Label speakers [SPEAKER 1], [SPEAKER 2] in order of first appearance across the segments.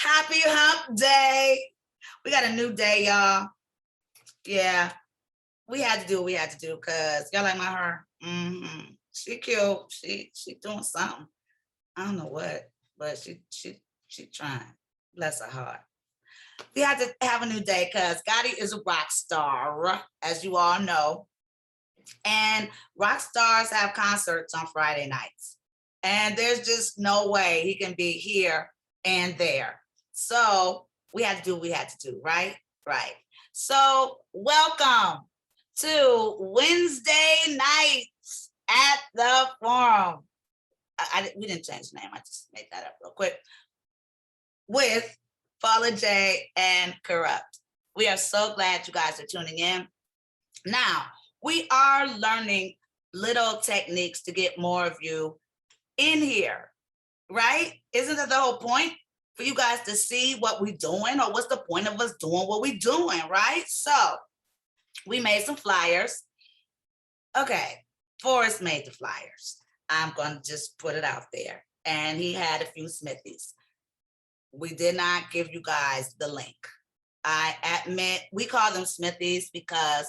[SPEAKER 1] Happy hump day. We got a new day, y'all. Yeah, we had to do what we had to do because y'all like my hair. She cute. She doing something. I don't know what, but she trying. Bless her heart. We had to have a new day because Gotti is a rock star, as you all know. And rock stars have concerts on Friday nights. And there's just no way he can be here and there. So we had to do what we had to do, right? Right. So welcome to Wednesday nights at the Forum. We didn't change the name. I just made that up real quick. With Paula J and Kurupt. We are so glad you guys are tuning in. Now, we are learning little techniques to get more of you in here, right? Isn't that the whole point? For you guys to see what we're doing, or what's the point of us doing what we're doing, right? So we made some flyers. Okay, Forrest made the flyers. I'm going to just put it out there. And he had a few Smithies. We did not give you guys the link. I admit we call them Smithies because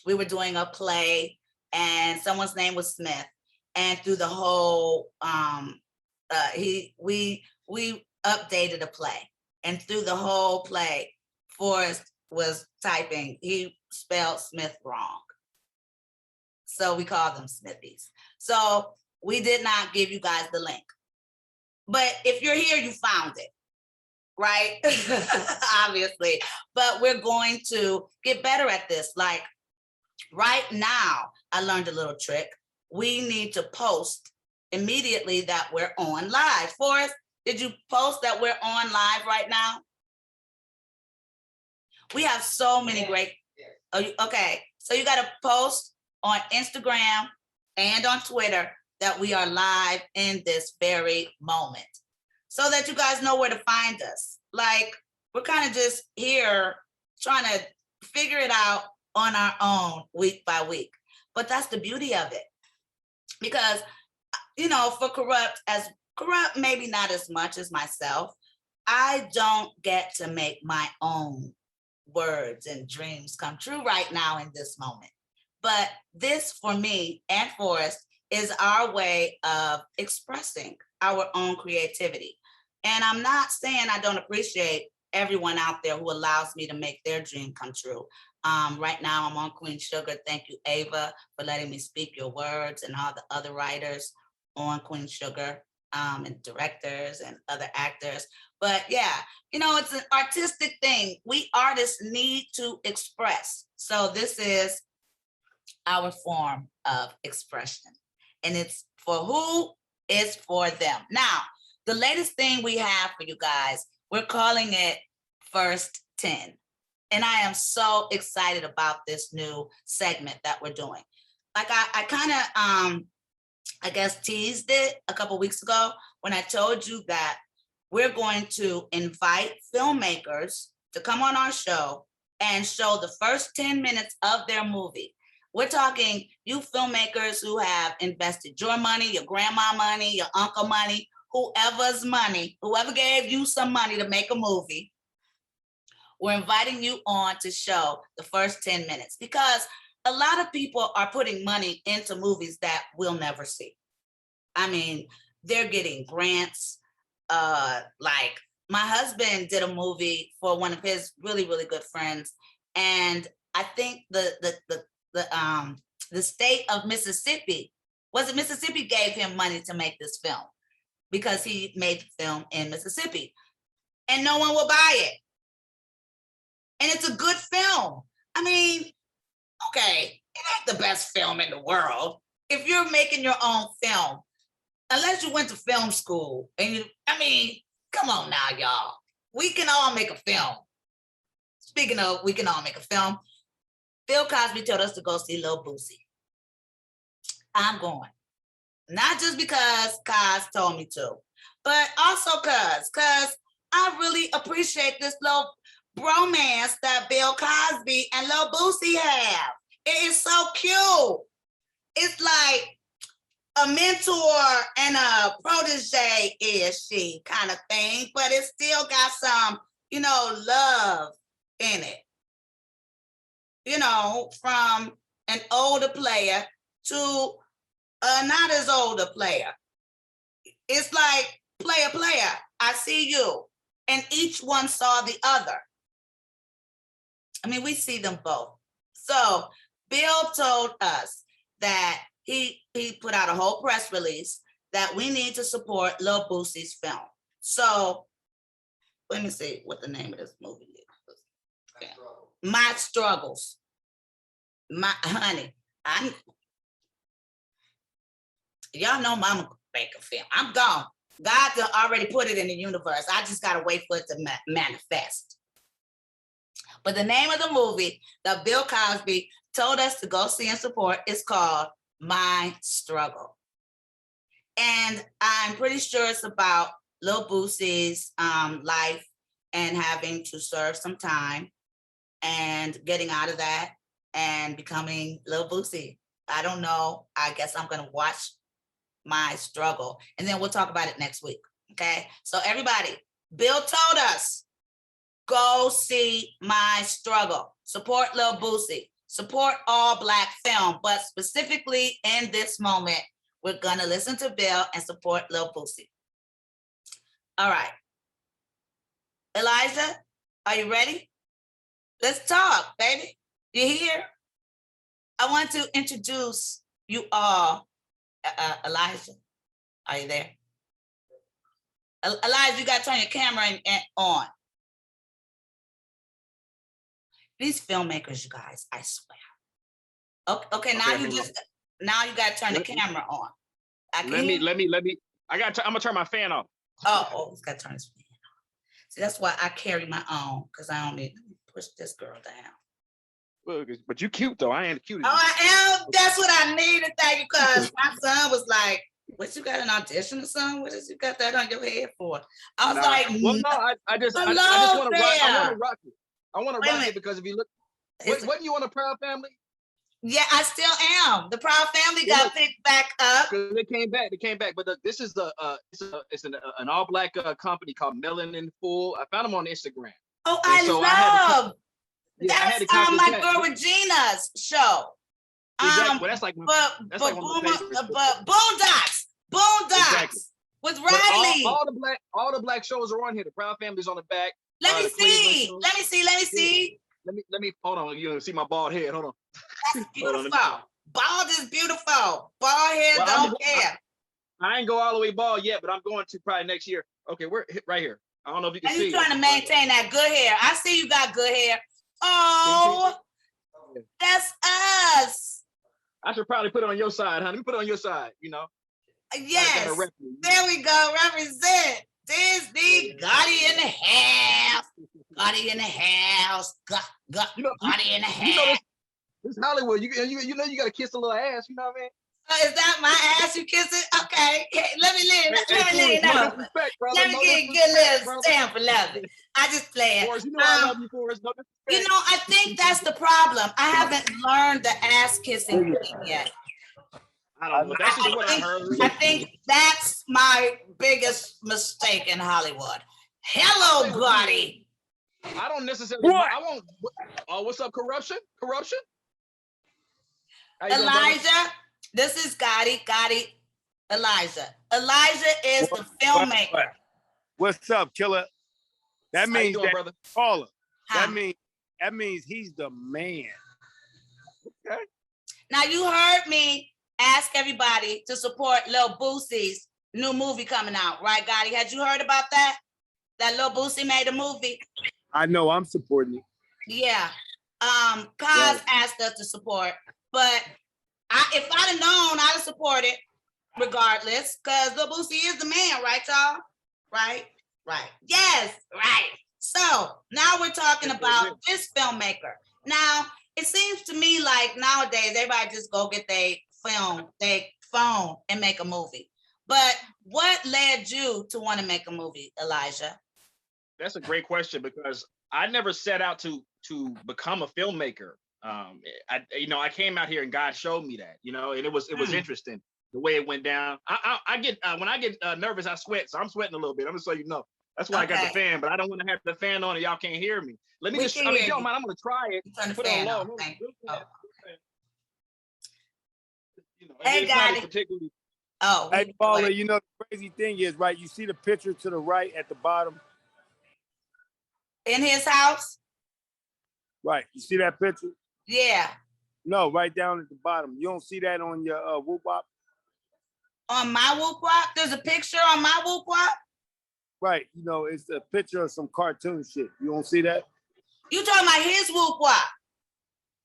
[SPEAKER 1] we were doing a play and someone's name was Smith. And through the whole, we updated a play. And through the whole play, Forrest was typing, he spelled Smith wrong. So we call them Smithies. So we did not give you guys the link. But if you're here, you found it, right? Obviously. But we're going to get better at this. Like right now, I learned a little trick. We need to post immediately that we're on live. Forrest, did you post that we're on live right now? We have so many great, okay. So you got to post on Instagram and on Twitter that we are live in this very moment so that you guys know where to find us. Like we're kind of just here trying to figure it out on our own week by week. But that's the beauty of it. Because, you know, for Kurupt, maybe not as much as myself, I don't get to make my own words and dreams come true right now in this moment. But this, for me and Forrest, is our way of expressing our own creativity. And I'm not saying I don't appreciate everyone out there who allows me to make their dream come true. Right now, I'm on Queen Sugar. Thank you, Ava, for letting me speak your words, and all the other writers on Queen Sugar, and directors and other actors. But yeah, you know, it's an artistic thing. We artists need to express. So this is our form of expression. And it's for who? It's for them. Now, the latest thing we have for you guys, we're calling it First 10. And I am so excited about this new segment that we're doing. Like I kind of, I guess, teased it a couple weeks ago when I told you that we're going to invite filmmakers to come on our show and show the first 10 minutes of their movie. We're talking you filmmakers who have invested your money, your grandma money, your uncle money, whoever's money, whoever gave you some money to make a movie. We're inviting you on to show the first 10 minutes because a lot of people are putting money into movies that we'll never see. I mean, they're getting grants. Like my husband did a movie for one of his really, really good friends. And I think the state of Mississippi, Mississippi gave him money to make this film because he made the film in Mississippi and no one will buy it. And it's a good film. I mean, okay, it ain't the best film in the world. If you're making your own film, unless you went to film school, and come on now, y'all. We can all make a film. Speaking of, we can all make a film. Bill Cosby told us to go see Lil Boosie. I'm going. Not just because Cos told me to, but also because I really appreciate this little bromance that Bill Cosby and Lil Boosie have. It is so cute. It's like, a mentor and a protege is she kind of thing, but it still got some, love in it. From an older player to a not as older player. It's like player, I see you. And each one saw the other. I mean, we see them both. So Bill told us that he put out a whole press release that we need to support Lil Boosie's film. So let me see what the name of this movie is. My Struggles. My honey, y'all know Mama make a film. I'm gone. God already put it in the universe. I just gotta wait for it to manifest. But the name of the movie that Bill Cosby told us to go see and support is called My Struggle. And I'm pretty sure it's about Lil Boosie's life and having to serve some time and getting out of that and becoming Lil Boosie. I don't know. I guess I'm gonna watch My Struggle and then we'll talk about it next week. Okay. So everybody, Bill told us, go see My Struggle. Support Lil Boosie. Support all Black film. But specifically in this moment, we're gonna listen to Bill and support Lil Boosie. All right. Elijah, are you ready? Let's talk, baby. You here? I want to introduce you all. Elijah, are you there? Elijah, you got to turn your camera on. These filmmakers, you guys, I swear. Okay, now you got to turn the camera on.
[SPEAKER 2] Let me. I'm gonna turn my fan off.
[SPEAKER 1] Oh, it's got to turn his fan on. See, that's why I carry my own, because I don't need to push this girl down.
[SPEAKER 2] Well, but you cute though. I ain't cute.
[SPEAKER 1] Oh, I am. That's what I needed. Thank you, because my son was like, "What, you got an audition or something? What is you got that on your head for?" I was like,
[SPEAKER 2] "Well, no, I just want to rock. I want to rock it. I want to rock it because if you look, wasn't you on a Proud Family?
[SPEAKER 1] Yeah, I still am. The Proud Family got picked back up.
[SPEAKER 2] They came back. But this is it's an all Black company called Melanin Full. I found them on Instagram.
[SPEAKER 1] Oh, I love. That's my girl Regina's show.
[SPEAKER 2] Exactly. Well, that's like
[SPEAKER 1] Boondocks
[SPEAKER 2] exactly.
[SPEAKER 1] with Riley.
[SPEAKER 2] All the Black shows are on here. The Proud Family's on the back.
[SPEAKER 1] Let me see.
[SPEAKER 2] Let me hold on. You see my bald head? Hold on.
[SPEAKER 1] That's beautiful. Bald is beautiful. Bald head don't care.
[SPEAKER 2] I ain't go all the way bald yet, but I'm going to probably next year. Okay, we're right here. I don't know if you can see.
[SPEAKER 1] You trying to maintain that good hair? I see you got good hair. Oh, that's us.
[SPEAKER 2] I should probably put it on your side, honey. Let me put it on your side,
[SPEAKER 1] Yes. There we go. Represent Disney. Gotti in the house. Gotti in the house. Gotti in the house.
[SPEAKER 2] This Hollywood. You got to kiss a little ass. You know what I mean?
[SPEAKER 1] Is that my ass you kiss it? Okay. Let me leave. Let me get a good little stamp for love. I just play it.
[SPEAKER 2] I love you, Forrest.
[SPEAKER 1] I think that's the problem. I haven't learned the ass kissing thing yet.
[SPEAKER 2] I don't know. That's just what I heard.
[SPEAKER 1] I think that's my biggest mistake in Hollywood. Hello, Gotti.
[SPEAKER 2] I don't necessarily. I won't. Oh, what's up, corruption?
[SPEAKER 1] Elijah, this is Gotti. Elijah. Elijah is the filmmaker.
[SPEAKER 3] What's up, killer? That means
[SPEAKER 2] doing, brother?
[SPEAKER 3] Paula. That means he's the man.
[SPEAKER 2] Okay.
[SPEAKER 1] Now you heard me ask everybody to support Lil Boosie's new movie coming out, right, Gotti? Had you heard about that? That Lil Boosie made a movie?
[SPEAKER 3] I know, I'm supporting it.
[SPEAKER 1] Yeah. Kaz asked us to support, but if I'd have known, I'd have supported regardless, because Lil Boosie is the man, right, y'all? Right. Yes, right. So now we're talking about this filmmaker. Now, it seems to me like nowadays, everybody just go get their phone and make a movie. But what led you to want to make a movie, Elijah?
[SPEAKER 2] That's a great question, because I never set out to become a filmmaker. I came out here and God showed me that, and it was interesting. the way it went down. I get when I get nervous, I sweat. So I'm sweating a little bit. I'm just so you know. That's why I got the fan, but I don't want to have the fan on and y'all can't hear me. Let me just, I mean, if you don't mind, I'm gonna try it.
[SPEAKER 1] Turn the
[SPEAKER 2] Put it
[SPEAKER 1] fan
[SPEAKER 2] on
[SPEAKER 1] on.
[SPEAKER 2] low. You know,
[SPEAKER 1] Hey,
[SPEAKER 2] it's not
[SPEAKER 1] Gotti.
[SPEAKER 2] particularly.
[SPEAKER 1] Oh,
[SPEAKER 3] Hey, Paula, you know the crazy thing is, right? You see the picture to the right at the bottom?
[SPEAKER 1] in his house?
[SPEAKER 3] Right. You see that picture?
[SPEAKER 1] Yeah.
[SPEAKER 3] No, right down at the bottom. You don't see that on your Whoop Wop?
[SPEAKER 1] On my Whoop Wop? There's a picture on my Whoop Wop?
[SPEAKER 3] Right. You know, it's a picture of some cartoon shit. You don't see that?
[SPEAKER 1] You talking about his Whoop Wop?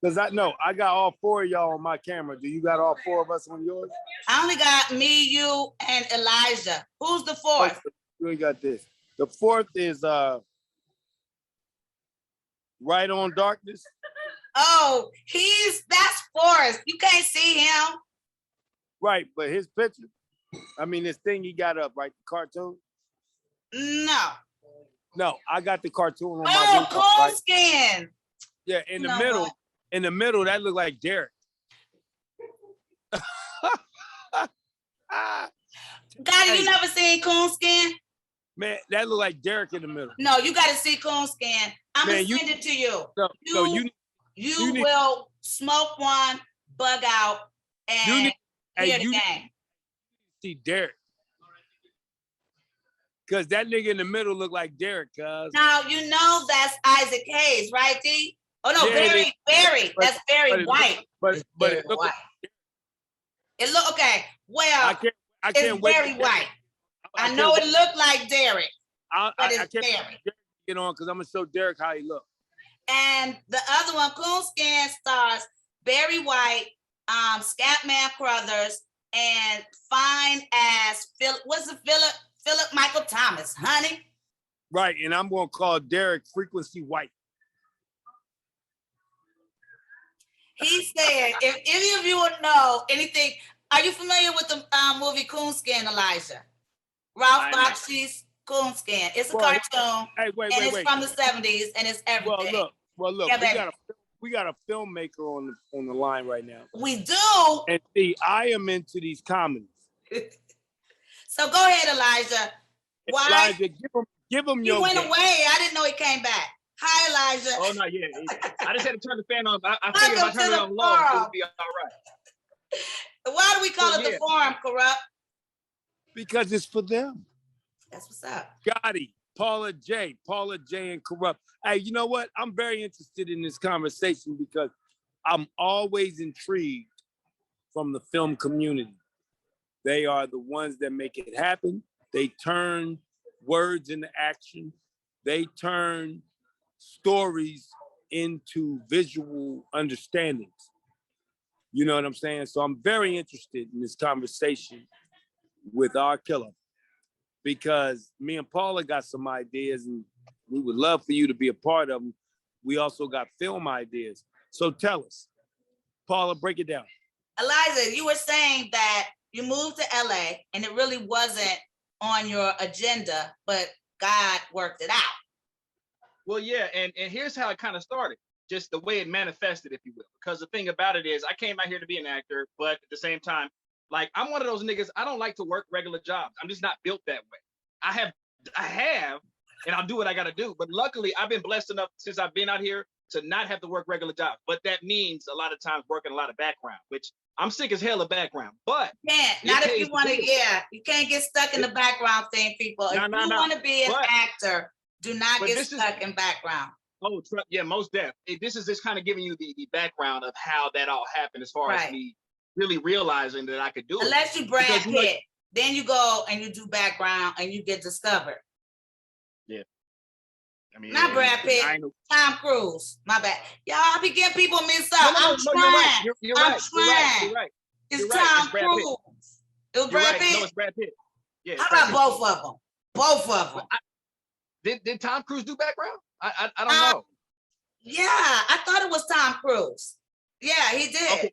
[SPEAKER 3] Because I know I got all 4 of y'all on my camera. Do you got all 4 of us on yours?
[SPEAKER 1] I only got me, you, and Elijah. Who's the fourth?
[SPEAKER 3] You ain't got this. The 4th is Right on Darkness.
[SPEAKER 1] Oh, that's Forrest. You can't see him.
[SPEAKER 3] Right, but his picture, I mean, this thing he got up, right? The cartoon?
[SPEAKER 1] No.
[SPEAKER 3] No, I got the cartoon on my
[SPEAKER 1] Oh,
[SPEAKER 3] Whoop Wop, right?
[SPEAKER 1] Coonskin.
[SPEAKER 3] Yeah, in the middle, that looked like Derek.
[SPEAKER 1] Gotti, you never seen Coonskin?
[SPEAKER 3] Man, that looked like Derek in the middle.
[SPEAKER 1] No, you got to see Coonskin. I'm going to send it to you. You will smoke one, bug out, and hear the game.
[SPEAKER 3] See Derek. Because that nigga in the middle looked like Derek, cuz.
[SPEAKER 1] Now, you know that's Isaac Hayes, right, D? Oh, no,
[SPEAKER 3] Yeah,
[SPEAKER 1] Barry. That's Barry White.
[SPEAKER 3] But it look
[SPEAKER 1] White. It look, okay, well,
[SPEAKER 3] I can't wait.
[SPEAKER 1] Barry White. I know it looked like Derek, but it's Barry.
[SPEAKER 3] Get on, because I'm going to show Derek how he look.
[SPEAKER 1] And the other one, Coonskin, stars Barry White, Scatman Crothers, and fine ass Philip Michael Thomas, honey.
[SPEAKER 3] Right, and I'm going to call Derek Frequency White.
[SPEAKER 1] He said, if any of you would know anything, are you familiar with the movie Coonskin, Elijah? Ralph Bakshi's Coonskin. It's a cartoon.
[SPEAKER 3] Hey, wait.
[SPEAKER 1] It's from the 70s, and it's everything.
[SPEAKER 3] Well, look.
[SPEAKER 1] Yeah,
[SPEAKER 3] we got a filmmaker on the line right now.
[SPEAKER 1] We do.
[SPEAKER 3] And see, I am into these comedies.
[SPEAKER 1] So go ahead, Elijah. Why?
[SPEAKER 3] Elijah, give him your.
[SPEAKER 1] He went away. I didn't know he came back. Hi, Elijah.
[SPEAKER 2] Oh no, yeah. I just had to turn the fan on. I figured if I turn it on low, it would be all right.
[SPEAKER 1] Why do we call it the forum, Kurupt?
[SPEAKER 3] Because it's for them.
[SPEAKER 1] That's what's up.
[SPEAKER 3] Gotti, Paula J, and Kurupt. Hey, you know what? I'm very interested in this conversation because I'm always intrigued from the film community. They are the ones that make it happen. They turn words into action. They turn stories into visual understandings. You know what I'm saying? So I'm very interested in this conversation with our killer because me and Paula got some ideas and we would love for you to be a part of them. We also got film ideas. So tell us, Paula, break it down.
[SPEAKER 1] Elijah, you were saying that you moved to LA and it really wasn't on your agenda, but God worked it out.
[SPEAKER 2] Well, yeah, and here's how it kind of started, just the way it manifested, if you will. Because the thing about it is I came out here to be an actor, but at the same time, like I'm one of those niggas, I don't like to work regular jobs. I'm just not built that way. I have, and I'll do what I gotta do. But luckily I've been blessed enough since I've been out here to not have to work regular jobs. But that means a lot of times working a lot of background, which I'm sick as hell of background. But
[SPEAKER 1] not if you want to, you can't get stuck in the background thing, people. If you want to be an actor, do not get stuck in background.
[SPEAKER 2] Oh, yeah, most def. This is just kind of giving you the background of how that all happened as far as me really realizing that I could do it.
[SPEAKER 1] Unless you Brad Pitt, then you go and you do background and you get discovered.
[SPEAKER 2] Yeah. I mean,
[SPEAKER 1] not Brad Pitt, Tom Cruise. My bad. Y'all, I be getting people mixed up. I'm trying.
[SPEAKER 2] You're right.
[SPEAKER 1] It's Tom Cruise. It was Brad Pitt?
[SPEAKER 2] No, it's Brad Pitt. Yeah.
[SPEAKER 1] How about both of them? Both of them.
[SPEAKER 2] Did Tom Cruise do background? I don't know.
[SPEAKER 1] Yeah, I thought it was Tom Cruise. Yeah, he did.
[SPEAKER 2] Okay,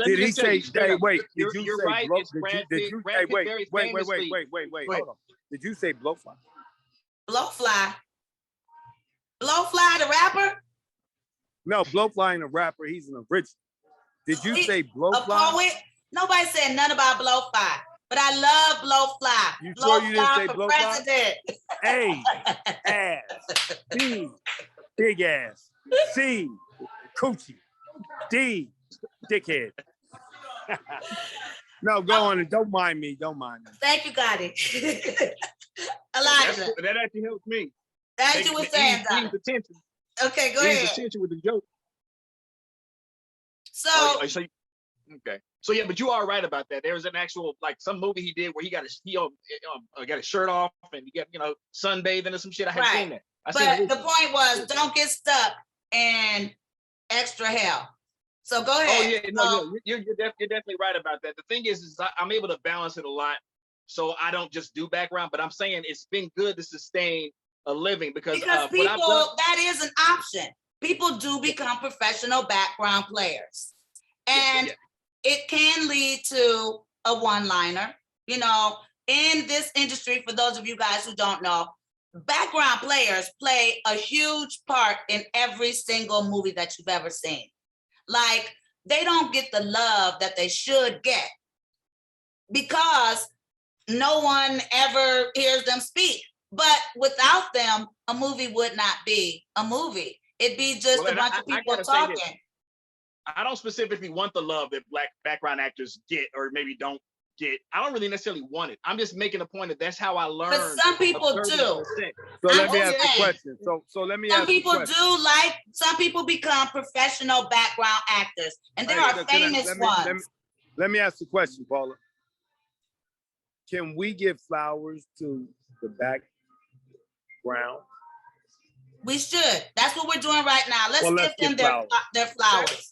[SPEAKER 3] did he say? Hey, wait. Did you
[SPEAKER 2] you're
[SPEAKER 3] say?
[SPEAKER 2] Right.
[SPEAKER 3] Blow,
[SPEAKER 2] it's Brad
[SPEAKER 3] did
[SPEAKER 2] Pitt.
[SPEAKER 3] you?
[SPEAKER 2] Brad
[SPEAKER 3] Hey,
[SPEAKER 2] Pitt
[SPEAKER 3] wait. Hold on. Did you say Blowfly?
[SPEAKER 1] Blowfly. Blowfly, the rapper?
[SPEAKER 3] No, Blowfly ain't a rapper. He's an original. Did you say Blowfly?
[SPEAKER 1] A poet? Nobody said nothing about Blowfly, but I love Blowfly.
[SPEAKER 3] You sure you didn't say
[SPEAKER 1] for
[SPEAKER 3] Blowfly?
[SPEAKER 1] president.
[SPEAKER 3] A, ass. B, big ass. C, coochie. D, dickhead. No, go on. Don't mind me. Don't mind me.
[SPEAKER 1] Thank you, Gotti. Elijah,
[SPEAKER 2] That actually helps me.
[SPEAKER 1] as you were saying,
[SPEAKER 2] Ease
[SPEAKER 1] Donna.
[SPEAKER 2] the tension.
[SPEAKER 1] Okay, go
[SPEAKER 2] Ease
[SPEAKER 1] ahead.
[SPEAKER 2] the tension with the joke.
[SPEAKER 1] So,
[SPEAKER 2] Okay. So yeah, but you are right about that. There was an actual like some movie he did where he got his shirt off and he got sunbathing or some shit. I had seen that.
[SPEAKER 1] but the point was, don't get stuck in extra hell. So go ahead.
[SPEAKER 2] Oh yeah, no, you're definitely right about that. The thing is I'm able to balance it a lot, so I don't just do background. But I'm saying it's been good to sustain a living because
[SPEAKER 1] people that is an option. People do become professional background players, and it can lead to a one-liner. In this industry, for those of you guys who don't know, background players play a huge part in every single movie that you've ever seen. Like, they don't get the love that they should get because no one ever hears them speak. But without them, a movie would not be a movie. It'd be just a bunch of people talking.
[SPEAKER 2] I don't specifically want the love that black background actors get or maybe don't get. I don't really necessarily want it. I'm just making a point that that's how I learned.
[SPEAKER 1] But some people do.
[SPEAKER 3] So let me ask a question. So let me ask a question.
[SPEAKER 1] Some people become professional background actors, and there are famous ones.
[SPEAKER 3] Let me ask the question, Paula. Can we give flowers to the background?
[SPEAKER 1] We should. That's what we're doing right now. Let's give them their flowers.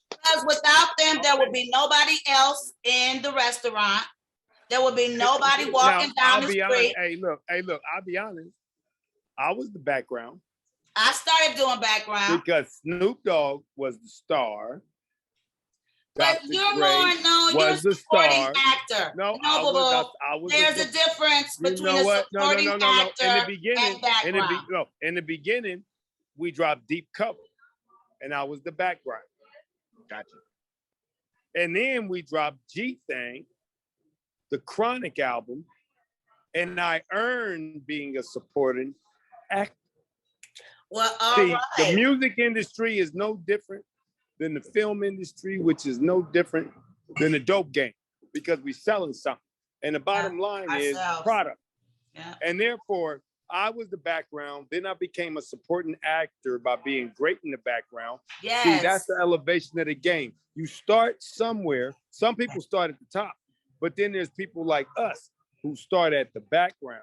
[SPEAKER 1] Because without them, there would be nobody else in the restaurant. There would be nobody walking down the street.
[SPEAKER 3] Hey, look, I'll be honest. I was the background.
[SPEAKER 1] I started doing background.
[SPEAKER 3] Because Snoop Dogg was the star.
[SPEAKER 1] But you're more known, you're a supporting actor.
[SPEAKER 3] No, I was.
[SPEAKER 1] There's a difference between a supporting actor and background.
[SPEAKER 3] In the beginning, we dropped Deep Cover, and I was the background.
[SPEAKER 2] Gotcha.
[SPEAKER 3] And then we dropped G-Thing, the Chronic album, and I earned being a supporting actor.
[SPEAKER 1] Well, all right.
[SPEAKER 3] The music industry is no different than the film industry, which is no different than the dope game, because we're selling something. And the bottom line is product.
[SPEAKER 1] Yeah.
[SPEAKER 3] And therefore, I was the background. Then I became a supporting actor by being great in the background.
[SPEAKER 1] Yes.
[SPEAKER 3] See, that's the elevation of the game. You start somewhere. Some people start at the top, but then there's people like us who start at the background.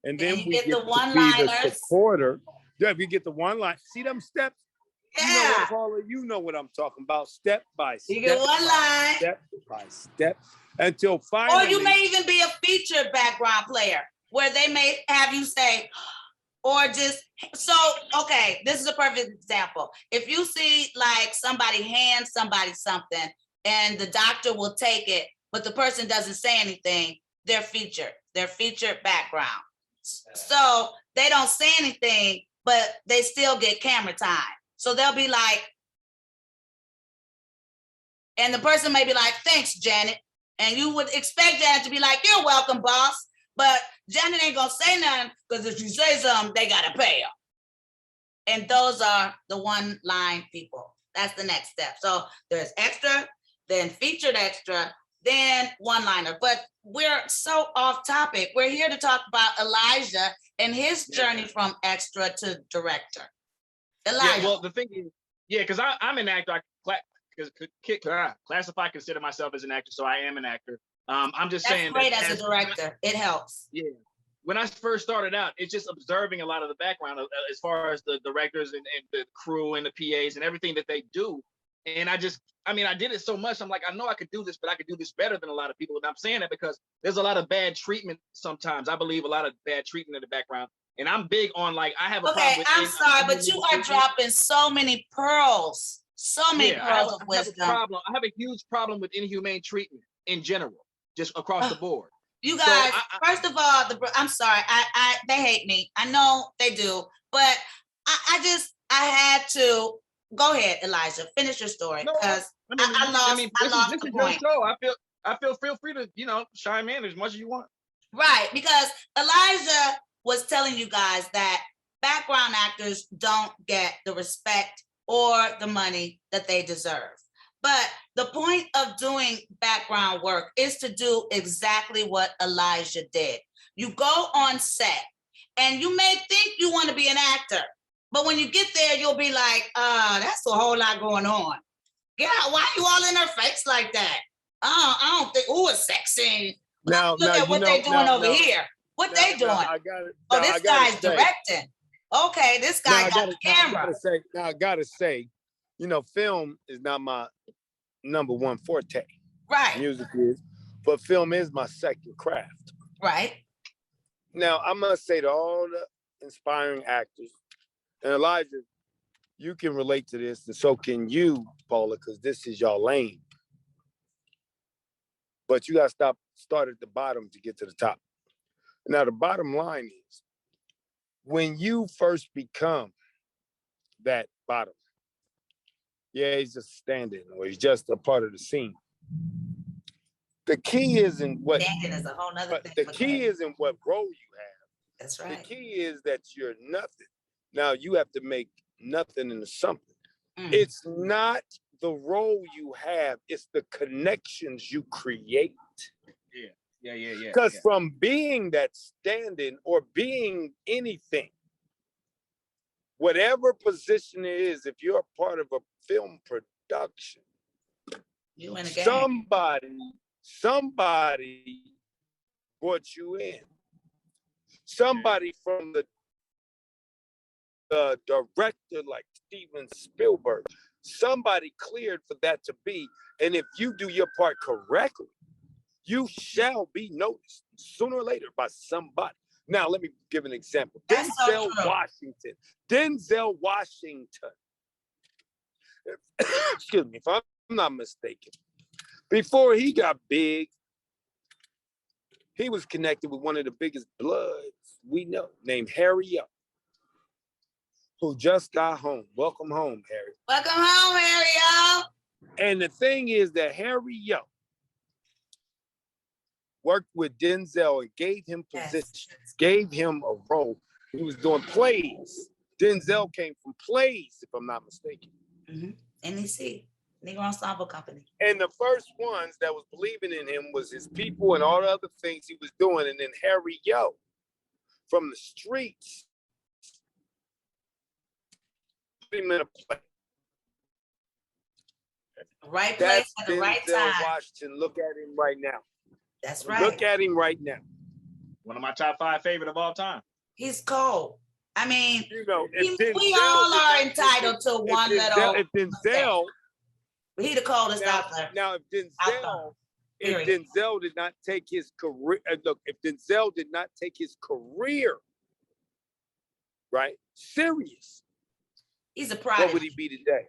[SPEAKER 3] And then we get to be the supporter. Yeah, we get the one line. See them steps?
[SPEAKER 1] Yeah.
[SPEAKER 3] You know what, Paula? You know what I'm talking about. Step by step.
[SPEAKER 1] You get one line.
[SPEAKER 3] Step by step. Until finally.
[SPEAKER 1] Or you may even be a featured background player where they may have you say, or just, okay, this is a perfect example. If you see like somebody hand somebody something and the doctor will take it, but the person doesn't say anything, they're featured background. So they don't say anything, but they still get camera time. So they'll be like, and the person may be like, thanks, Janet. And you would expect Janet to be like, you're welcome, boss. But Janet ain't gonna say nothing because if you say something, they gotta pay her. And those are the one-line people. That's the next step. So there's extra, then featured extra, then one-liner. But we're so off topic. We're here to talk about Elijah and his journey from extra to director. Elijah.
[SPEAKER 2] Yeah, well, the thing is, because I'm an actor. Consider myself as an actor, so I am an actor. I'm just saying.
[SPEAKER 1] That's great as a director. It helps. Yeah.
[SPEAKER 2] When I first started out, it's just observing a lot of the background as far as the directors and the crew and the PAs and everything that they do. And I did it so much. I'm like, I know I could do this, but I could do this better than a lot of people. And I'm saying that because there's a lot of bad treatment sometimes. I believe a lot of bad treatment in the background. And I'm big on I have a problem with
[SPEAKER 1] I'm sorry, but you are dropping so many pearls. So many pearls of wisdom.
[SPEAKER 2] I have a huge problem with inhumane treatment in general, just across the board.
[SPEAKER 1] You guys, first of all, I'm sorry, they hate me. I know they do, but I had to go ahead, Elijah. Finish your story
[SPEAKER 2] No,
[SPEAKER 1] because I
[SPEAKER 2] this
[SPEAKER 1] lost
[SPEAKER 2] is
[SPEAKER 1] the
[SPEAKER 2] your
[SPEAKER 1] point.
[SPEAKER 2] show. Feel free to, chime in as much as you want.
[SPEAKER 1] Right, because Elijah was telling you guys that background actors don't get the respect or the money that they deserve. But the point of doing background work is to do exactly what Elijah did. You go on set and you may think you want to be an actor, but when you get there, you'll be like, that's a whole lot going on. Yeah, why are you all in her face like that? I don't think, it's sexy.
[SPEAKER 3] Now,
[SPEAKER 1] Look at what they're doing over here. What they doing? This guy's directing. Okay, this guy got the camera.
[SPEAKER 3] I gotta say, film is not my number one forte.
[SPEAKER 1] Right.
[SPEAKER 3] Music is, but film is my second craft.
[SPEAKER 1] Right.
[SPEAKER 3] Now, I must say to all the inspiring actors, and Elijah, you can relate to this, and so can you, Paula, because this is your lane. But you got to start at the bottom to get to the top. Now, the bottom line is, when you first become that bottom, he's just standing, or he's just a part of the scene. The key isn't what
[SPEAKER 1] standing is a whole nother thing.
[SPEAKER 3] The key isn't what role you have.
[SPEAKER 1] That's right.
[SPEAKER 3] The key is that you're nothing. Now you have to make nothing into something. It's not the role you have, it's the connections you create.
[SPEAKER 2] Yeah.
[SPEAKER 3] Because from being that standing or being anything, whatever position it is, if you're a part of a film production,
[SPEAKER 1] you in a game.
[SPEAKER 3] Somebody brought you in. Somebody from the director like Steven Spielberg, somebody cleared for that to be. And if you do your part correctly, you shall be noticed sooner or later by somebody. Now, let me give an example. Denzel Washington. Excuse me, if I'm not mistaken. Before he got big, he was connected with one of the biggest bloods we know, named Harry Yo, who just got home. Welcome home, Harry.
[SPEAKER 1] Welcome home, Harry Yo.
[SPEAKER 3] And the thing is that Harry Yo worked with Denzel and gave him positions, gave him a role. He was doing plays. Denzel came from plays, if I'm not mistaken.
[SPEAKER 1] NEC, Negro Ensemble Company.
[SPEAKER 3] And the first ones that was believing in him was his people and all the other things he was doing. And then Harry Yo, from the streets, put him in a play.
[SPEAKER 1] Right place at the right time.
[SPEAKER 3] Washington, look at him right now.
[SPEAKER 1] That's right.
[SPEAKER 3] Look at him right now.
[SPEAKER 2] One of my top 5 favorite of all time.
[SPEAKER 1] He's cold. I mean, we
[SPEAKER 3] all
[SPEAKER 1] are entitled to one little.
[SPEAKER 3] If Denzel,
[SPEAKER 1] he the coldest out there.
[SPEAKER 3] Now, if Denzel did not take his career, if Denzel did not take his career, right, serious,
[SPEAKER 1] he's a prodigy.
[SPEAKER 3] What would he be today?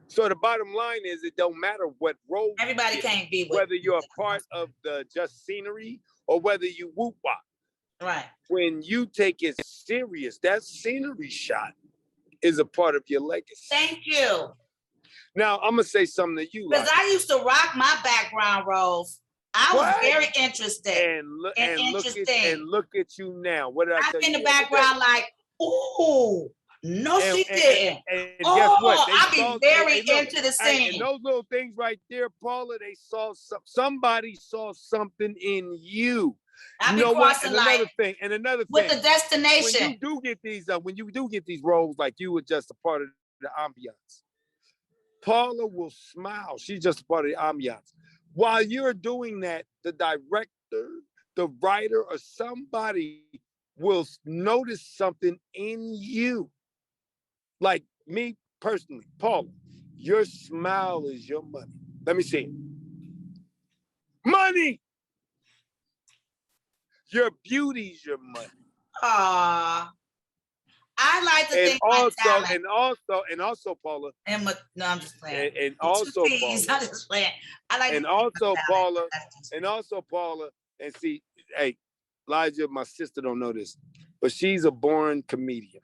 [SPEAKER 3] So the bottom line is, it don't matter what role.
[SPEAKER 1] Everybody can't be with.
[SPEAKER 3] Whether you're a part of the just scenery or whether you whoop wop.
[SPEAKER 1] Right.
[SPEAKER 3] When you take it serious, that scenery shot is a part of your legacy.
[SPEAKER 1] Thank you.
[SPEAKER 3] Now, I'm going to say something to you.
[SPEAKER 1] Because I used to rock my background roles. I was very interested.
[SPEAKER 3] And look at you now. What did I tell you?
[SPEAKER 1] I'm in the background like, ooh, no, she didn't.
[SPEAKER 3] And guess what?
[SPEAKER 1] I be very into the scene.
[SPEAKER 3] And those little things right there, Paula, they saw somebody saw something in you.
[SPEAKER 1] I be crossing
[SPEAKER 3] another thing.
[SPEAKER 1] With the destination.
[SPEAKER 3] When you do get these roles, like you were just a part of the ambiance. Paula will smile. She's just a part of the ambiance. While you're doing that, the director, the writer, or somebody will notice something in you. Like me personally, Paula, your smile is your money. Let me see it. Money! Your beauty's your money.
[SPEAKER 1] I like to think
[SPEAKER 3] and also, Paula.
[SPEAKER 1] No, I'm just playing.
[SPEAKER 3] And also, Paula.
[SPEAKER 1] I'm just playing. I like.
[SPEAKER 3] And also, Paula. And see, hey, Elijah, my sister don't know this, but she's a born comedian.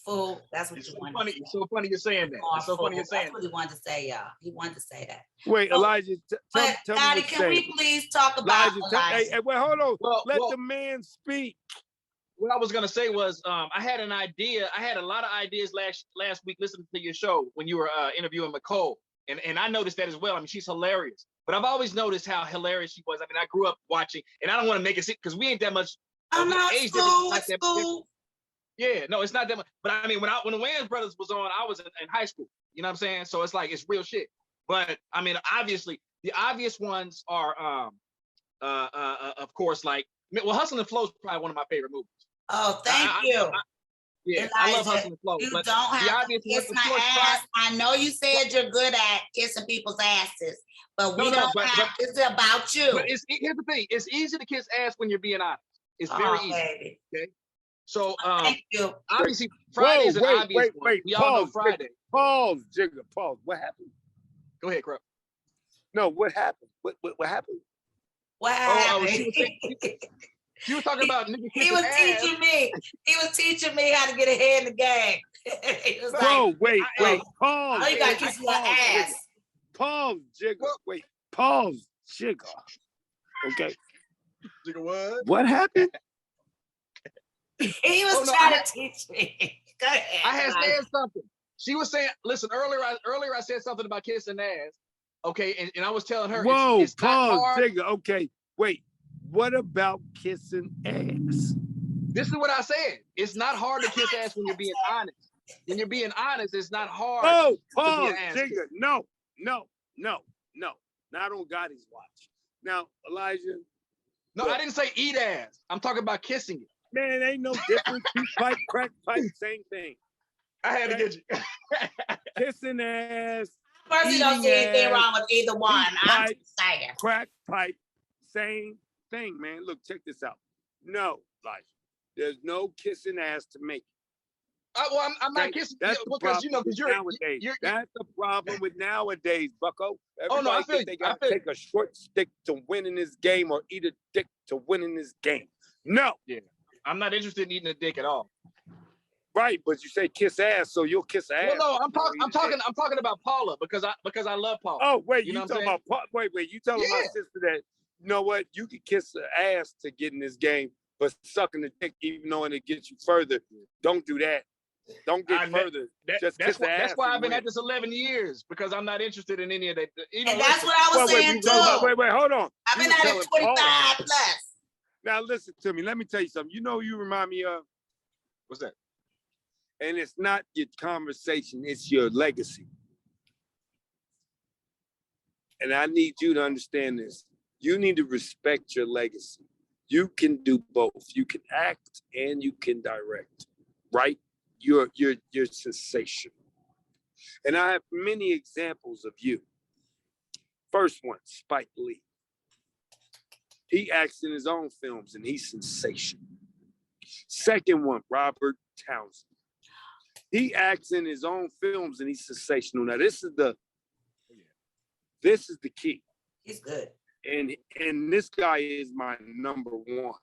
[SPEAKER 1] Fool. That's what
[SPEAKER 2] It's
[SPEAKER 1] you
[SPEAKER 2] so
[SPEAKER 1] wanted
[SPEAKER 2] funny.
[SPEAKER 1] to say.
[SPEAKER 2] It's so funny you're saying that. It's so funny you're saying
[SPEAKER 1] That's what he wanted to say, y'all. He wanted to say that.
[SPEAKER 3] Wait,
[SPEAKER 1] Oh,
[SPEAKER 3] Elijah,
[SPEAKER 1] But
[SPEAKER 3] tell me
[SPEAKER 1] Gotti,
[SPEAKER 3] what
[SPEAKER 1] can
[SPEAKER 3] you're
[SPEAKER 1] we
[SPEAKER 3] saying.
[SPEAKER 1] please talk about
[SPEAKER 3] Elijah,
[SPEAKER 1] Elijah?
[SPEAKER 3] hey, wait, hold on.
[SPEAKER 2] Well,
[SPEAKER 3] Let the man speak.
[SPEAKER 2] what I was gonna say was I had an idea. I had a lot of ideas last week listening to your show when you were interviewing Nicole, and I noticed that as well. I mean, she's hilarious. But I've always noticed how hilarious she was. I mean, I grew up watching, and I don't want to make it sick because we ain't that much.
[SPEAKER 1] I'm not
[SPEAKER 2] age
[SPEAKER 1] school.
[SPEAKER 2] difference,
[SPEAKER 1] It's school.
[SPEAKER 2] Yeah, no, it's not that much. But I mean, when the Wayans brothers was on, I was in high school. You know what I'm saying? So it's like it's real shit. But I mean, obviously, the obvious ones are, of course, like Hustle and Flow is probably one of my favorite movies.
[SPEAKER 1] Oh, thank you.
[SPEAKER 2] Yeah,
[SPEAKER 1] Elijah,
[SPEAKER 2] I love Hustle and Flow.
[SPEAKER 1] you
[SPEAKER 2] But
[SPEAKER 1] don't
[SPEAKER 2] the
[SPEAKER 1] have to
[SPEAKER 2] obvious
[SPEAKER 1] kiss
[SPEAKER 2] one,
[SPEAKER 1] my
[SPEAKER 2] of course,
[SPEAKER 1] ass. I know you said you're good at kissing people's asses, but we don't have. It's about you.
[SPEAKER 2] But here's the thing: it's easy to kiss ass when you're being honest. It's very easy.
[SPEAKER 1] Baby.
[SPEAKER 2] Okay. So
[SPEAKER 1] Thank you.
[SPEAKER 2] obviously Friday is an obvious one. We all know Friday.
[SPEAKER 3] Pause, Jigga, pause. What happened?
[SPEAKER 2] Go ahead, Kurupt.
[SPEAKER 3] No, what happened? What happened?
[SPEAKER 1] What happened?
[SPEAKER 2] She was talking about nigga
[SPEAKER 1] He was
[SPEAKER 2] ass.
[SPEAKER 1] teaching me. He was teaching me how to get ahead in the game. He was
[SPEAKER 3] Bro,
[SPEAKER 1] like,
[SPEAKER 3] wait, pause.
[SPEAKER 1] oh, you gotta kiss your ass.
[SPEAKER 3] Pause, Jigga. Wait, pause, Jigga. Okay.
[SPEAKER 2] Jigga what?
[SPEAKER 3] What happened?
[SPEAKER 1] He was trying to teach me. Go ahead.
[SPEAKER 2] I had said something. She was saying, listen, earlier I said something about kissing ass. Okay, and I was telling her,
[SPEAKER 3] Whoa,
[SPEAKER 2] it's
[SPEAKER 3] pause,
[SPEAKER 2] not hard.
[SPEAKER 3] Jigga. Okay, wait. What about kissing ass?
[SPEAKER 2] This is what I said. It's not hard to kiss ass when you're being honest. When you're being honest, it's not hard.
[SPEAKER 3] Oh,
[SPEAKER 2] to be
[SPEAKER 3] pause,
[SPEAKER 2] an ass
[SPEAKER 3] Jigga.
[SPEAKER 2] kisser.
[SPEAKER 3] No. Not on Gotti's watch. Now, Elijah.
[SPEAKER 2] No, I didn't say eat ass. I'm talking about kissing it.
[SPEAKER 3] Man, ain't no difference. Two pipe, crack pipe, same thing.
[SPEAKER 2] I had to get you.
[SPEAKER 3] Kissing ass.
[SPEAKER 1] Personally, don't see anything wrong with either one. I'm just saying.
[SPEAKER 3] Crack pipe, same thing, man. Look, check this out. No, Elijah, there's no kissing ass to make.
[SPEAKER 2] Well, I'm not kissing.
[SPEAKER 3] That's the
[SPEAKER 2] because
[SPEAKER 3] problem
[SPEAKER 2] because
[SPEAKER 3] nowadays. That's the problem with nowadays, Bucko.
[SPEAKER 2] Oh no, I feel
[SPEAKER 3] they gotta take a short stick to winning this game or eat a dick to winning this game. No.
[SPEAKER 2] Yeah, I'm not interested in eating a dick at all.
[SPEAKER 3] Right, but you say kiss ass, so you'll kiss ass.
[SPEAKER 2] Well, no, I'm talking about Paula because I love Paula.
[SPEAKER 3] Oh wait,
[SPEAKER 2] you know
[SPEAKER 3] talking about wait, you telling my sister that you know what? You could kiss the ass to get in this game, but sucking the dick, even though it gets you further, don't do that. Don't get further. Just kiss the ass.
[SPEAKER 2] That's why I've been at this 11 years because I'm not interested in any of that.
[SPEAKER 1] And that's what I was saying too.
[SPEAKER 3] Wait, hold on.
[SPEAKER 1] I've been at it 25 plus.
[SPEAKER 3] Now listen to me. Let me tell you something. You know who you remind me of?
[SPEAKER 2] What's that?
[SPEAKER 3] And it's not your conversation, it's your legacy. And I need you to understand this. You need to respect your legacy. You can do both. You can act and you can direct, right? You're sensational. And I have many examples of you. First one, Spike Lee. He acts in his own films and he's sensational. Second one, Robert Townsend. He acts in his own films and he's sensational. Now this is the key.
[SPEAKER 1] He's good.
[SPEAKER 3] And this guy is my number one.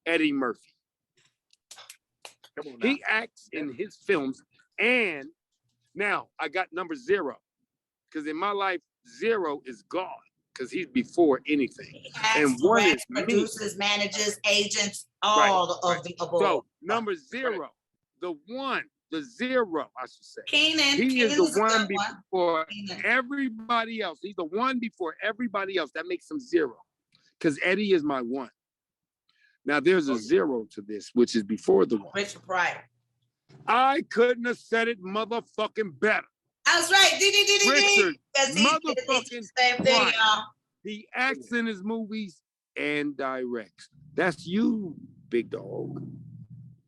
[SPEAKER 3] Eddie Murphy.
[SPEAKER 2] Come on now.
[SPEAKER 3] He acts in his films, and now I got number 0. Because in my life, 0 is God, because he's before anything.
[SPEAKER 1] He acts,
[SPEAKER 3] and one
[SPEAKER 1] directs,
[SPEAKER 3] is
[SPEAKER 1] produces, manages, agents, all of the above.
[SPEAKER 3] So number 0, the 0, I should say.
[SPEAKER 1] Keenan.
[SPEAKER 3] He is the one before
[SPEAKER 1] Keenan.
[SPEAKER 3] everybody else. He's the one before everybody else. That makes him 0. Because Eddie is my 1. Now there's a 0 to this, which is before the 1.
[SPEAKER 1] Richard Pryor.
[SPEAKER 3] I couldn't have said it motherfucking better.
[SPEAKER 1] I was right.
[SPEAKER 3] Richard motherfucking
[SPEAKER 1] same thing,
[SPEAKER 3] Pryor.
[SPEAKER 1] y'all.
[SPEAKER 3] He acts in his movies and directs. That's you, big dog.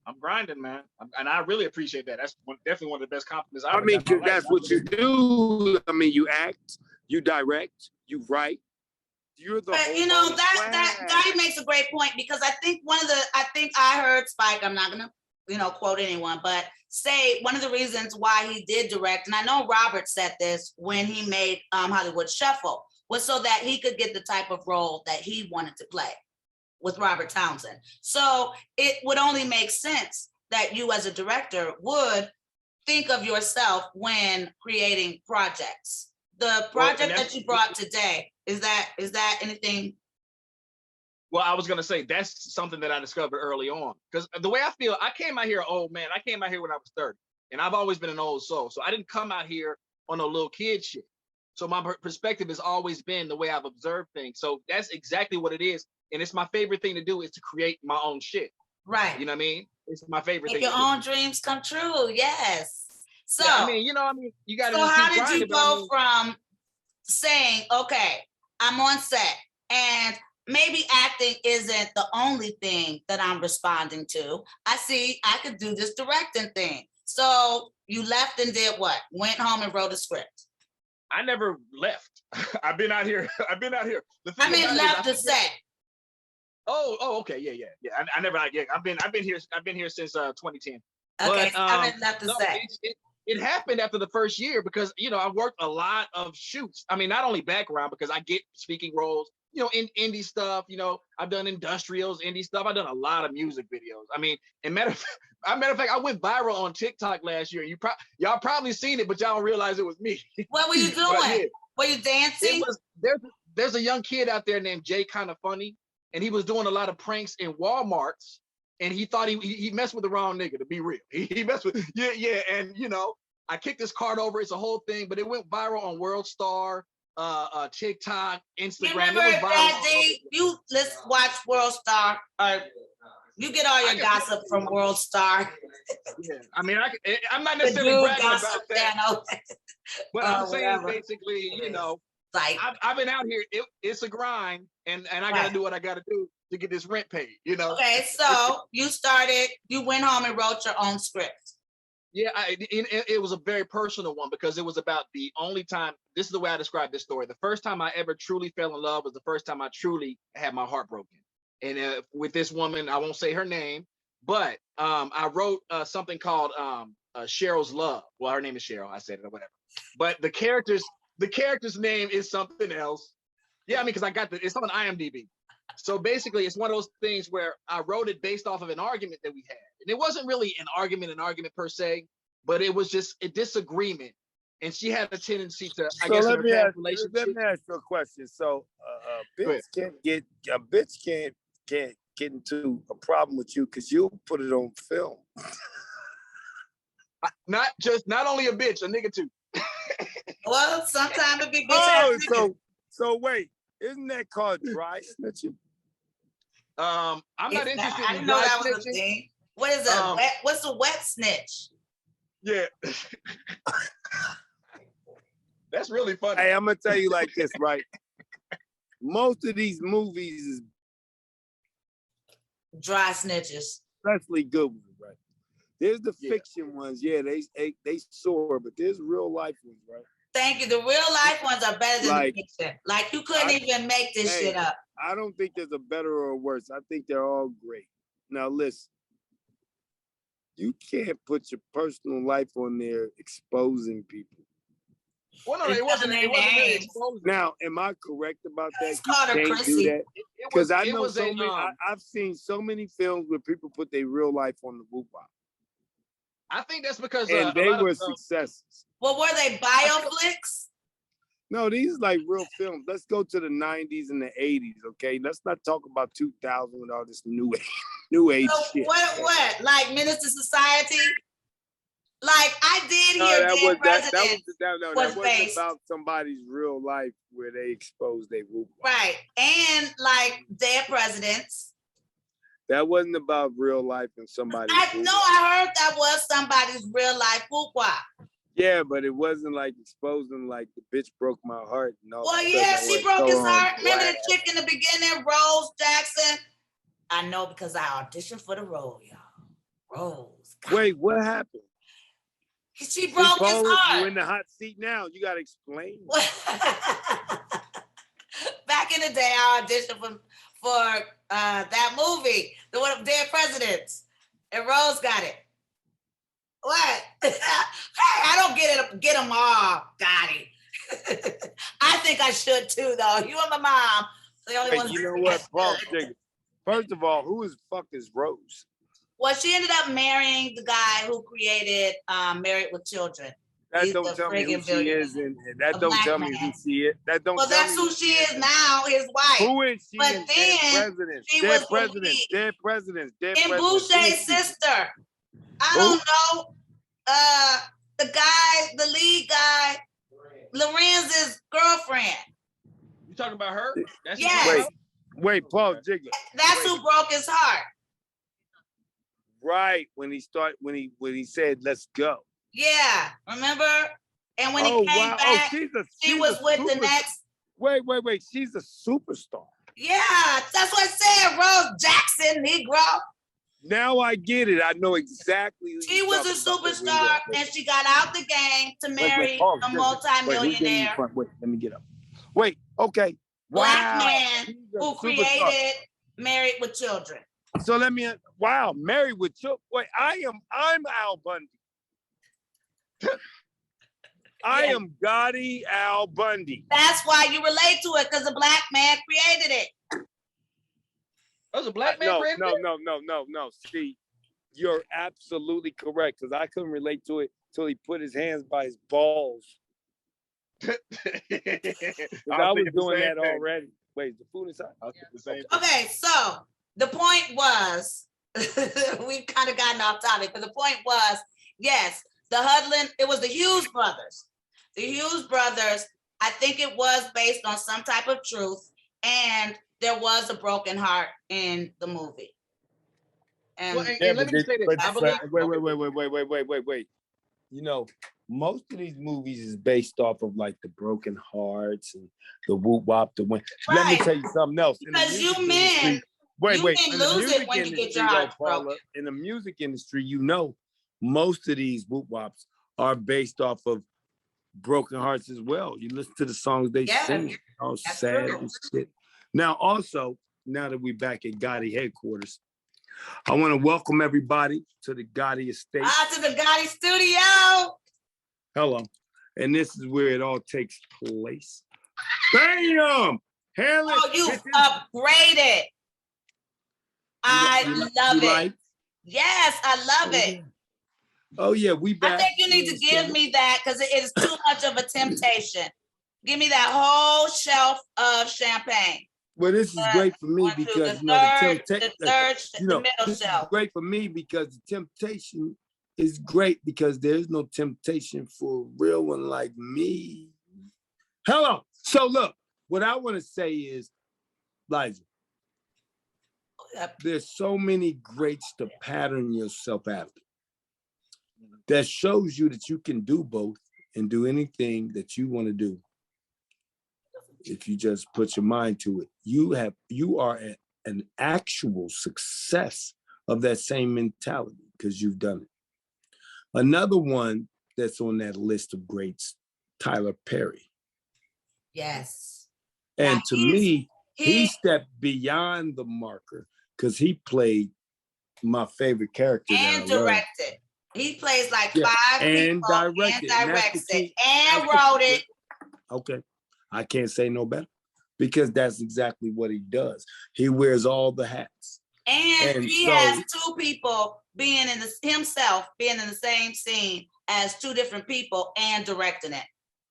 [SPEAKER 2] I'm grinding, man. And I really appreciate that. That's definitely one of the best compliments I've
[SPEAKER 3] I mean,
[SPEAKER 2] ever got.
[SPEAKER 3] that's what you do. I mean, you act, you direct, you write. You're the
[SPEAKER 1] But you know, that guy makes a great point because I think I heard Spike, I'm not gonna, quote anyone, but say one of the reasons why he did direct, and I know Robert said this when he made Hollywood Shuffle, was so that he could get the type of role that he wanted to play with Robert Townsend. So it would only make sense that you as a director would think of yourself when creating projects? The project that you brought today, is that anything?
[SPEAKER 2] Well, I was gonna say that's something that I discovered early on. Because the way I feel, I came out here an old man. I came out here when I was 30. And I've always been an old soul. So I didn't come out here on a little kid shit. So my perspective has always been the way I've observed things. So that's exactly what it is. And it's my favorite thing to do is to create my own shit.
[SPEAKER 1] Right.
[SPEAKER 2] You know what I mean? It's my favorite thing.
[SPEAKER 1] Make your own dreams come true. Yes. So,
[SPEAKER 2] yeah, I mean, you got to.
[SPEAKER 1] So how did you go from saying, okay, I'm on set and maybe acting isn't the only thing that I'm responding to. I see I could do this directing thing. So you left and did what? Went home and wrote a script.
[SPEAKER 2] I never left. I've been out here.
[SPEAKER 1] I mean, left the set.
[SPEAKER 2] Oh, okay, yeah. I never. Yeah, I've been here since 2010.
[SPEAKER 1] Okay,
[SPEAKER 2] but,
[SPEAKER 1] I mean, left the set.
[SPEAKER 2] It happened after the first year because I worked a lot of shoots. I mean, not only background because I get speaking roles. In indie stuff. I've done industrials, indie stuff. I've done a lot of music videos. I mean, matter of fact, I went viral on TikTok last year. Y'all probably seen it, but y'all don't realize it was me.
[SPEAKER 1] What were you doing? Were you dancing?
[SPEAKER 2] There's a young kid out there named Jay Kinda Funny, and he was doing a lot of pranks in Walmarts, and he thought he messed with the wrong nigga, to be real. He messed with, yeah, and I kicked his cart over. It's a whole thing, but it went viral on World Star, TikTok, Instagram.
[SPEAKER 1] Remember that day? Let's watch World Star. You get all your gossip from World Star.
[SPEAKER 2] Yeah, I mean, I'm not necessarily bragging about that. But I'm saying basically, like I've been out here. It's a grind, and I got to do what I got to do to get this rent paid.
[SPEAKER 1] Okay, so you went home and wrote your own script.
[SPEAKER 2] Yeah, it was a very personal one because it was about the only time. This is the way I describe this story. The first time I ever truly fell in love was the first time I truly had my heart broken. And with this woman, I won't say her name, but I wrote something called Cheryl's Love. Well, her name is Cheryl. I said it or whatever. But the character's name is something else. Yeah, I mean, because it's on IMDb. So basically, it's one of those things where I wrote it based off of an argument that we had. And it wasn't really an argument per se, but it was just a disagreement. And she had a tendency to, I guess,
[SPEAKER 3] let me ask you a question. So a bitch can't get into a problem with you because you'll put it on film.
[SPEAKER 2] Not only a bitch, a nigga too.
[SPEAKER 1] Well, sometimes it be bitch.
[SPEAKER 3] So wait, isn't that called dry snitching?
[SPEAKER 2] I'm not interested
[SPEAKER 1] I didn't know that was a thing. What is what's a wet snitch?
[SPEAKER 2] Yeah. That's really funny.
[SPEAKER 3] Hey, I'm gonna tell you like this, right? Most of these movies is
[SPEAKER 1] dry snitches.
[SPEAKER 3] Especially good ones, right? There's the fiction ones, they soar, but there's real life ones, right?
[SPEAKER 1] Thank you. The real life ones are better than the fiction. Like you couldn't even make this shit up.
[SPEAKER 3] I don't think there's a better or worse. I think they're all great. Now listen, you can't put your personal life on there exposing people.
[SPEAKER 2] Well, no, it wasn't really exposing.
[SPEAKER 3] Now, am I correct about that?
[SPEAKER 1] It's Karter
[SPEAKER 3] you can't do that? Because I know
[SPEAKER 2] I've
[SPEAKER 3] seen so many films where people put their real life on the whoop-bop.
[SPEAKER 2] I think that's because
[SPEAKER 3] they were successes.
[SPEAKER 1] Well, were they bioflicks?
[SPEAKER 3] No, these are like real films. Let's go to the 90s and the 80s, okay? Let's not talk about 2000 with all this new age shit.
[SPEAKER 1] What? Like Menace to Society? Like I did hear Dead Presidents
[SPEAKER 3] was based about somebody's real life where they exposed their whoop.
[SPEAKER 1] Right, and like Dead Presidents.
[SPEAKER 3] That wasn't about real life and somebody's
[SPEAKER 1] I heard that was somebody's real life whoop-wop.
[SPEAKER 3] Yeah, but it wasn't like exposing like the bitch broke my heart. No.
[SPEAKER 1] Well, yeah, she broke his heart. Remember the chick in the beginning, Rose Jackson? I know because I auditioned for the role, y'all. Rose. God.
[SPEAKER 3] Wait, what happened?
[SPEAKER 1] She broke his heart.
[SPEAKER 3] You're in the hot seat now. You gotta explain.
[SPEAKER 1] Back in the day, I auditioned for that movie, the one of Dead Presidents, and Rose got it. What? Hey, I don't get them all, got it. I think I should too, though. You and my mom, the only ones.
[SPEAKER 3] You know what, Paul? First of all, who is fuck is Rose?
[SPEAKER 1] Well, she ended up marrying the guy who created Married with Children.
[SPEAKER 3] That
[SPEAKER 1] He's
[SPEAKER 3] don't
[SPEAKER 1] the
[SPEAKER 3] tell me who
[SPEAKER 1] friggin'
[SPEAKER 3] she
[SPEAKER 1] billionaire.
[SPEAKER 3] is, and that
[SPEAKER 1] A
[SPEAKER 3] don't
[SPEAKER 1] black
[SPEAKER 3] tell me who
[SPEAKER 1] man.
[SPEAKER 3] she is. That don't
[SPEAKER 1] Well,
[SPEAKER 3] tell
[SPEAKER 1] that's
[SPEAKER 3] me
[SPEAKER 1] who she is now, his wife.
[SPEAKER 3] Who is she?
[SPEAKER 1] But
[SPEAKER 3] in
[SPEAKER 1] then
[SPEAKER 3] Dead Presidents,
[SPEAKER 1] she
[SPEAKER 3] Dead
[SPEAKER 1] was the
[SPEAKER 3] Presidents,
[SPEAKER 1] lead.
[SPEAKER 3] Dead Presidents, Dead
[SPEAKER 1] And
[SPEAKER 3] Presidents. Who
[SPEAKER 1] Boucher's
[SPEAKER 3] is she?
[SPEAKER 1] sister. I
[SPEAKER 3] Who?
[SPEAKER 1] don't know. The guy, the lead guy, Lorenz's girlfriend.
[SPEAKER 2] You talking about her? That's
[SPEAKER 1] Yes.
[SPEAKER 3] Wait, Paul Jigger.
[SPEAKER 1] That's who broke his heart.
[SPEAKER 3] Right, when he said, let's go.
[SPEAKER 1] Yeah, remember? And when he came
[SPEAKER 3] wow.
[SPEAKER 1] back,
[SPEAKER 3] She's
[SPEAKER 1] she was with the next.
[SPEAKER 3] Wait. She's a superstar.
[SPEAKER 1] Yeah, that's what I said, Rose Jackson, Negro.
[SPEAKER 3] Now I get it. I know exactly. Who
[SPEAKER 1] She
[SPEAKER 3] you're
[SPEAKER 1] was a
[SPEAKER 3] talking about.
[SPEAKER 1] superstar, and she got out the game to marry
[SPEAKER 3] Pause,
[SPEAKER 1] a
[SPEAKER 3] Jigger.
[SPEAKER 1] multimillionaire
[SPEAKER 3] Wait, let me get up. Wait, okay.
[SPEAKER 1] black
[SPEAKER 3] Wow.
[SPEAKER 1] man
[SPEAKER 3] She's a
[SPEAKER 1] who
[SPEAKER 3] superstar.
[SPEAKER 1] created Married with Children.
[SPEAKER 3] So married with children. Wait, I'm Al Bundy. I am Gotti Al Bundy.
[SPEAKER 1] That's why you relate to it, because a black man created it.
[SPEAKER 2] That was a black man.
[SPEAKER 3] No. See, you're absolutely correct, because I couldn't relate to it till he put his hands by his balls. I was doing that already. Wait, is the food inside?
[SPEAKER 1] Okay, so the point was, we've kind of gotten off topic, but the point was, yes, the Hudlin, it was the Hughes brothers. The Hughes brothers, I think it was based on some type of truth, and there was a broken heart in the movie. And,
[SPEAKER 2] Well, and let me say this. I believe.
[SPEAKER 3] Wait. You know, most of these movies is based off of like the broken hearts and the whoop wop, the win.
[SPEAKER 1] Right.
[SPEAKER 3] Let me tell you something else.
[SPEAKER 1] Because you men,
[SPEAKER 3] wait.
[SPEAKER 1] can lose it when you get your heart broken.
[SPEAKER 3] In the music industry, you know, most of these whoop wops are based off of broken hearts as well. You listen to the songs they sing, all sad and shit. Now, also, now that we're back at Gotti headquarters, I want to welcome everybody to the Gotti estate.
[SPEAKER 1] To the Gotti studio.
[SPEAKER 3] Hello. And this is where it all takes place. Bam! Hell
[SPEAKER 1] Oh, you upgraded. I love it.
[SPEAKER 3] Like?
[SPEAKER 1] Yes, I love it.
[SPEAKER 3] Oh, yeah, we back.
[SPEAKER 1] I think you need to give me that, because it is too much of a temptation. Give me that whole shelf of champagne.
[SPEAKER 3] Well, this is great for me because
[SPEAKER 1] the middle
[SPEAKER 3] this
[SPEAKER 1] shelf.
[SPEAKER 3] is great for me because the temptation is great because there's no temptation for a real one like me. Hello. So look, what I want to say is, Elijah, there's so many greats to pattern yourself after. That shows you that you can do both and do anything that you want to do. If you just put your mind to it, you are an actual success of that same mentality because you've done it. Another one that's on that list of greats, Tyler Perry.
[SPEAKER 1] Yes.
[SPEAKER 3] And to me, he stepped beyond the marker because he played my favorite character.
[SPEAKER 1] And directed. He plays like 5
[SPEAKER 3] and
[SPEAKER 1] people
[SPEAKER 3] directed.
[SPEAKER 1] And directs it and wrote it.
[SPEAKER 3] Okay. I can't say no better because that's exactly what he does. He wears all the hats.
[SPEAKER 1] And he has 2 people being in himself being in the same scene as 2 different people and directing it.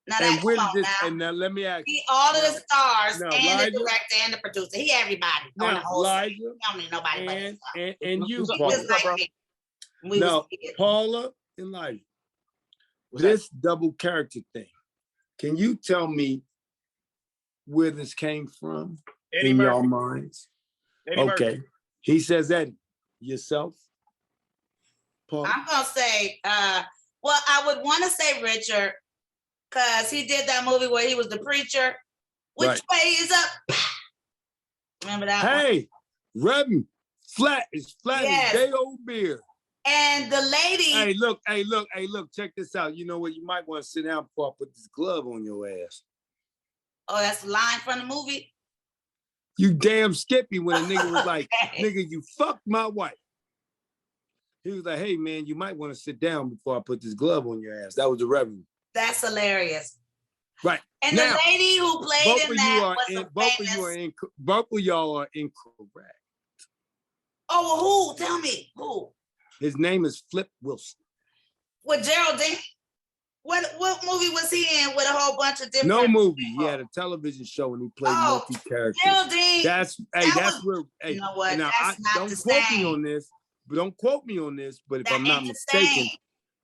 [SPEAKER 1] Now
[SPEAKER 3] and
[SPEAKER 1] that's
[SPEAKER 3] where did this, and now let me ask
[SPEAKER 1] you. All of the stars and
[SPEAKER 3] Elijah,
[SPEAKER 1] the director and the producer. He everybody.
[SPEAKER 3] Now,
[SPEAKER 1] on the whole
[SPEAKER 3] Elijah,
[SPEAKER 1] scene. He don't need nobody
[SPEAKER 3] and you,
[SPEAKER 1] Paula.
[SPEAKER 3] Now, Paula and Elijah, this double character thing. Can you tell me where this came from in your minds? Okay. He says that yourself, Paul?
[SPEAKER 1] I'm gonna say, well, I would want to say Richard, because he did that movie where he was the preacher. Which way is up? Remember that?
[SPEAKER 3] Hey, Reverend, flat as day old beer.
[SPEAKER 1] And the lady.
[SPEAKER 3] Hey, look, check this out. You know what? You might want to sit down before I put this glove on your ass.
[SPEAKER 1] Oh, that's the line from the movie?
[SPEAKER 3] You damn Skippy when a nigga was like, nigga, you fucked my wife. He was like, hey, man, you might want to sit down before I put this glove on your ass. That was the Reverend.
[SPEAKER 1] That's hilarious.
[SPEAKER 3] Right.
[SPEAKER 1] And now, the lady who played in that was
[SPEAKER 3] both of y'all are incorrect.
[SPEAKER 1] Oh, well, who? Tell me. Who?
[SPEAKER 3] His name is Flip Wilson.
[SPEAKER 1] With Geraldine. What movie was he in with a whole bunch of different?
[SPEAKER 3] No movie. He
[SPEAKER 1] people?
[SPEAKER 3] had a television show and he played
[SPEAKER 1] Oh,
[SPEAKER 3] multi-characters.
[SPEAKER 1] Geraldine.
[SPEAKER 3] That's where. Hey,
[SPEAKER 1] You know what?
[SPEAKER 3] now,
[SPEAKER 1] That's not
[SPEAKER 3] don't
[SPEAKER 1] the
[SPEAKER 3] quote me
[SPEAKER 1] same.
[SPEAKER 3] on this. But don't quote me on this. But if
[SPEAKER 1] That
[SPEAKER 3] I'm not
[SPEAKER 1] ain't the
[SPEAKER 3] mistaken,
[SPEAKER 1] same.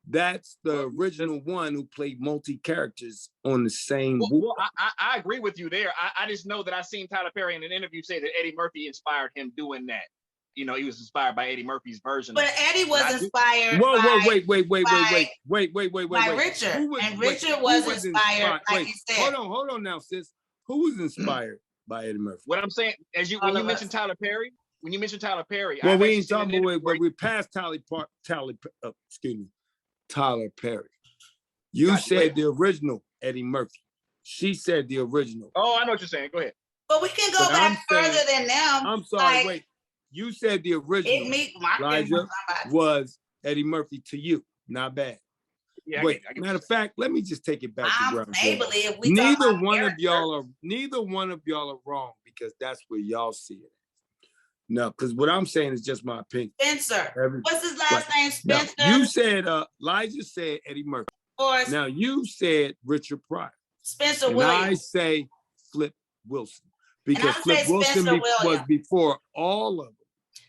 [SPEAKER 3] that's the original one who played multi-characters on the same.
[SPEAKER 2] Well, I agree with you there. I just know that I seen Tyler Perry in an interview say that Eddie Murphy inspired him doing that. You know, he was inspired by Eddie Murphy's version.
[SPEAKER 1] But Eddie was inspired.
[SPEAKER 3] Whoa, wait,
[SPEAKER 1] by Richard. And Richard was inspired, like you said.
[SPEAKER 3] Hold on now, sis. Who was inspired by Eddie Murphy?
[SPEAKER 2] What I'm saying, when you mentioned Tyler Perry,
[SPEAKER 3] well, we ain't talking about, but we passed Tyler Perry. You said the original Eddie Murphy. She said the original.
[SPEAKER 2] Oh, I know what you're saying. Go ahead.
[SPEAKER 1] But we can go back further than them.
[SPEAKER 3] I'm sorry, wait. You said the original Elijah was Eddie Murphy to you. Not bad.
[SPEAKER 2] Yeah,
[SPEAKER 3] wait, matter of fact, let me just take it back to ground zero.
[SPEAKER 1] Neither
[SPEAKER 3] one of y'all are wrong because that's where y'all see it. No, because what I'm saying is just my opinion.
[SPEAKER 1] Spencer. What's his last name? Spencer.
[SPEAKER 3] Now, you said Elijah said Eddie Murphy. Now you said Richard Pryor.
[SPEAKER 1] Spencer
[SPEAKER 3] and
[SPEAKER 1] Williams.
[SPEAKER 3] I say Flip Wilson because Flip Wilson was before all of them.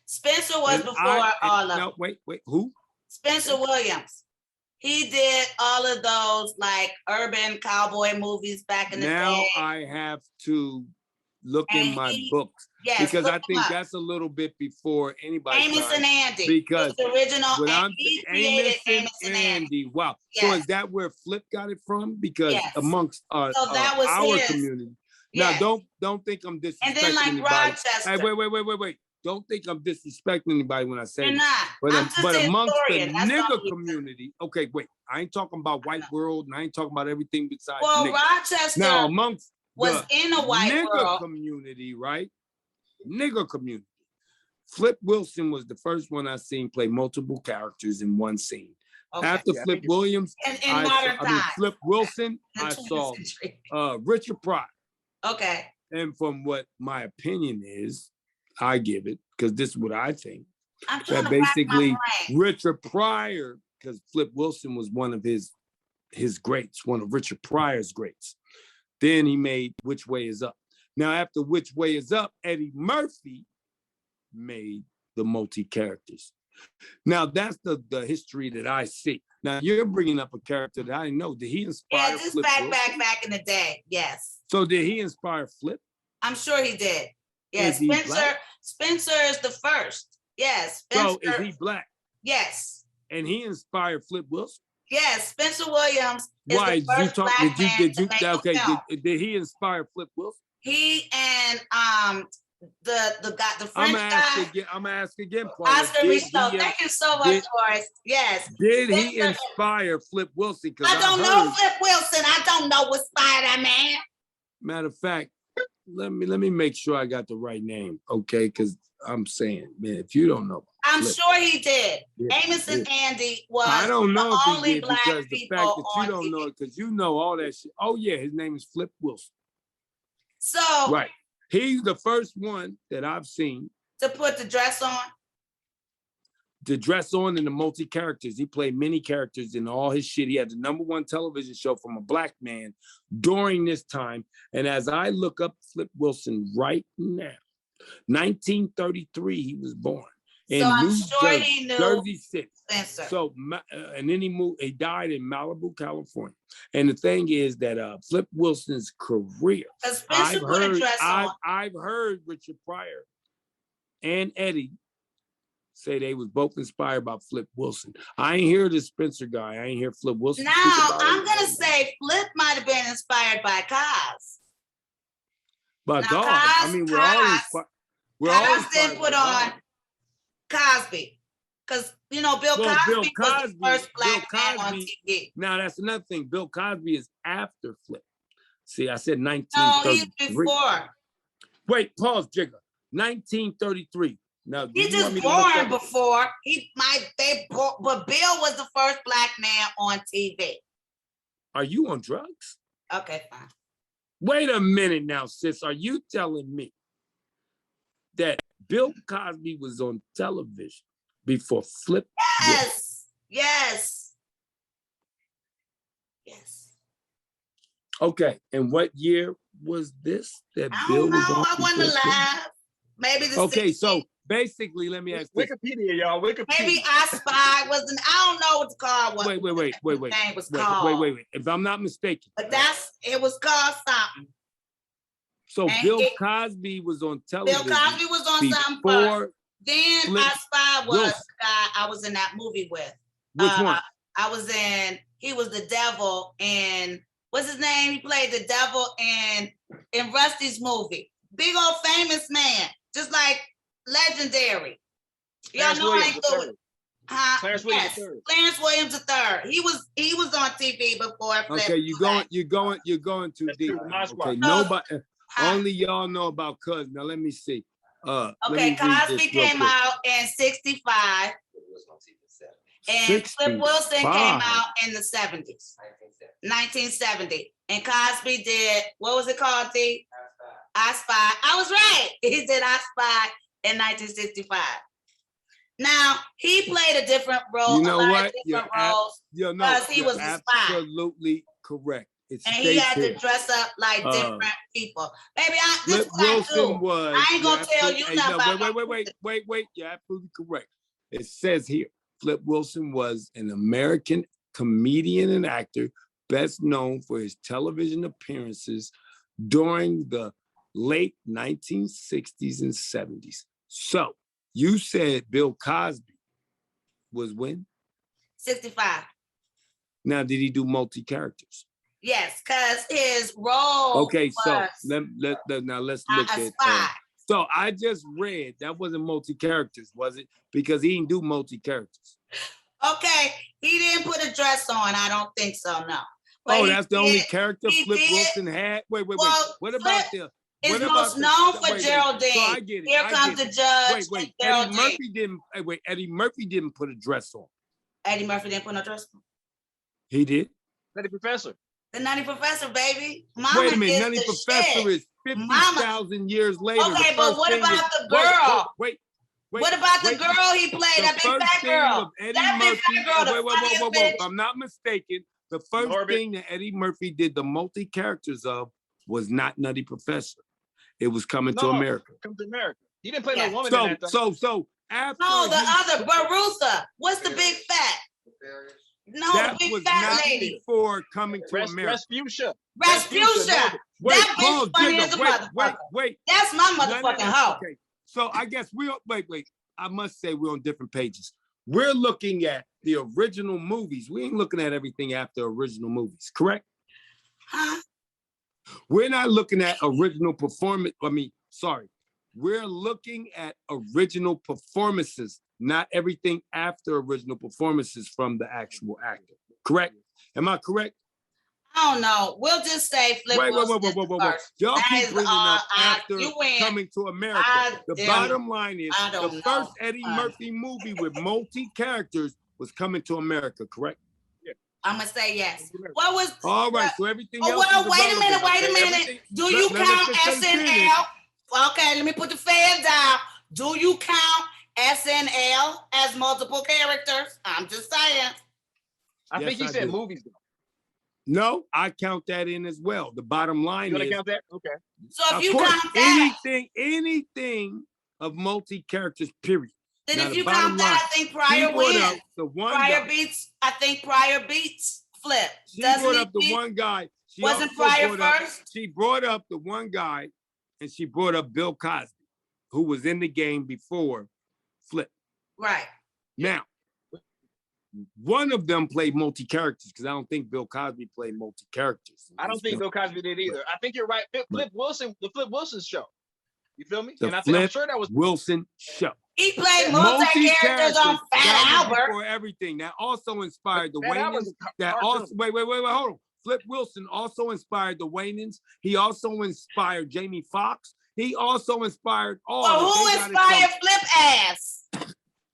[SPEAKER 1] Spencer was before all of them.
[SPEAKER 3] No, wait, who?
[SPEAKER 1] Spencer Williams. He did all of those like urban cowboy movies back in the day.
[SPEAKER 3] Now I have to look in my books because I think that's a little bit before anybody.
[SPEAKER 1] Amos and Andy.
[SPEAKER 3] Because
[SPEAKER 1] the original
[SPEAKER 3] Amos and Andy. Wow. Yes. So is that where Flip got it from? Because amongst our community. Yes. Now don't think I'm disrespecting
[SPEAKER 1] and then like
[SPEAKER 3] anybody.
[SPEAKER 1] Rochester.
[SPEAKER 3] Hey, wait. Don't think I'm disrespecting anybody when I say
[SPEAKER 1] You're
[SPEAKER 3] that.
[SPEAKER 1] not.
[SPEAKER 3] But amongst the nigger community, okay, wait. I ain't talking about white world and I ain't talking about everything besides nigger.
[SPEAKER 1] Rochester
[SPEAKER 3] now amongst
[SPEAKER 1] was in a white
[SPEAKER 3] nigger community, right? Nigger community. Flip Wilson was the first one I seen play multiple characters in one scene. Okay. After Flip Williams, Flip Wilson, I saw Richard Pryor.
[SPEAKER 1] Okay.
[SPEAKER 3] And from what my opinion is, I give it because this is what I think.
[SPEAKER 1] That
[SPEAKER 3] basically Richard Pryor, because Flip Wilson was one of his greats, one of Richard Pryor's greats. Then he made Which Way Is Up. Now, after Which Way Is Up, Eddie Murphy made the multi-characters. Now, that's the history that I see. Now, you're bringing up a character that I didn't know. Did he inspire Flip Wilson?
[SPEAKER 1] back in the day, yes.
[SPEAKER 3] So did he inspire Flip?
[SPEAKER 1] I'm sure he did. Yes, Spencer is the first. Yes.
[SPEAKER 3] Spencer, so is he black?
[SPEAKER 1] Yes.
[SPEAKER 3] And he inspired Flip Wilson?
[SPEAKER 1] Yes, Spencer Williams is the first black man to make a film.
[SPEAKER 3] Did he inspire Flip Wilson?
[SPEAKER 1] He and the French guy.
[SPEAKER 3] I'm gonna ask again,
[SPEAKER 1] Paula. Oscar Risto. Thank you so much, Forrest. Yes.
[SPEAKER 3] Did he inspire Flip Wilson?
[SPEAKER 1] I don't know Flip Wilson. I don't know what inspired that man.
[SPEAKER 3] Matter of fact, let me make sure I got the right name, okay? Because I'm saying, man, if you don't know,
[SPEAKER 1] I'm sure he did. Amos and Andy was
[SPEAKER 3] I don't know
[SPEAKER 1] the
[SPEAKER 3] if
[SPEAKER 1] only
[SPEAKER 3] he did
[SPEAKER 1] black
[SPEAKER 3] because the
[SPEAKER 1] people
[SPEAKER 3] fact that you
[SPEAKER 1] on
[SPEAKER 3] don't
[SPEAKER 1] TV.
[SPEAKER 3] know it, because you know all that shit. Oh yeah, his name is Flip Wilson.
[SPEAKER 1] So
[SPEAKER 3] right, he's the first one that I've seen
[SPEAKER 1] to put the dress on.
[SPEAKER 3] The dress on and the multi-characters. He played many characters in all his shit. He had the #1 television show from a black man during this time. And as I look up Flip Wilson right now, 1933, he was born in New Jersey,
[SPEAKER 1] he knew
[SPEAKER 3] Jersey City.
[SPEAKER 1] Spencer.
[SPEAKER 3] So, and then he died in Malibu, California. And the thing is that Flip Wilson's career, I've heard Richard Pryor and Eddie say they was both inspired by Flip Wilson. I ain't hear the Spencer guy. I ain't hear Flip Wilson.
[SPEAKER 1] Now, I'm going to say Flip might have been inspired by Cos.
[SPEAKER 3] By God. I mean, we're all inspired.
[SPEAKER 1] Cos didn't put on Cosby. Because, Bill Cosby was the first black man on TV.
[SPEAKER 3] Now, that's another thing. Bill Cosby is after Flip. See, I said 1933.
[SPEAKER 1] No, he's before.
[SPEAKER 3] Wait, pause, Jigga. 1933. Now,
[SPEAKER 1] he just born before but Bill was the first black man on TV.
[SPEAKER 3] Are you on drugs?
[SPEAKER 1] Okay, fine.
[SPEAKER 3] Wait a minute now, sis. Are you telling me that Bill Cosby was on television before Flip.
[SPEAKER 1] Yes. Yes. Yes.
[SPEAKER 3] Okay, and what year was this that
[SPEAKER 1] I
[SPEAKER 3] Bill
[SPEAKER 1] don't know.
[SPEAKER 3] was on?
[SPEAKER 1] I want to
[SPEAKER 3] before Flip?
[SPEAKER 1] laugh. Maybe the
[SPEAKER 3] Okay,
[SPEAKER 1] 60s.
[SPEAKER 3] so basically, let me ask this.
[SPEAKER 2] Wikipedia, y'all. Wikipedia.
[SPEAKER 1] Maybe I Spy wasn't. I don't know what the car was.
[SPEAKER 3] Wait.
[SPEAKER 1] The name was called.
[SPEAKER 3] Wait. If I'm not mistaken.
[SPEAKER 1] But it was called something.
[SPEAKER 3] So
[SPEAKER 1] And
[SPEAKER 3] Bill Cosby was on television.
[SPEAKER 1] Bill Cosby was on something first.
[SPEAKER 3] before
[SPEAKER 1] Then
[SPEAKER 3] Flip
[SPEAKER 1] I Spy was
[SPEAKER 3] Wilson.
[SPEAKER 1] the guy I was in that movie with.
[SPEAKER 3] Which one?
[SPEAKER 1] He was the devil in, what's his name? He played the devil in Rusty's movie. Big old famous man, just like legendary. Y'all
[SPEAKER 2] Clarence
[SPEAKER 1] know I
[SPEAKER 2] Williams
[SPEAKER 1] ain't good
[SPEAKER 2] III.
[SPEAKER 1] with
[SPEAKER 2] Clarence Williams
[SPEAKER 1] yes,
[SPEAKER 2] III.
[SPEAKER 1] Clarence Williams III. He was on TV before Flip.
[SPEAKER 3] Okay, you're going too
[SPEAKER 2] That's
[SPEAKER 3] deep.
[SPEAKER 2] true, Mod Squad.
[SPEAKER 3] Okay, nobody,
[SPEAKER 1] Huh?
[SPEAKER 3] only y'all know about Cuz. Now let me see. Let
[SPEAKER 1] Okay,
[SPEAKER 3] me read
[SPEAKER 1] Cosby
[SPEAKER 3] this real
[SPEAKER 1] came
[SPEAKER 3] quick.
[SPEAKER 1] out in 65, and Flip Wilson came
[SPEAKER 3] 65.
[SPEAKER 1] out in the 70s, 1970. And Cosby did, what was it called, D? I Spy. I was right. He did I Spy in 1965. Now, he played a different role,
[SPEAKER 3] You know
[SPEAKER 1] a lot
[SPEAKER 3] what?
[SPEAKER 1] of different roles,
[SPEAKER 3] No,
[SPEAKER 1] because he was a spy.
[SPEAKER 3] absolutely correct. It
[SPEAKER 1] and he
[SPEAKER 3] states
[SPEAKER 1] had
[SPEAKER 3] here.
[SPEAKER 1] to dress up like different people. Baby, this
[SPEAKER 3] Flip
[SPEAKER 1] is what I
[SPEAKER 3] Wilson
[SPEAKER 1] do.
[SPEAKER 3] was.
[SPEAKER 1] I ain't gonna tell you nothing about
[SPEAKER 3] Wait. You're absolutely correct. It says here, Flip Wilson was an American comedian and actor, best known for his television appearances during the late 1960s and 70s. So you said Bill Cosby was when?
[SPEAKER 1] 65.
[SPEAKER 3] Now, did he do multi-characters?
[SPEAKER 1] Yes, because his role
[SPEAKER 3] Okay, so
[SPEAKER 1] was
[SPEAKER 3] now let's look
[SPEAKER 1] a
[SPEAKER 3] at.
[SPEAKER 1] spy.
[SPEAKER 3] So I just read that wasn't multi-characters, was it? Because he didn't do multi-characters.
[SPEAKER 1] Okay, he didn't put a dress on. I don't think so, no. But
[SPEAKER 3] Oh,
[SPEAKER 1] he
[SPEAKER 3] that's the
[SPEAKER 1] did-
[SPEAKER 3] only character
[SPEAKER 1] he
[SPEAKER 3] Flip
[SPEAKER 1] did.
[SPEAKER 3] Wilson had. Wait.
[SPEAKER 1] Well,
[SPEAKER 3] What about the?
[SPEAKER 1] Is
[SPEAKER 3] What
[SPEAKER 1] most
[SPEAKER 3] about
[SPEAKER 1] known for
[SPEAKER 3] wait.
[SPEAKER 1] Geraldine.
[SPEAKER 3] So I get it.
[SPEAKER 1] Here
[SPEAKER 3] I
[SPEAKER 1] comes
[SPEAKER 3] get
[SPEAKER 1] the
[SPEAKER 3] it.
[SPEAKER 1] judge.
[SPEAKER 3] Wait.
[SPEAKER 1] and
[SPEAKER 3] Eddie
[SPEAKER 1] Geraldine.
[SPEAKER 3] Murphy didn't. Wait. Eddie Murphy didn't put a dress on.
[SPEAKER 1] Eddie Murphy didn't put no dress on.
[SPEAKER 3] He did.
[SPEAKER 2] Nutty Professor.
[SPEAKER 1] The Nutty Professor, baby. Mama
[SPEAKER 3] Wait a minute.
[SPEAKER 1] is
[SPEAKER 3] Nutty
[SPEAKER 1] the
[SPEAKER 3] Professor
[SPEAKER 1] shit.
[SPEAKER 3] is 50,000 years later.
[SPEAKER 1] Okay,
[SPEAKER 3] The
[SPEAKER 1] but
[SPEAKER 3] first
[SPEAKER 1] what
[SPEAKER 3] thing
[SPEAKER 1] about
[SPEAKER 3] is-
[SPEAKER 1] the girl?
[SPEAKER 3] Wait.
[SPEAKER 1] What about the girl he played?
[SPEAKER 3] The
[SPEAKER 1] That big
[SPEAKER 3] first
[SPEAKER 1] fat
[SPEAKER 3] thing
[SPEAKER 1] girl.
[SPEAKER 3] of Eddie
[SPEAKER 1] That big
[SPEAKER 3] Murphy.
[SPEAKER 1] fat girl, the funniest
[SPEAKER 3] If
[SPEAKER 1] bitch.
[SPEAKER 3] I'm not mistaken, the first
[SPEAKER 2] Norbit.
[SPEAKER 3] thing that Eddie Murphy did the multi-characters of was not Nutty Professor. It was Coming to America.
[SPEAKER 2] Come to America. He didn't play
[SPEAKER 1] Yeah.
[SPEAKER 2] no woman in that. Though.
[SPEAKER 3] So after
[SPEAKER 1] No, the
[SPEAKER 3] he-
[SPEAKER 1] other, Barutha. What's the big fat? No,
[SPEAKER 3] that
[SPEAKER 1] the
[SPEAKER 3] was
[SPEAKER 1] big fat
[SPEAKER 3] not
[SPEAKER 1] lady.
[SPEAKER 3] before Coming to America.
[SPEAKER 2] Rasputia.
[SPEAKER 1] Rasputia.
[SPEAKER 3] Wait,
[SPEAKER 1] That bitch
[SPEAKER 3] pause,
[SPEAKER 1] funny
[SPEAKER 3] Jigga,
[SPEAKER 1] as a motherfucker.
[SPEAKER 3] wait.
[SPEAKER 1] That's my
[SPEAKER 3] No,
[SPEAKER 1] motherfucking hoe.
[SPEAKER 3] Okay, so I guess wait. I must say we're on different pages. We're looking at the original movies. We ain't looking at everything after original movies, correct?
[SPEAKER 1] Huh?
[SPEAKER 3] We're not looking at original performance. We're looking at original performances, not everything after original performances from the actual actor. Correct? Am I correct?
[SPEAKER 1] I don't know. We'll just say Flip
[SPEAKER 3] Wait.
[SPEAKER 1] Wilson is the first.
[SPEAKER 3] Y'all
[SPEAKER 1] That
[SPEAKER 3] keep
[SPEAKER 1] is
[SPEAKER 3] bringing up after
[SPEAKER 1] you win.
[SPEAKER 3] Coming to America. The
[SPEAKER 1] damn
[SPEAKER 3] bottom line is
[SPEAKER 1] I
[SPEAKER 3] the
[SPEAKER 1] don't know.
[SPEAKER 3] first Eddie Murphy movie with multi-characters was Coming to America, correct?
[SPEAKER 1] I'm gonna say yes. What was?
[SPEAKER 3] All right,
[SPEAKER 1] what-
[SPEAKER 3] so everything
[SPEAKER 1] Oh,
[SPEAKER 3] else
[SPEAKER 1] well,
[SPEAKER 3] is
[SPEAKER 1] wait a minute.
[SPEAKER 3] irrelevant,
[SPEAKER 1] Wait a
[SPEAKER 3] okay?
[SPEAKER 1] minute.
[SPEAKER 3] Everything-
[SPEAKER 1] Do you
[SPEAKER 3] let
[SPEAKER 1] count
[SPEAKER 3] us just finish.
[SPEAKER 1] SNL? Okay, let me put the fan down. Do you count SNL as multiple characters? I'm just saying.
[SPEAKER 2] I
[SPEAKER 3] Yes,
[SPEAKER 2] think he
[SPEAKER 3] I
[SPEAKER 2] said
[SPEAKER 3] do.
[SPEAKER 2] movies. Though.
[SPEAKER 3] No, I count that in as well. The bottom line
[SPEAKER 2] You want
[SPEAKER 3] is,
[SPEAKER 2] to count that? Okay.
[SPEAKER 1] So if
[SPEAKER 3] of
[SPEAKER 1] you
[SPEAKER 3] course,
[SPEAKER 1] count that,
[SPEAKER 3] anything of multi-characters, period.
[SPEAKER 1] then
[SPEAKER 3] Now,
[SPEAKER 1] if
[SPEAKER 3] the
[SPEAKER 1] you
[SPEAKER 3] bottom
[SPEAKER 1] count that,
[SPEAKER 3] line,
[SPEAKER 1] I think
[SPEAKER 3] she
[SPEAKER 1] Pryor
[SPEAKER 3] brought up
[SPEAKER 1] wins.
[SPEAKER 3] the one
[SPEAKER 1] Pryor
[SPEAKER 3] guy.
[SPEAKER 1] beats. I think Pryor beats Flip.
[SPEAKER 3] She
[SPEAKER 1] Doesn't
[SPEAKER 3] brought
[SPEAKER 1] he
[SPEAKER 3] up the
[SPEAKER 1] beat-
[SPEAKER 3] one guy. She
[SPEAKER 1] Wasn't
[SPEAKER 3] also
[SPEAKER 1] Pryor
[SPEAKER 3] brought up-
[SPEAKER 1] first?
[SPEAKER 3] She brought up the one guy, and she brought up Bill Cosby, who was in the game before Flip.
[SPEAKER 1] Right.
[SPEAKER 3] Now, one of them played multi-characters because I don't think Bill Cosby played multi-characters.
[SPEAKER 2] I don't think Bill Cosby did either. I think you're right. Flip Wilson, the Flip Wilson show. You feel me?
[SPEAKER 3] The
[SPEAKER 2] And I think I'm
[SPEAKER 3] Flip
[SPEAKER 2] sure that was
[SPEAKER 3] Wilson show.
[SPEAKER 1] He played multi-characters on Fat
[SPEAKER 3] that was
[SPEAKER 1] Albert.
[SPEAKER 3] before everything. That also inspired the
[SPEAKER 2] Fat Albert's
[SPEAKER 3] Wayans.
[SPEAKER 2] a
[SPEAKER 3] That
[SPEAKER 2] cartoon.
[SPEAKER 3] also wait, hold on. Flip Wilson also inspired the Wayans. He also inspired Jamie Foxx. He also inspired all.
[SPEAKER 1] Well,
[SPEAKER 3] of
[SPEAKER 1] who
[SPEAKER 3] They Got It
[SPEAKER 1] inspired
[SPEAKER 3] From-
[SPEAKER 1] Flip ass?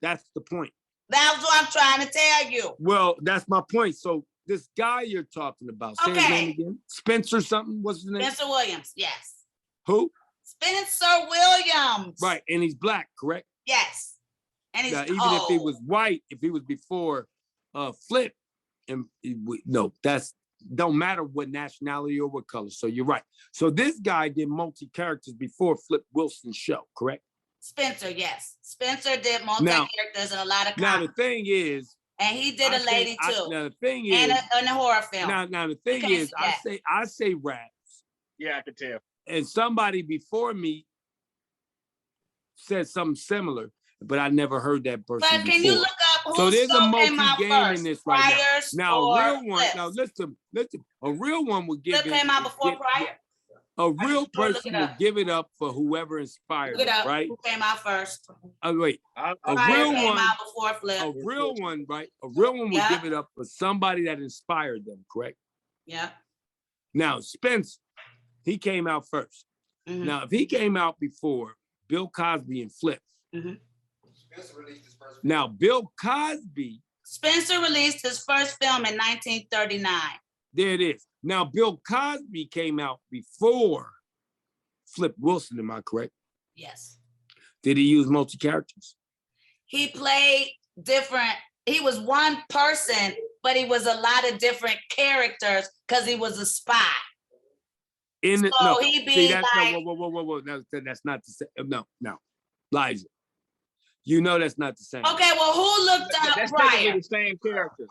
[SPEAKER 3] That's the point.
[SPEAKER 1] That's what I'm trying to tell you.
[SPEAKER 3] Well, that's my point. So this guy you're talking about, say his
[SPEAKER 1] Okay.
[SPEAKER 3] name again. Spencer something. What's his name?
[SPEAKER 1] Spencer Williams, yes.
[SPEAKER 3] Who?
[SPEAKER 1] Spencer Williams.
[SPEAKER 3] Right, and he's black, correct?
[SPEAKER 1] Yes. And he's
[SPEAKER 3] Now, even if he
[SPEAKER 1] cold.
[SPEAKER 3] was white, if he was before Flip, and no, that's don't matter what nationality or what color. So you're right. So this guy did multi-characters before Flip Wilson's show, correct?
[SPEAKER 1] Spencer, yes. Spencer did multi-characters in a lot of
[SPEAKER 3] Now
[SPEAKER 1] comedy.
[SPEAKER 3] the thing is,
[SPEAKER 1] And he did a lady too.
[SPEAKER 3] now the thing
[SPEAKER 1] And
[SPEAKER 3] is,
[SPEAKER 1] in a horror film.
[SPEAKER 3] now the thing
[SPEAKER 1] can't
[SPEAKER 3] is,
[SPEAKER 1] see
[SPEAKER 3] I say raps,
[SPEAKER 2] Yeah, I can tell.
[SPEAKER 3] and somebody before me said something similar, but I never heard that person
[SPEAKER 1] But can you
[SPEAKER 3] before.
[SPEAKER 1] look up who
[SPEAKER 3] So there's a
[SPEAKER 1] came out
[SPEAKER 3] multi-game
[SPEAKER 1] first?
[SPEAKER 3] in this right now.
[SPEAKER 1] Pryor's
[SPEAKER 3] Now,
[SPEAKER 1] or
[SPEAKER 3] a real one.
[SPEAKER 1] Flip's?
[SPEAKER 3] Now, listen. A real one would give
[SPEAKER 1] Flip
[SPEAKER 3] it.
[SPEAKER 1] came out before Pryor?
[SPEAKER 3] A real
[SPEAKER 1] just wanna look
[SPEAKER 3] person
[SPEAKER 1] it
[SPEAKER 3] would
[SPEAKER 1] up.
[SPEAKER 3] give it up for whoever inspired
[SPEAKER 1] Look it
[SPEAKER 3] them,
[SPEAKER 1] up.
[SPEAKER 3] right?
[SPEAKER 1] Who came out first?
[SPEAKER 3] Oh wait,
[SPEAKER 2] I-
[SPEAKER 3] a
[SPEAKER 1] Pryor
[SPEAKER 3] real
[SPEAKER 1] came
[SPEAKER 3] one.
[SPEAKER 1] out before Flip.
[SPEAKER 3] A real one, right? A real one would
[SPEAKER 1] Yeah.
[SPEAKER 3] give it up for somebody that inspired them, correct?
[SPEAKER 1] Yeah.
[SPEAKER 3] Now, Spence, he came out first.
[SPEAKER 1] Mhm.
[SPEAKER 3] Now, if he came out before Bill Cosby and Flip,
[SPEAKER 1] Mhm.
[SPEAKER 3] now Bill Cosby,
[SPEAKER 1] Spencer released his first film in 1939.
[SPEAKER 3] there it is. Now, Bill Cosby came out before Flip Wilson, am I correct?
[SPEAKER 1] Yes.
[SPEAKER 3] Did he use multi-characters?
[SPEAKER 1] He played different. He was one person, but he was a lot of different characters because he was a spy.
[SPEAKER 3] In the,
[SPEAKER 1] So
[SPEAKER 3] no,
[SPEAKER 1] he be
[SPEAKER 3] see, that's
[SPEAKER 1] like-
[SPEAKER 3] no, whoa. No, that's not the same. No, Elijah, you know that's not the same.
[SPEAKER 1] Okay, well, who looked up
[SPEAKER 2] That's technically
[SPEAKER 1] Pryor?
[SPEAKER 2] the same character.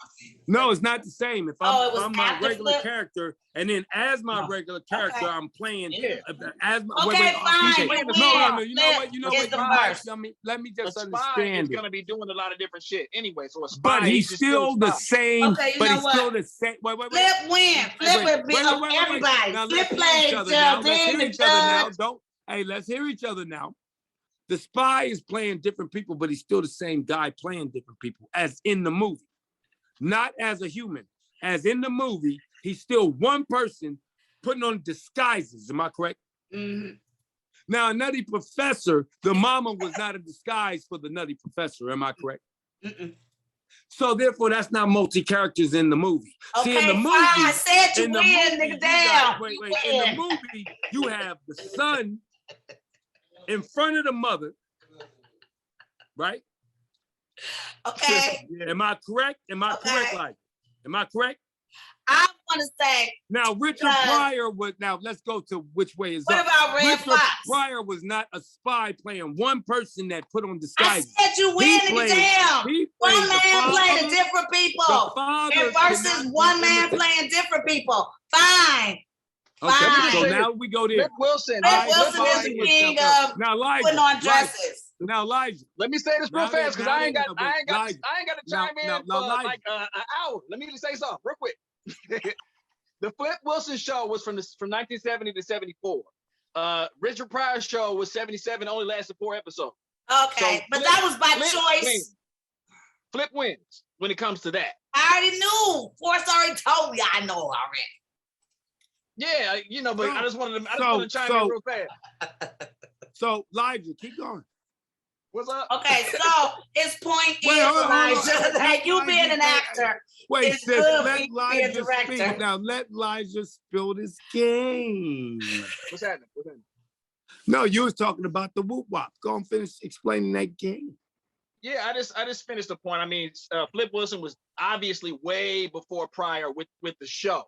[SPEAKER 3] No, it's not the same. If
[SPEAKER 1] Oh, it was
[SPEAKER 3] I'm my
[SPEAKER 1] after
[SPEAKER 3] regular
[SPEAKER 1] Flip?
[SPEAKER 3] character, and then as my regular character,
[SPEAKER 1] Okay.
[SPEAKER 3] I'm playing
[SPEAKER 2] Yeah.
[SPEAKER 3] as my.
[SPEAKER 1] Okay, fine,
[SPEAKER 3] TJ,
[SPEAKER 1] but
[SPEAKER 3] no. You know what?
[SPEAKER 1] Flip is the
[SPEAKER 3] Mike,
[SPEAKER 1] first.
[SPEAKER 3] let me
[SPEAKER 2] A
[SPEAKER 3] just
[SPEAKER 2] spy is
[SPEAKER 3] understand
[SPEAKER 2] going
[SPEAKER 3] it.
[SPEAKER 2] to be doing a lot of different shit anyway. So a spy,
[SPEAKER 3] But he's
[SPEAKER 2] just
[SPEAKER 3] still
[SPEAKER 2] a
[SPEAKER 3] the
[SPEAKER 2] spy.
[SPEAKER 3] same.
[SPEAKER 1] Okay, you
[SPEAKER 3] but
[SPEAKER 1] know
[SPEAKER 3] he's
[SPEAKER 1] what?
[SPEAKER 3] still the same. Wait.
[SPEAKER 1] Flip win. Flip would be everybody.
[SPEAKER 3] Now,
[SPEAKER 1] Flip
[SPEAKER 3] let's hear
[SPEAKER 1] played
[SPEAKER 3] each other now. Let's
[SPEAKER 1] Geraldine,
[SPEAKER 3] hear
[SPEAKER 1] the
[SPEAKER 3] each other now.
[SPEAKER 1] judge.
[SPEAKER 3] Hey, let's hear each other now. The spy is playing different people, but he's still the same guy playing different people, as in the movie. Not as a human. As in the movie, he's still one person putting on disguises. Am I correct?
[SPEAKER 1] Mhm.
[SPEAKER 3] Now, a Nutty Professor, the mama was not a disguise for the Nutty Professor. Am I correct?
[SPEAKER 1] Mm-mm.
[SPEAKER 3] So therefore, that's not multi-characters in the movie.
[SPEAKER 1] Okay,
[SPEAKER 3] See, in the movie,
[SPEAKER 1] fine. I said you
[SPEAKER 3] in the
[SPEAKER 1] win,
[SPEAKER 3] movie,
[SPEAKER 1] nigga.
[SPEAKER 3] you
[SPEAKER 1] Damn.
[SPEAKER 3] got- wait.
[SPEAKER 1] You
[SPEAKER 3] In
[SPEAKER 1] win.
[SPEAKER 3] the movie, you have the son in front of the mother, right?
[SPEAKER 1] Okay.
[SPEAKER 3] Am I correct? Am I
[SPEAKER 1] Okay.
[SPEAKER 3] correct, like? Am I correct?
[SPEAKER 1] I want to say,
[SPEAKER 3] Now, Richard
[SPEAKER 1] Because-
[SPEAKER 3] Pryor was, now let's go to which way is
[SPEAKER 1] what
[SPEAKER 3] up.
[SPEAKER 1] about Red
[SPEAKER 3] Richard
[SPEAKER 1] Fox?
[SPEAKER 3] Pryor was not a spy playing one person that put on
[SPEAKER 1] I
[SPEAKER 3] disguises.
[SPEAKER 1] said you win, nigga. Damn.
[SPEAKER 3] He
[SPEAKER 1] One
[SPEAKER 3] played the
[SPEAKER 1] man playing
[SPEAKER 3] father-
[SPEAKER 1] different
[SPEAKER 3] the
[SPEAKER 1] people.
[SPEAKER 3] father
[SPEAKER 1] And versus
[SPEAKER 3] cannot be
[SPEAKER 1] one man
[SPEAKER 3] imitated.
[SPEAKER 1] playing different people. Fine.
[SPEAKER 3] Okay,
[SPEAKER 1] Fine.
[SPEAKER 3] so now we go there.
[SPEAKER 2] Flip Wilson.
[SPEAKER 1] Flip
[SPEAKER 3] Elijah
[SPEAKER 1] Wilson is
[SPEAKER 3] Baughman
[SPEAKER 1] the
[SPEAKER 3] was
[SPEAKER 1] king
[SPEAKER 3] the-
[SPEAKER 1] of
[SPEAKER 3] Now, Elijah,
[SPEAKER 1] putting on
[SPEAKER 3] Elijah,
[SPEAKER 1] dresses.
[SPEAKER 3] now, Elijah.
[SPEAKER 2] Let me say this real
[SPEAKER 3] Now
[SPEAKER 2] fast because
[SPEAKER 3] now
[SPEAKER 2] I ain't got
[SPEAKER 3] Elijah.
[SPEAKER 2] to
[SPEAKER 3] Now-
[SPEAKER 2] chime in
[SPEAKER 3] now,
[SPEAKER 2] for
[SPEAKER 3] Elijah.
[SPEAKER 2] like an hour. Let me just say something real quick. The Flip Wilson show was from 1970 to 74. Richard Pryor's show was 77, only lasted 4 episodes.
[SPEAKER 1] Okay,
[SPEAKER 2] So
[SPEAKER 1] but
[SPEAKER 2] Flip-
[SPEAKER 1] that was by
[SPEAKER 2] Flip
[SPEAKER 1] choice.
[SPEAKER 2] wins. Flip wins when it comes to that.
[SPEAKER 1] I already knew. Forrest already told me. I know already.
[SPEAKER 2] Yeah, you know, but I just wanted to chime
[SPEAKER 3] so-
[SPEAKER 2] in real fast.
[SPEAKER 3] So, Elijah, keep going.
[SPEAKER 2] What's up?
[SPEAKER 1] Okay, so his point
[SPEAKER 3] Wait,
[SPEAKER 1] is,
[SPEAKER 3] hold on, hold on.
[SPEAKER 1] Elijah, that you being an actor.
[SPEAKER 3] Wait,
[SPEAKER 1] It's
[SPEAKER 3] sis,
[SPEAKER 1] good
[SPEAKER 3] let
[SPEAKER 1] for you to be a
[SPEAKER 3] Elijah
[SPEAKER 1] director.
[SPEAKER 3] speak. Now, let Elijah spill this game.
[SPEAKER 2] What's happening?
[SPEAKER 3] No, you was talking about the whoop wop. Go and finish explaining that game.
[SPEAKER 2] Yeah, I just finished the point. I mean, Flip Wilson was obviously way before Pryor with the show.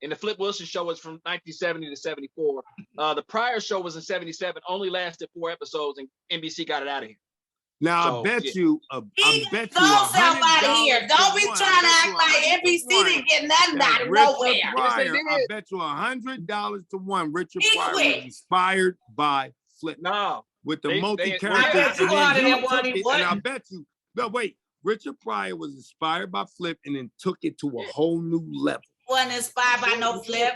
[SPEAKER 2] And the Flip Wilson show was from 1970 to 74. The Pryor show was in 77, only lasted 4 episodes, and NBC got it out of here.
[SPEAKER 3] Now,
[SPEAKER 2] So,
[SPEAKER 3] I bet
[SPEAKER 2] yeah.
[SPEAKER 3] you, I
[SPEAKER 1] He
[SPEAKER 3] bet you
[SPEAKER 1] goes out
[SPEAKER 3] $100
[SPEAKER 1] of here. Don't be
[SPEAKER 3] to one.
[SPEAKER 1] trying to
[SPEAKER 3] I
[SPEAKER 1] act
[SPEAKER 3] bet
[SPEAKER 1] like
[SPEAKER 3] you
[SPEAKER 1] NBC
[SPEAKER 3] $100
[SPEAKER 1] didn't get nothing
[SPEAKER 3] that
[SPEAKER 1] out of
[SPEAKER 3] Richard
[SPEAKER 1] nowhere.
[SPEAKER 3] Pryor,
[SPEAKER 2] Yes, they
[SPEAKER 3] I
[SPEAKER 2] did.
[SPEAKER 3] bet you $100 to 1. Richard
[SPEAKER 1] Be
[SPEAKER 3] Pryor
[SPEAKER 1] quick.
[SPEAKER 3] was inspired by Flip
[SPEAKER 2] No,
[SPEAKER 3] with the
[SPEAKER 2] They-
[SPEAKER 3] multi-character.
[SPEAKER 1] I bet you
[SPEAKER 3] and then
[SPEAKER 1] $100
[SPEAKER 3] he
[SPEAKER 1] and one
[SPEAKER 3] took
[SPEAKER 1] he
[SPEAKER 3] it, and I
[SPEAKER 1] wouldn't.
[SPEAKER 3] bet you, no, wait, Richard Pryor was inspired by Flip and then took it to a whole new level.
[SPEAKER 1] Wasn't inspired by no Flip.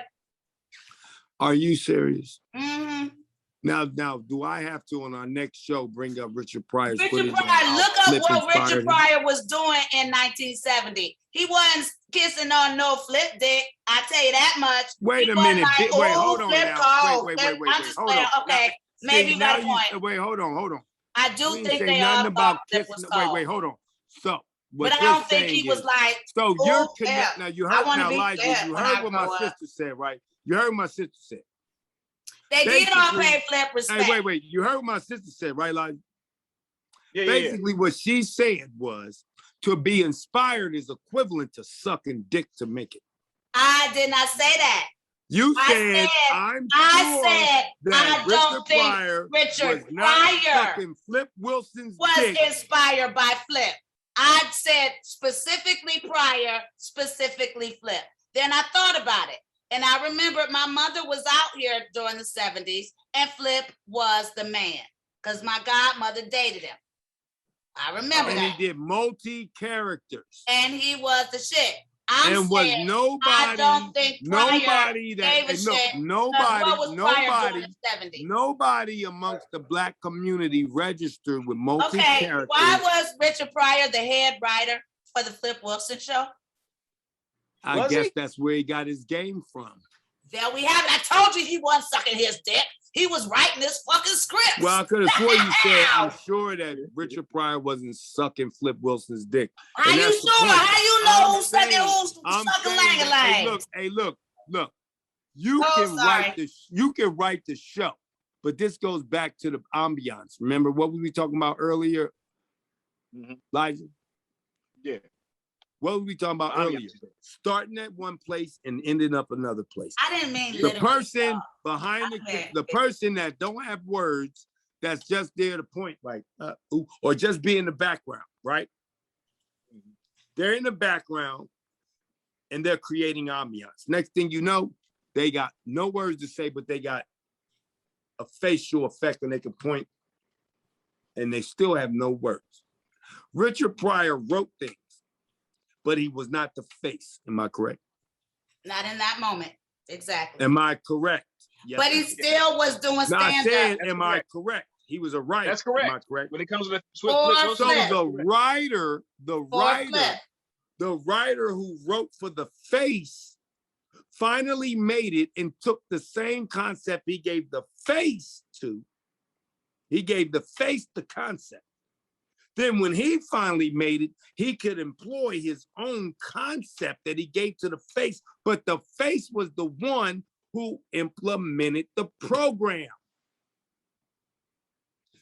[SPEAKER 3] Are you serious?
[SPEAKER 1] Mm-hmm.
[SPEAKER 3] Now, do I have to on our next show bring up Richard Pryor's
[SPEAKER 1] Richard
[SPEAKER 3] footage on
[SPEAKER 1] Pryor,
[SPEAKER 3] how
[SPEAKER 1] look up
[SPEAKER 3] Flip
[SPEAKER 1] what
[SPEAKER 3] inspired
[SPEAKER 1] Richard
[SPEAKER 3] him?
[SPEAKER 1] Pryor was doing in 1970. He wasn't kissing on no Flip dick. I tell you that much.
[SPEAKER 3] Wait
[SPEAKER 1] He
[SPEAKER 3] a
[SPEAKER 1] wasn't
[SPEAKER 3] minute.
[SPEAKER 1] like,
[SPEAKER 3] Wait,
[SPEAKER 1] "Ooh,
[SPEAKER 3] hold on
[SPEAKER 1] Flip
[SPEAKER 3] now.
[SPEAKER 1] cold,
[SPEAKER 3] Wait.
[SPEAKER 1] Flip." I'm just
[SPEAKER 3] Hold
[SPEAKER 1] playing.
[SPEAKER 3] on.
[SPEAKER 1] Okay,
[SPEAKER 3] Now,
[SPEAKER 1] maybe
[SPEAKER 3] see,
[SPEAKER 1] you got a
[SPEAKER 3] now
[SPEAKER 1] point.
[SPEAKER 3] wait, hold on.
[SPEAKER 1] I
[SPEAKER 3] We
[SPEAKER 1] do
[SPEAKER 3] didn't
[SPEAKER 1] think
[SPEAKER 3] say
[SPEAKER 1] they
[SPEAKER 3] nothing
[SPEAKER 1] all
[SPEAKER 3] about
[SPEAKER 1] thought Flip
[SPEAKER 3] kissing.
[SPEAKER 1] was cold.
[SPEAKER 3] Wait, hold on. So, what
[SPEAKER 1] But I
[SPEAKER 3] you're
[SPEAKER 1] don't think
[SPEAKER 3] saying
[SPEAKER 1] he was
[SPEAKER 3] is-
[SPEAKER 1] like,
[SPEAKER 3] So
[SPEAKER 1] "Ooh,
[SPEAKER 3] you're
[SPEAKER 1] yeah,
[SPEAKER 3] connect. Now you
[SPEAKER 1] I
[SPEAKER 3] heard
[SPEAKER 1] wanna
[SPEAKER 3] now,
[SPEAKER 1] be
[SPEAKER 3] Elijah.
[SPEAKER 1] Flip
[SPEAKER 3] You
[SPEAKER 1] when
[SPEAKER 3] heard
[SPEAKER 1] I
[SPEAKER 3] what my
[SPEAKER 1] grow up."
[SPEAKER 3] sister said, right? You heard what my sister said.
[SPEAKER 1] they did all
[SPEAKER 3] Basically-
[SPEAKER 1] pay Flip respect.
[SPEAKER 3] Hey, wait. You heard what my sister said, right, Elijah? Basically, what she said was to be inspired is equivalent to sucking dick to make it.
[SPEAKER 1] I did not say that.
[SPEAKER 3] You said,
[SPEAKER 1] I don't think
[SPEAKER 3] Pryor
[SPEAKER 1] Richard
[SPEAKER 3] was not
[SPEAKER 1] Pryor
[SPEAKER 3] sucking Flip Wilson's
[SPEAKER 1] was
[SPEAKER 3] dick.
[SPEAKER 1] inspired by Flip. I said specifically Pryor, specifically Flip. Then I thought about it. And I remembered my mother was out here during the 70s and Flip was the man because my godmother dated him. I remember that.
[SPEAKER 3] And he did multi-characters.
[SPEAKER 1] And he was the shit. I don't think
[SPEAKER 3] nobody amongst the black community registered with multi-characters.
[SPEAKER 1] Okay, why was Richard Pryor the head writer for the Flip Wilson show?
[SPEAKER 3] I guess that's where he got his game from.
[SPEAKER 1] There we have it. I told you he wasn't sucking his dick. He was writing this fucking script.
[SPEAKER 3] Well, I could have sworn you said, I'm sure that Richard Pryor wasn't sucking Flip Wilson's dick.
[SPEAKER 1] How you sure? How you know who's sucking lang-a-lang?
[SPEAKER 3] Hey, look. You can write the show, but this goes back to the ambiance. Remember what we were talking about earlier, Elijah?
[SPEAKER 2] Yeah.
[SPEAKER 3] What were we talking about earlier? Starting at one place and ending up another place.
[SPEAKER 1] I didn't mean
[SPEAKER 3] the person behind the person that don't have words, that's just there to point like, or just be in the background, right? They're in the background and they're creating ambiance. Next thing you know, they got no words to say, but they got a facial effect and they can point and they still have no words. Richard Pryor wrote things, but he was not the face. Am I correct?
[SPEAKER 1] Not in that moment. Exactly.
[SPEAKER 3] Am I correct?
[SPEAKER 1] Yes. But he still was doing stand-up.
[SPEAKER 3] I said, am I correct? He was a writer.
[SPEAKER 2] That's correct.
[SPEAKER 3] Am I correct?
[SPEAKER 2] When it comes to the
[SPEAKER 3] writer who wrote for the face finally made it and took the same concept he gave the face to. He gave the face the concept. Then when he finally made it, he could employ his own concept that he gave to the face, but the face was the one who implemented the program.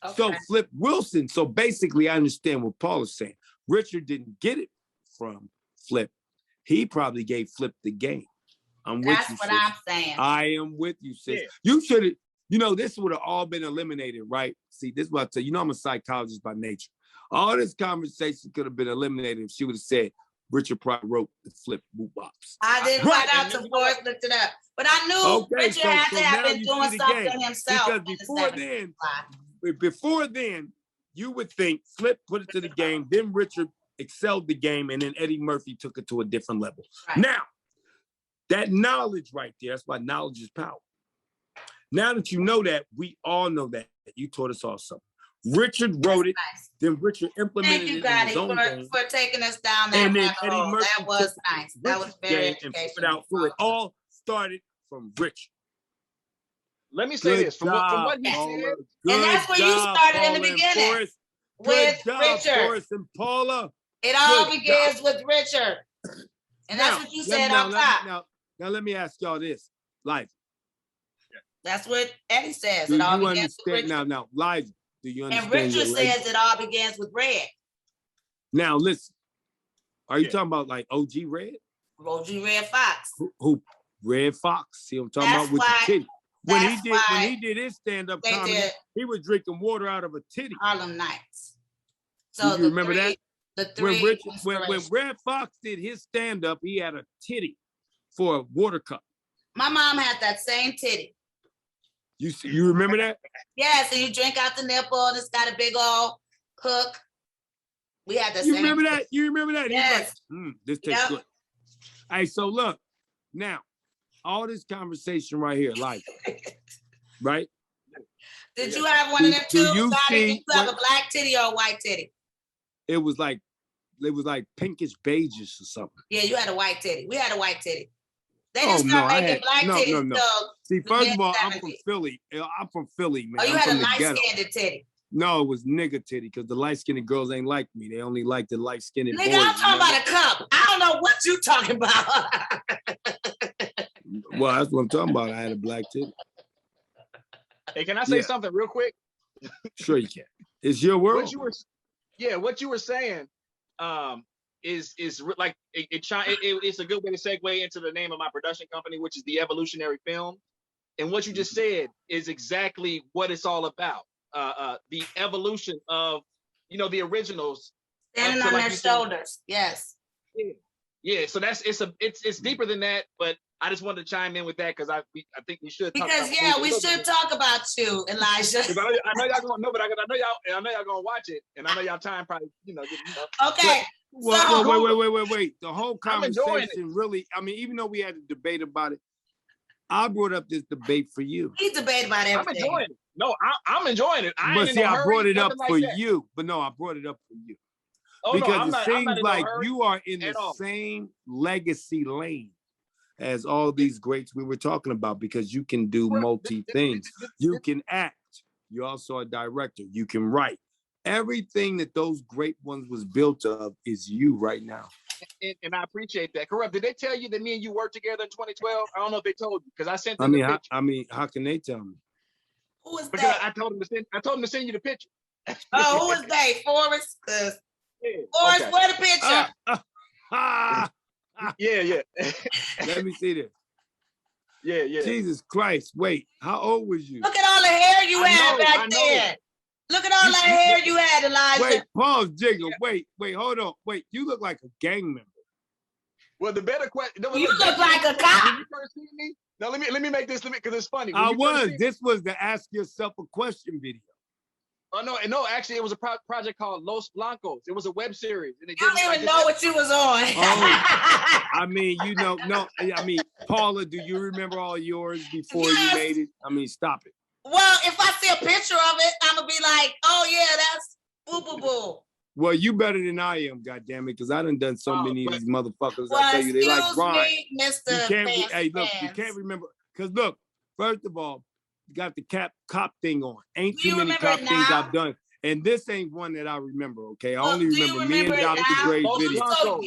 [SPEAKER 3] Okay. So Flip Wilson, so basically I understand what Paul is saying. Richard didn't get it from Flip. He probably gave Flip the game.
[SPEAKER 1] That's what I'm saying.
[SPEAKER 3] I am with you, sis. Yeah. You should have, this would have all been eliminated, right? See, this is what I tell you. I'm a psychologist by nature. All this conversation could have been eliminated if she would have said Richard Pryor wrote the Flip boop-bops.
[SPEAKER 1] I didn't find out till Forrest looked it up. But I knew Richard had to have been doing something himself.
[SPEAKER 3] Because before then, you would think Flip put it to the game, then Richard excelled the game, and then Eddie Murphy took it to a different level. Right. Now, that knowledge right there, that's why knowledge is power. Now that you know that, we all know that. You taught us all something. Richard wrote it, then Richard implemented it in his own game.
[SPEAKER 1] For taking us down that rabbit hole. That was nice. That was very educational.
[SPEAKER 3] It all started from Richard.
[SPEAKER 2] Let me say this. From what he said.
[SPEAKER 1] And that's where you started in the beginning. With Richard.
[SPEAKER 3] Forrest and Paula.
[SPEAKER 1] It all begins with Richard. And that's what you said on top.
[SPEAKER 3] Now let me ask y'all this. Life.
[SPEAKER 1] That's what Eddie says. It all begins with Richard.
[SPEAKER 3] Now, Elijah. Do you understand?
[SPEAKER 1] And Richard says it all begins with Red.
[SPEAKER 3] Now listen, are you talking about like OG Red?
[SPEAKER 1] OG Red Fox.
[SPEAKER 3] Who Red Fox? See what I'm talking about with the titty. When he did his stand-up comedy, he was drinking water out of a titty.
[SPEAKER 1] Harlem Nights. So
[SPEAKER 3] you remember that?
[SPEAKER 1] The three.
[SPEAKER 3] When Red Fox did his stand-up, he had a titty for a water cup.
[SPEAKER 1] My mom had that same titty.
[SPEAKER 3] You remember that?
[SPEAKER 1] Yes, and you drink out the nipple and it's got a big old hook. We had the same.
[SPEAKER 3] You remember that? You remember that?
[SPEAKER 1] Yes.
[SPEAKER 3] Like, this tastes good. Hey, so look, now, all this conversation right here, like, right?
[SPEAKER 1] Did you have one of them too? Did you have a black titty or a white titty?
[SPEAKER 3] It was like pinkish beigeish or something.
[SPEAKER 1] Yeah, you had a white titty. We had a white titty. They just start making black titties.
[SPEAKER 3] No. See, first of all, I'm from Philly. I'm from Philly, man.
[SPEAKER 1] Oh, you had a light-skinned titty.
[SPEAKER 3] No, it was nigga titty, because the light-skinned girls ain't like me. They only like the light-skinned boys.
[SPEAKER 1] Nigga, I'm talking about a cup. I don't know what you talking about.
[SPEAKER 3] Well, that's what I'm talking about. I had a black titty.
[SPEAKER 2] Hey, can I say something real quick?
[SPEAKER 3] Sure you can. It's your world.
[SPEAKER 2] Yeah, what you were saying like it's a good way to segue into the name of my production company, which is the Evolutionary Film. And what you just said is exactly what it's all about. The evolution of, the originals.
[SPEAKER 1] Standing on their shoulders. Yes.
[SPEAKER 2] Yeah. Yeah. So it's deeper than that, but I just wanted to chime in with that because I think we should.
[SPEAKER 1] Because we should talk about you, Elijah.
[SPEAKER 2] I know y'all gonna know, but I know y'all gonna watch it, and I know y'all time probably
[SPEAKER 1] Okay.
[SPEAKER 3] Well, wait. The whole conversation really. I mean, even though we had a debate about it, I brought up this debate for you.
[SPEAKER 1] He debated about everything.
[SPEAKER 2] I'm enjoying it. No, I'm enjoying it.
[SPEAKER 3] But see, I brought it up for you. But no, I brought it up for you. Because it seems like you are in the same legacy lane as all these greats we were talking about, because you can do multi things. You can act. You're also a director. You can write. Everything that those great ones was built of is you right now.
[SPEAKER 2] And I appreciate that. Kurupt, did they tell you that me and you worked together in 2012? I don't know if they told you, because I sent them the picture.
[SPEAKER 3] How can they tell me?
[SPEAKER 1] Who is
[SPEAKER 2] because
[SPEAKER 1] that?
[SPEAKER 2] I told them to send you the picture.
[SPEAKER 1] Oh, who is they? Forrest? Forrest,
[SPEAKER 2] okay.
[SPEAKER 1] where the picture?
[SPEAKER 2] Yeah.
[SPEAKER 3] Let me see this.
[SPEAKER 2] Yeah.
[SPEAKER 3] Jesus Christ. Wait, how old was you?
[SPEAKER 1] Look at all the hair you had back then. Look at all that hair you had, Elijah.
[SPEAKER 3] Wait, pause, Jiggle. Yeah. Wait, hold on. Wait, you look like a gang member.
[SPEAKER 2] Well, the better question.
[SPEAKER 1] You look like a cop.
[SPEAKER 2] When you first see me, now let me make this because it's funny.
[SPEAKER 3] This was the Ask Yourself a Question video.
[SPEAKER 2] Oh no, actually, it was a project called Los Blancos. It was a web series. And
[SPEAKER 1] I don't even know what you was on.
[SPEAKER 3] I mean, Paula, do you remember all yours before you made it? I mean, stop it.
[SPEAKER 1] Well, if I see a picture of it, I'm gonna be like, oh yeah, that's boo.
[SPEAKER 3] Well, you better than I am, goddammit, because I done so many of these motherfuckers. I tell you, they like grind. You can't remember. Because look, first of all, you got the cop thing on. Ain't too many cop things I've done. And this ain't one that I remember, okay? I only remember me and Dr. Dre's video.
[SPEAKER 1] So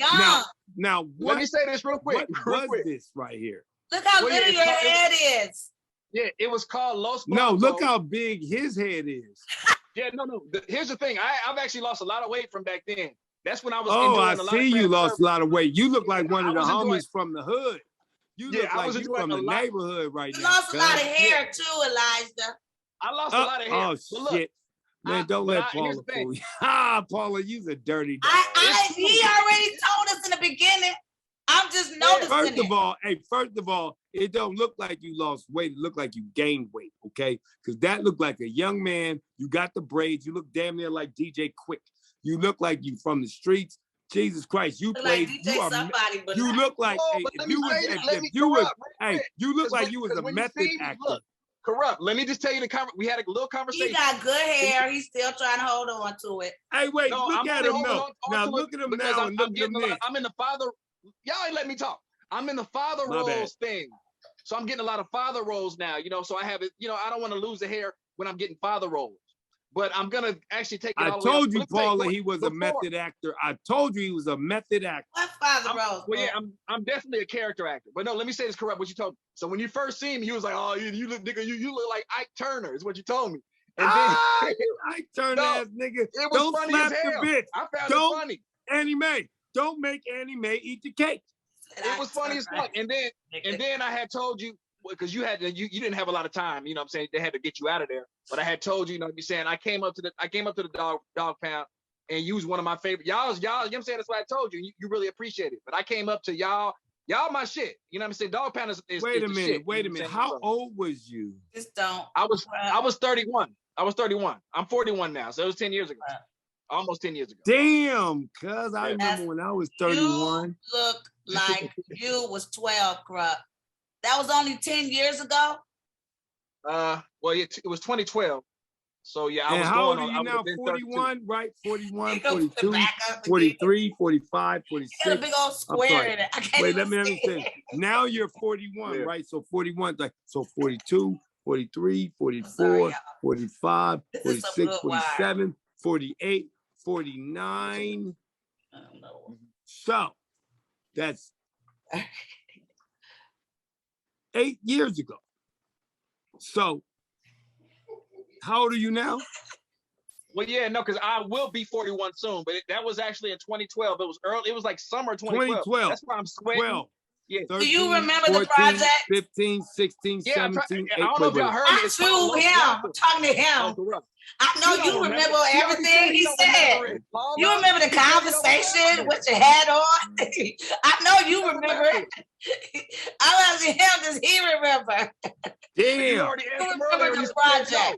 [SPEAKER 3] now, what,
[SPEAKER 2] let me say this real quick.
[SPEAKER 3] What was this right here?
[SPEAKER 1] Look how good your head is.
[SPEAKER 2] Yeah, it was called Los Blancos.
[SPEAKER 3] No, look how big his head is.
[SPEAKER 2] Yeah, no. Here's the thing. I've actually lost a lot of weight from back then. That's when I was.
[SPEAKER 3] I see you lost a lot of weight. You look like one of the homies from the hood. You look like you from the neighborhood right now.
[SPEAKER 1] You lost a lot of hair too, Elijah.
[SPEAKER 2] I lost a lot of hair.
[SPEAKER 3] Oh shit. Man, don't let Paula fool you. Paula, you's a dirty dog.
[SPEAKER 1] He already told us in the beginning. I'm just noticing.
[SPEAKER 3] First of all, it don't look like you lost weight. It look like you gained weight, okay? Because that looked like a young man. You got the braids. You look damn near like DJ Quick. You look like you from the streets. Jesus Christ, you played. You look like you look like you was a method actor.
[SPEAKER 2] Kurupt. Let me just tell you we had a little conversation.
[SPEAKER 1] He got good hair. He's still trying to hold on to it.
[SPEAKER 3] Hey, wait, look at him now. Now look at him now and look at him then.
[SPEAKER 2] I'm in the father. Y'all ain't let me talk. I'm in the father roles thing. So I'm getting a lot of father roles now, so I have it, I don't want to lose the hair when I'm getting father roles. But I'm gonna actually take it all the way. I told
[SPEAKER 3] you, Paula, he was a method actor. I told you he was a method actor.
[SPEAKER 1] What father roles?
[SPEAKER 2] Well, yeah, I'm definitely a character actor. But no, let me say this correct. What you told me. So when you first seen me, he was like, "Oh, you look, nigga, you look like Ike Turner," is what you told me. And then
[SPEAKER 3] Ike Turner ass nigga.
[SPEAKER 2] It was funny as hell.
[SPEAKER 3] Bitch.
[SPEAKER 2] I found it funny.
[SPEAKER 3] Anime. Don't make anime eat the cake.
[SPEAKER 2] It was funny as fuck. And then I had told you, because you didn't have a lot of time, you know what I'm saying? They had to get you out of there. But I had told you, you know what I'm saying? I came up to the dog pound, and you was one of my favorite. Y'all, you know what I'm saying? That's what I told you. You really appreciate it. But I came up to y'all my shit. You know what I'm saying? Dog pound is
[SPEAKER 3] Wait a minute,
[SPEAKER 2] shit,
[SPEAKER 3] wait a minute. How old was you?
[SPEAKER 1] Just don't.
[SPEAKER 2] I was 31. I was 31. I'm 41 now, so it was 10 years ago. Almost 10 years ago.
[SPEAKER 3] Damn, cuz I remember when I was 31.
[SPEAKER 1] You look like you was 12, Kurupt. That was only 10 years ago?
[SPEAKER 2] Well, it was 2012. So yeah, I was
[SPEAKER 3] how
[SPEAKER 2] going
[SPEAKER 3] old are you now? 41, right? 41,
[SPEAKER 1] 42,
[SPEAKER 3] 43, 45, 46.
[SPEAKER 1] It's a big old square in it.
[SPEAKER 3] Wait, let me say. Now you're 41, right? So 41, so 42, 43, 44, 45, 46, 47, 48, 49.
[SPEAKER 1] I don't know.
[SPEAKER 3] So that's 8 years ago. So how old are you now?
[SPEAKER 2] Well, yeah, no, because I will be 41 soon, but that was actually in 2012. It was early. It was like summer 2012.
[SPEAKER 3] 2012.
[SPEAKER 2] That's why I'm sweating.
[SPEAKER 3] 12.
[SPEAKER 2] Yeah.
[SPEAKER 3] 13,
[SPEAKER 1] Do you remember
[SPEAKER 3] 14,
[SPEAKER 1] the project?
[SPEAKER 3] 15, 16,
[SPEAKER 2] Yeah,
[SPEAKER 3] 17,
[SPEAKER 2] I don't know if y'all heard me.
[SPEAKER 1] Not
[SPEAKER 2] It's
[SPEAKER 1] you,
[SPEAKER 2] Paula
[SPEAKER 1] him. I'm talking to him.
[SPEAKER 2] Kurupt.
[SPEAKER 1] I know you
[SPEAKER 2] don't
[SPEAKER 1] remember
[SPEAKER 2] She already
[SPEAKER 1] everything he
[SPEAKER 2] don't
[SPEAKER 1] said.
[SPEAKER 2] remember it, Paula.
[SPEAKER 1] You remember the
[SPEAKER 2] She said you don't
[SPEAKER 1] conversation
[SPEAKER 2] remember
[SPEAKER 1] with your hat on? I know you remember it. I was him, does he remember?
[SPEAKER 2] it. You
[SPEAKER 3] Damn.
[SPEAKER 2] already
[SPEAKER 1] You
[SPEAKER 2] asked him
[SPEAKER 1] remember
[SPEAKER 2] earlier,
[SPEAKER 1] the
[SPEAKER 2] you said
[SPEAKER 1] project.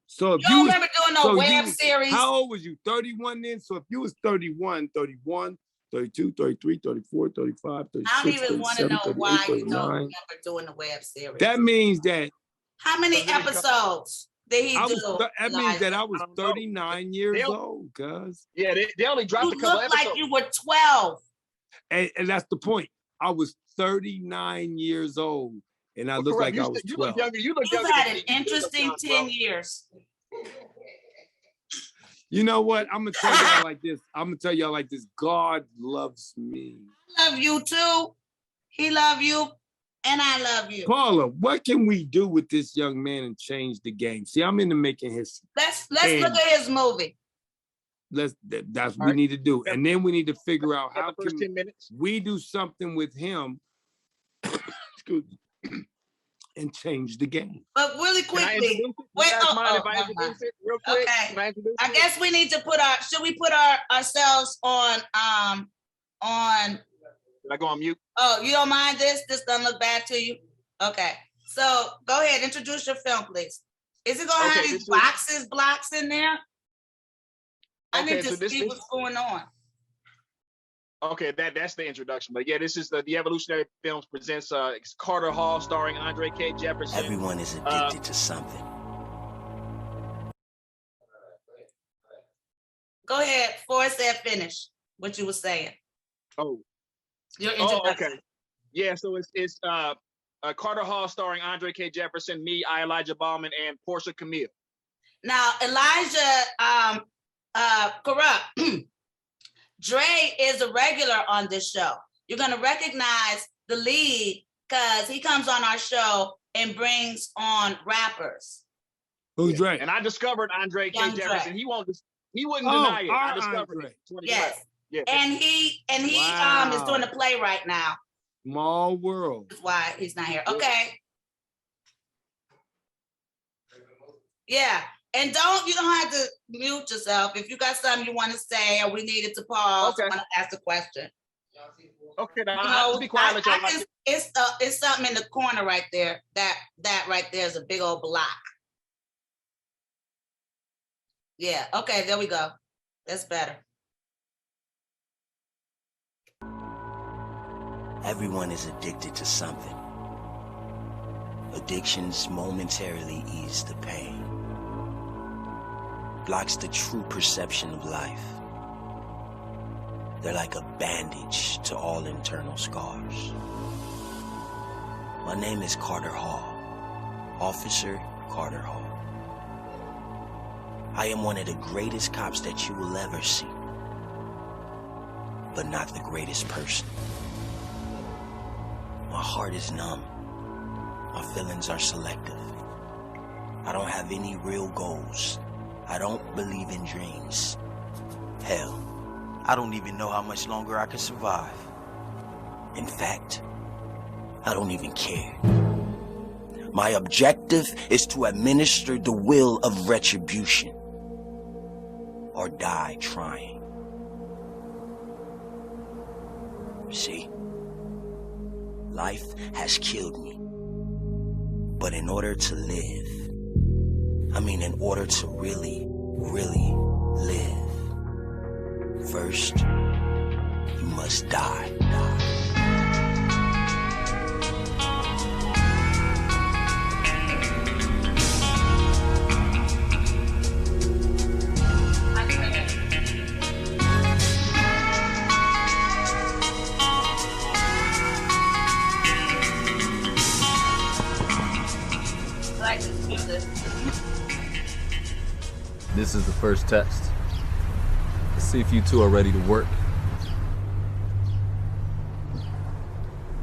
[SPEAKER 3] So if
[SPEAKER 1] You don't remember doing no
[SPEAKER 3] so
[SPEAKER 1] web
[SPEAKER 3] you-
[SPEAKER 1] series?
[SPEAKER 3] How old was you? 31 then? So if you was 31, 32, 33, 34, 35, 36,
[SPEAKER 1] I don't even want to
[SPEAKER 3] 37,
[SPEAKER 1] know
[SPEAKER 3] 38,
[SPEAKER 1] why you
[SPEAKER 3] 39.
[SPEAKER 1] don't remember doing the web series.
[SPEAKER 3] That means that
[SPEAKER 1] How many episodes did he do?
[SPEAKER 3] that means that I was
[SPEAKER 2] I don't know.
[SPEAKER 3] 39 years
[SPEAKER 2] They'll-
[SPEAKER 3] old, cuz.
[SPEAKER 2] Yeah, they only dropped
[SPEAKER 1] You
[SPEAKER 2] a couple
[SPEAKER 1] look
[SPEAKER 2] episodes.
[SPEAKER 1] like you were 12.
[SPEAKER 3] And that's the point. I was 39 years old and I
[SPEAKER 2] Well,
[SPEAKER 3] looked
[SPEAKER 2] correct.
[SPEAKER 3] like I was
[SPEAKER 2] You
[SPEAKER 3] 12.
[SPEAKER 2] look younger. You look
[SPEAKER 1] You've
[SPEAKER 2] younger
[SPEAKER 1] had
[SPEAKER 2] than
[SPEAKER 1] an
[SPEAKER 2] me. You
[SPEAKER 1] interesting
[SPEAKER 2] look
[SPEAKER 1] 10
[SPEAKER 2] young,
[SPEAKER 1] years.
[SPEAKER 3] You know what? I'm gonna tell y'all like this. God loves me.
[SPEAKER 1] I love you too. He love you, and I love you.
[SPEAKER 3] Paula, what can we do with this young man and change the game? See, I'm into making history.
[SPEAKER 1] Let's
[SPEAKER 3] And
[SPEAKER 1] look at his movie.
[SPEAKER 3] that's what we
[SPEAKER 2] right.
[SPEAKER 3] need to do. And then we need to figure out
[SPEAKER 2] Got
[SPEAKER 3] how
[SPEAKER 2] the first
[SPEAKER 3] can
[SPEAKER 2] 10 minutes.
[SPEAKER 3] we do something with him excuse me, and change the game.
[SPEAKER 1] But really
[SPEAKER 2] Can I
[SPEAKER 1] quickly,
[SPEAKER 2] introduce it?
[SPEAKER 1] wait,
[SPEAKER 2] You guys mind
[SPEAKER 1] oh,
[SPEAKER 2] if I
[SPEAKER 1] never
[SPEAKER 2] introduce it real quick?
[SPEAKER 1] Okay.
[SPEAKER 2] Can I introduce
[SPEAKER 1] I
[SPEAKER 2] it?
[SPEAKER 1] guess we need to should we put ourselves on,
[SPEAKER 2] Did I go on mute?
[SPEAKER 1] oh, you don't mind this? This doesn't look bad to you? Okay, so go ahead, introduce your film, please. Is it gonna
[SPEAKER 2] Okay,
[SPEAKER 1] have
[SPEAKER 2] this
[SPEAKER 1] these
[SPEAKER 2] is-
[SPEAKER 1] blocks in there? I
[SPEAKER 2] Okay,
[SPEAKER 1] need to
[SPEAKER 2] so this
[SPEAKER 1] see
[SPEAKER 2] is-
[SPEAKER 1] what's going on.
[SPEAKER 2] Okay, that's the introduction. But yeah, this is the Evolutionary Films presents it's Karter Hall starring Andre K. Jefferson.
[SPEAKER 4] Everyone is addicted to something.
[SPEAKER 1] Go ahead, Forrest said finish what you were saying.
[SPEAKER 2] Oh,
[SPEAKER 1] Your
[SPEAKER 2] oh,
[SPEAKER 1] introduction.
[SPEAKER 2] okay. Yeah, so it's Karter Hall starring Andre K. Jefferson, me, Elijah Baughman, and Portia Camille.
[SPEAKER 1] Now, Elijah Kurupt, Dre is a regular on this show. You're gonna recognize the lead because he comes on our show and brings on rappers.
[SPEAKER 3] Who's Dre?
[SPEAKER 2] And I discovered Andre K.
[SPEAKER 1] Young Dre.
[SPEAKER 2] Jefferson. He wouldn't deny it. I
[SPEAKER 3] our
[SPEAKER 2] discovered
[SPEAKER 3] Andre.
[SPEAKER 2] it. 2012.
[SPEAKER 1] Yes.
[SPEAKER 2] Yeah.
[SPEAKER 1] And he
[SPEAKER 3] Wow.
[SPEAKER 1] is doing a play right now.
[SPEAKER 3] Small world.
[SPEAKER 1] That's why he's not here. Okay. Yeah. And you don't have to mute yourself. If you got something you want to say or we needed to pause,
[SPEAKER 2] Okay.
[SPEAKER 1] want to ask a question.
[SPEAKER 2] Okay, now
[SPEAKER 1] You
[SPEAKER 2] I'll
[SPEAKER 1] know,
[SPEAKER 2] be quiet. Let y'all watch it.
[SPEAKER 1] it's something in the corner right there. That right there is a big old block. Yeah, okay, there we go. That's better.
[SPEAKER 4] Everyone is addicted to something. Addictions momentarily ease the pain. Blocks the true perception of life. They're like a bandage to all internal scars. My name is Karter Hall, Officer Karter Hall. I am one of the greatest cops that you will ever see, but not the greatest person. My heart is numb. My feelings are selective. I don't have any real goals. I don't believe in dreams. Hell, I don't even know how much longer I can survive. In fact, I don't even care. My objective is to administer the will of retribution, or die trying. See, life has killed me. But in order to live, in order to really, really live, first, you must die.
[SPEAKER 5] This is the first test. Let's see if you two are ready to work.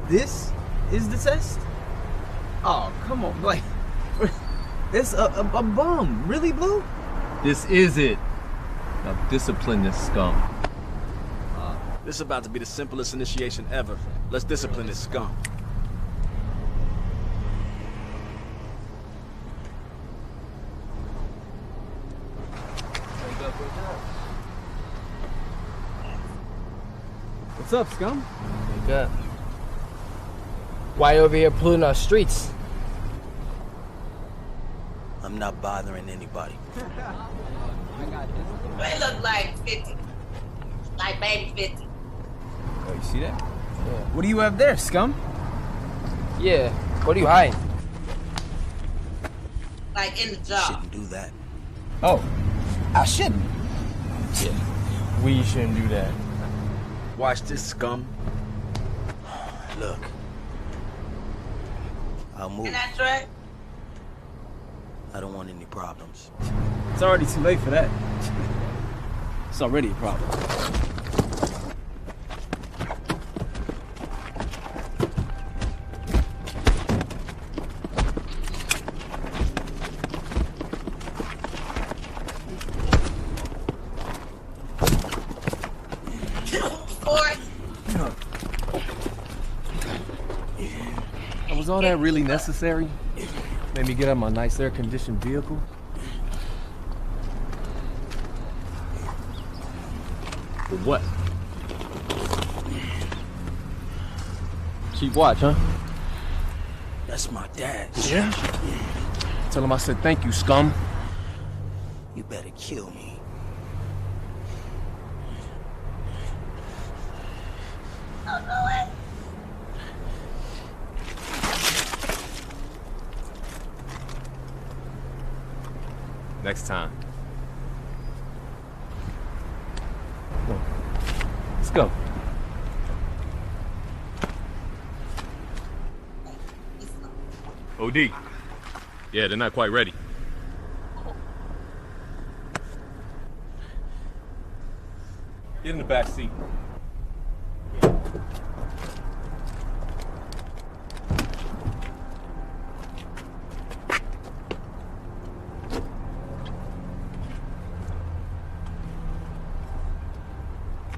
[SPEAKER 6] This is the test? Oh, come on, like, it's a bum. Really, Blue?
[SPEAKER 5] This is it. Now discipline this scum.
[SPEAKER 6] This is about to be the simplest initiation ever. Let's discipline this scum.
[SPEAKER 5] What's up, scum?
[SPEAKER 7] Wake up. Why you over here polluting our streets?
[SPEAKER 4] I'm not bothering anybody.
[SPEAKER 1] They look like 50. Like baby 50.
[SPEAKER 5] Oh, you see that? Yeah. What do you have there, scum?
[SPEAKER 7] Yeah, what are you hiding?
[SPEAKER 1] Like in the jaw.
[SPEAKER 4] Shouldn't do that.
[SPEAKER 5] Oh, I shouldn't. Yeah, we shouldn't do that.
[SPEAKER 6] Watch this, scum.
[SPEAKER 4] Look. I'll move.
[SPEAKER 1] And that's right.
[SPEAKER 4] I don't want any problems.
[SPEAKER 5] It's already too late for that. It's already a problem. Was all that really necessary? Made me get out my nice air-conditioned vehicle? For what? Keep watch, huh?
[SPEAKER 4] That's my dad.
[SPEAKER 5] Yeah? Tell him I said thank you, scum.
[SPEAKER 4] You better kill me.
[SPEAKER 5] Next time. Come on. Let's go.
[SPEAKER 8] OD. Yeah, they're not quite ready.
[SPEAKER 5] Get in the back seat.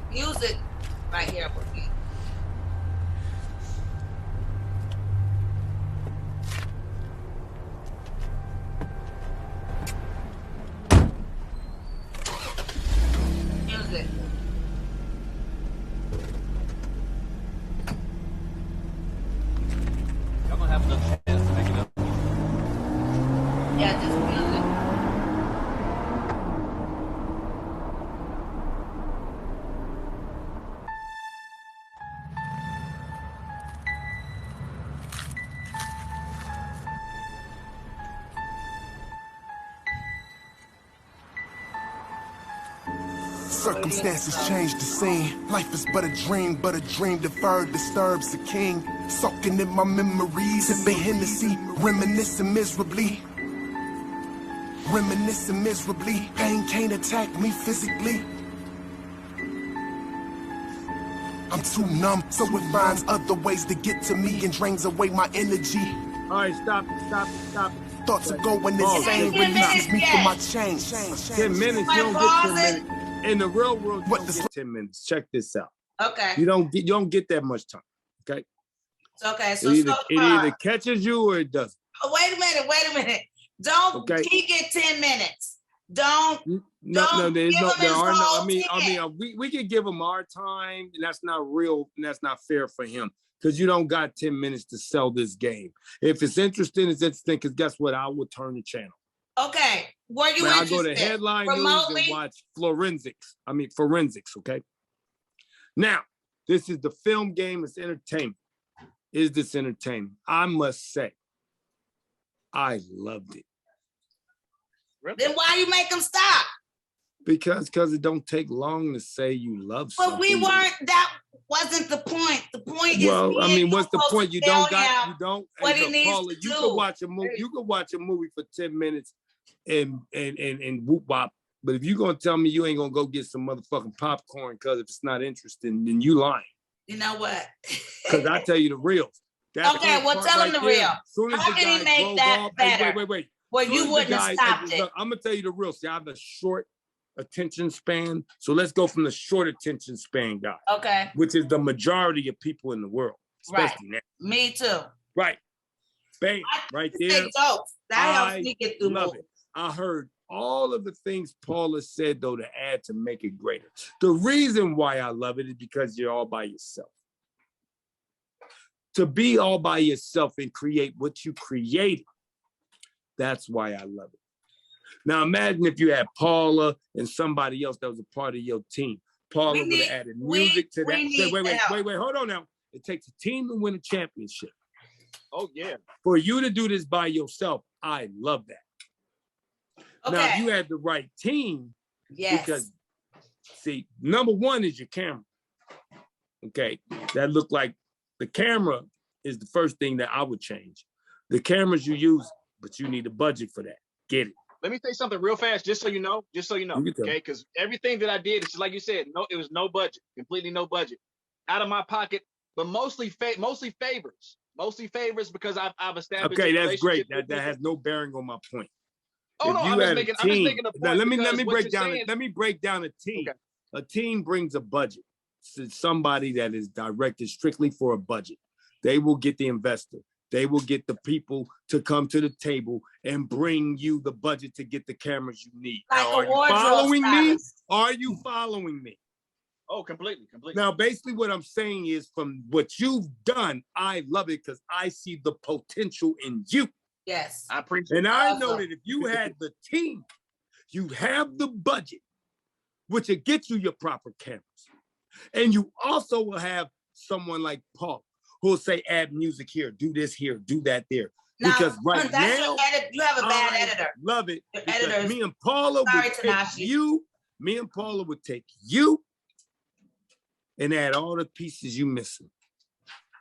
[SPEAKER 1] Music right here with me. Music.
[SPEAKER 5] Y'all gonna have another chance to make it up.
[SPEAKER 1] Yeah, just music.
[SPEAKER 9] Circumstances change the scene. Life is but a dream deferred disturbs the king. Soaking in my memories, sipping Hennessy, reminiscing miserably. Reminiscing miserably. Pain can't attack me physically. I'm too numb, so it finds other ways to get to me and drains away my energy.
[SPEAKER 3] All right, stop it.
[SPEAKER 9] Thoughts are going insane, releases me from my chains.
[SPEAKER 3] 10 minutes, you don't get 10 minutes. In the real world, you don't get 10 minutes. Check this out.
[SPEAKER 1] Okay.
[SPEAKER 3] You don't get that much time. Okay.
[SPEAKER 1] Okay. So
[SPEAKER 3] It either catches you or it doesn't.
[SPEAKER 1] Oh, wait a minute. Don't he get 10 minutes? Don't.
[SPEAKER 3] No, there are no.
[SPEAKER 1] I mean,
[SPEAKER 3] we could give him our time, and that's not real, and that's not fair for him. Because you don't got 10 minutes to sell this game. If it's interesting, it's interesting, because guess what? I will turn the channel.
[SPEAKER 1] Okay. Were you
[SPEAKER 3] I
[SPEAKER 1] interested?
[SPEAKER 3] go to headline
[SPEAKER 1] remotely?
[SPEAKER 3] news and watch forensics. Okay. Now, this is the film game. It's entertainment. Is this entertainment? I must say, I loved it.
[SPEAKER 2] Really?
[SPEAKER 1] Then why you make them stop?
[SPEAKER 3] Because it don't take long to say you love something.
[SPEAKER 1] But we weren't. That wasn't the point. The point is.
[SPEAKER 3] Well, I mean, what's the point? You don't.
[SPEAKER 1] What he needs
[SPEAKER 3] Paula,
[SPEAKER 1] to
[SPEAKER 3] you
[SPEAKER 1] do.
[SPEAKER 3] could watch a movie. You could watch a movie for 10 minutes and whoop wop. But if you're gonna tell me you ain't gonna go get some motherfucking popcorn because if it's not interesting, then you lying.
[SPEAKER 1] You know what?
[SPEAKER 3] Because I tell you the real.
[SPEAKER 1] Okay, well, tell him the real. How can he make that better?
[SPEAKER 3] Wait.
[SPEAKER 1] Well, you wouldn't have stopped it.
[SPEAKER 3] Look, I'm gonna tell you the real. See, I have a short attention span, so let's go from the short attention span guy.
[SPEAKER 1] Okay.
[SPEAKER 3] Which is the majority of people in the world, especially now.
[SPEAKER 1] Me too.
[SPEAKER 3] Right. Bam. Right there.
[SPEAKER 1] That helps me get through
[SPEAKER 3] love
[SPEAKER 1] movies.
[SPEAKER 3] it. I heard all of the things Paula said, though, to add to make it greater. The reason why I love it is because you're all by yourself. To be all by yourself and create what you created, that's why I love it. Now imagine if you had Paula and somebody else that was a part of your team. Paula would have added music to that. Wait, hold on now. It takes a team to win a championship.
[SPEAKER 2] Oh, yeah.
[SPEAKER 3] For you to do this by yourself, I love that. Okay. Now, if you had the right team, because, see, number one is your camera. Okay, that looked like the camera is the first thing that I would change. The cameras you use, but you need a budget for that. Get it.
[SPEAKER 2] Let me say something real fast, just so you know, okay? Because everything that I did, it's like you said, it was no budget, completely no budget, out of my pocket, but mostly favors because I've established.
[SPEAKER 3] Okay, that's great. That has no bearing on my point.
[SPEAKER 2] Oh, no, I'm just making a point.
[SPEAKER 3] Now, let me break down a team.
[SPEAKER 2] Okay.
[SPEAKER 3] A team brings a budget. It's somebody that is directed strictly for a budget. They will get the investor. They will get the people to come to the table and bring you the budget to get the cameras you need.
[SPEAKER 1] Like
[SPEAKER 3] now, are you following me? Are you following me?
[SPEAKER 2] Oh, completely.
[SPEAKER 3] Now, basically what I'm saying is from what you've done, I love it because I see the potential in you.
[SPEAKER 1] Yes.
[SPEAKER 2] I appreciate it.
[SPEAKER 3] And I know that if you had the team, you have the budget, which will get you your proper cameras. And you also will have someone like Paul who will say, add music here, do this here, do that there.
[SPEAKER 1] Now,
[SPEAKER 3] because right now,
[SPEAKER 1] you have a bad editor.
[SPEAKER 3] Love it.
[SPEAKER 1] Editors.
[SPEAKER 3] Me and Paula would take you. Me and Paula would take you and add all the pieces you missing.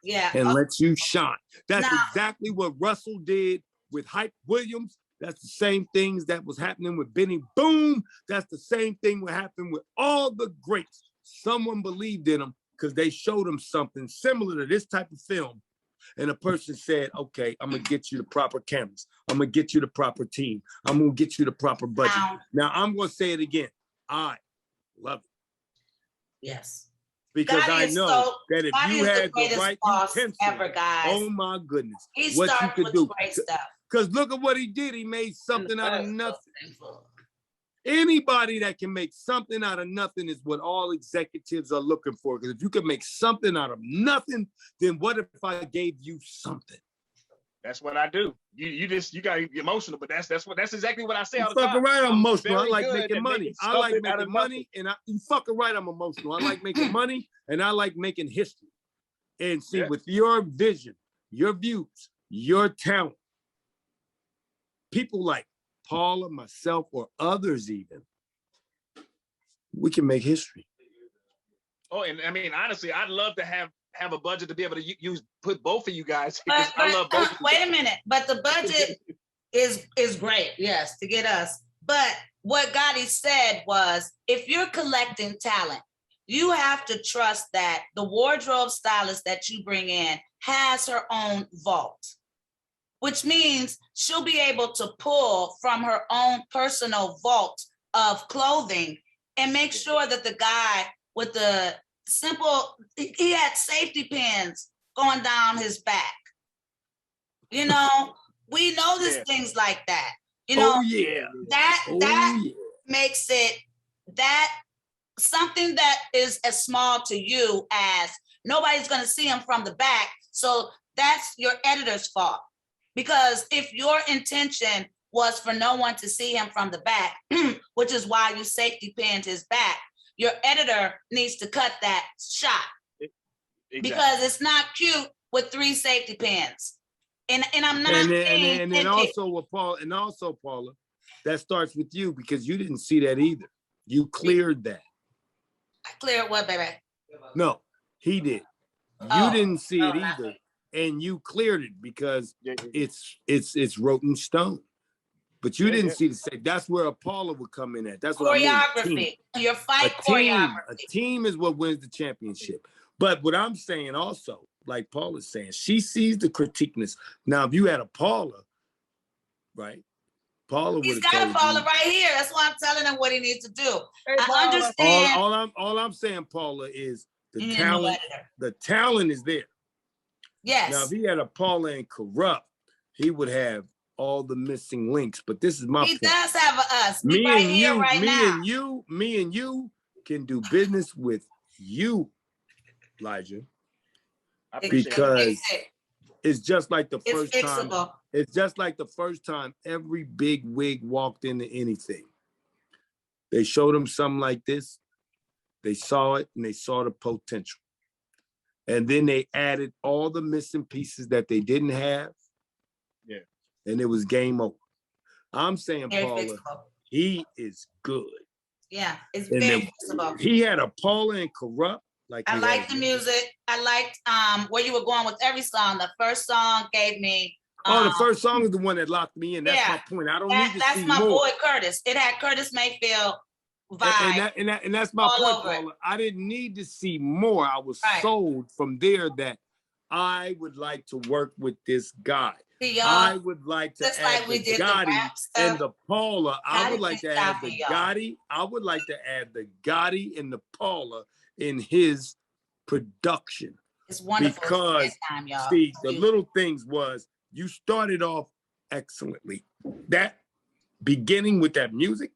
[SPEAKER 1] Yeah.
[SPEAKER 3] And let you shine. That's exactly what Russell did with Hype Williams. That's the same things that was happening with Benny Boom. That's the same thing that happened with all the greats. Someone believed in them because they showed them something similar to this type of film. And a person said, okay, I'm going to get you the proper cameras. I'm going to get you the proper team. I'm going to get you the proper budget. Now, I'm going to say it again. I love it.
[SPEAKER 1] Yes.
[SPEAKER 3] Because I know that if you had the right utensil, oh my goodness, what you could do. Because look at what he did. He made something out of nothing. Anybody that can make something out of nothing is what all executives are looking for. Because if you can make something out of nothing, then what if I gave you something?
[SPEAKER 2] That's what I do. You got emotional, but that's exactly what I say all the time.
[SPEAKER 3] Fucking right, I'm emotional. I like making money. I like making money, and you fucking right, I'm emotional. I like making money, and I like making history. And see, with your vision, your views, your talent, people like Paula, myself, or others even, we can make history.
[SPEAKER 2] Oh, and I mean, honestly, I'd love to have a budget to be able to put both of you guys.
[SPEAKER 1] But,
[SPEAKER 2] I love both of you.
[SPEAKER 1] Wait a minute, but the budget is great, yes, to get us. But what Gotti said was, if you're collecting talent, you have to trust that the wardrobe stylist that you bring in has her own vault, which means she'll be able to pull from her own personal vault of clothing and make sure that the guy with the he had safety pins going down his back. You know, we notice things like that. You know, that makes it something that is as small to you as nobody's going to see him from the back. So that's your editor's fault. Because if your intention was for no one to see him from the back, which is why you safety pinned his back, your editor needs to cut that shot. Exactly. Because it's not cute with 3 safety pins. And I'm not
[SPEAKER 3] and then also with Paul, and also Paula, that starts with you because you didn't see that either. You cleared that.
[SPEAKER 1] I cleared what, baby?
[SPEAKER 3] No, he did. You didn't see it either. And you cleared it because it's written in stone. But you didn't see the same. That's where Paula would come in at. That's what
[SPEAKER 1] choreography. Your fight choreography.
[SPEAKER 3] A team is what wins the championship. But what I'm saying also, like Paula's saying, she sees the critiqueness. Now, if you had a Paula, right, Paula would
[SPEAKER 1] He's
[SPEAKER 3] have
[SPEAKER 1] got a
[SPEAKER 3] told
[SPEAKER 1] Paula
[SPEAKER 3] you.
[SPEAKER 1] right here. That's why I'm telling him what he needs to do.
[SPEAKER 2] Hey,
[SPEAKER 1] I
[SPEAKER 2] Paula.
[SPEAKER 1] understand.
[SPEAKER 3] All I'm saying, Paula, is
[SPEAKER 1] You
[SPEAKER 3] the
[SPEAKER 1] need a new
[SPEAKER 3] talent.
[SPEAKER 1] editor.
[SPEAKER 3] The talent is there.
[SPEAKER 1] Yes.
[SPEAKER 3] Now, if he had a Paula and Kurupt, he would have all the missing links. But this is my
[SPEAKER 1] He
[SPEAKER 3] point.
[SPEAKER 1] does have a us.
[SPEAKER 3] Me
[SPEAKER 1] right
[SPEAKER 3] and
[SPEAKER 1] here,
[SPEAKER 3] you,
[SPEAKER 1] right
[SPEAKER 3] me
[SPEAKER 1] now.
[SPEAKER 3] and you, me and you can do business with you, Elijah,
[SPEAKER 2] I appreciate that.
[SPEAKER 3] because it's just like the
[SPEAKER 1] It's
[SPEAKER 3] first time.
[SPEAKER 1] fixable.
[SPEAKER 3] It's just like the first time every big wig walked into anything. They showed them something like this. They saw it and they saw the potential. And then they added all the missing pieces that they didn't have.
[SPEAKER 2] Yeah.
[SPEAKER 3] And it was game over. I'm saying,
[SPEAKER 1] Very
[SPEAKER 3] Paula,
[SPEAKER 1] fixable.
[SPEAKER 3] he is good.
[SPEAKER 1] Yeah, it's
[SPEAKER 3] And
[SPEAKER 1] very
[SPEAKER 3] then
[SPEAKER 1] fixable.
[SPEAKER 3] he had a Paula and Kurupt. Like
[SPEAKER 1] I like the music. I liked where you were going with every song. The first song gave me.
[SPEAKER 3] The first song is the one that locked me in. That's
[SPEAKER 1] yeah,
[SPEAKER 3] my point. I don't need to
[SPEAKER 1] that's
[SPEAKER 3] see
[SPEAKER 1] my
[SPEAKER 3] more.
[SPEAKER 1] boy Curtis. It had Curtis Mayfield vibe.
[SPEAKER 3] And that's my
[SPEAKER 1] all
[SPEAKER 3] point,
[SPEAKER 1] over it.
[SPEAKER 3] Paula. I didn't need to see more. I was
[SPEAKER 1] Right.
[SPEAKER 3] sold from there that I would like to work with this guy.
[SPEAKER 1] See, y'all,
[SPEAKER 3] I would like to
[SPEAKER 1] just
[SPEAKER 3] add
[SPEAKER 1] like we
[SPEAKER 3] the
[SPEAKER 1] did the
[SPEAKER 3] Gotti
[SPEAKER 1] rap stuff.
[SPEAKER 3] and the Paula. I would
[SPEAKER 1] Gotti
[SPEAKER 3] like to
[SPEAKER 1] can
[SPEAKER 3] add
[SPEAKER 1] stop
[SPEAKER 3] the
[SPEAKER 1] me, y'all.
[SPEAKER 3] Gotti. I would like to add the Gotti and the Paula in his production.
[SPEAKER 1] It's wonderful.
[SPEAKER 3] Because,
[SPEAKER 1] It's time, y'all.
[SPEAKER 3] see, the little things was you started off excellently. That beginning with that music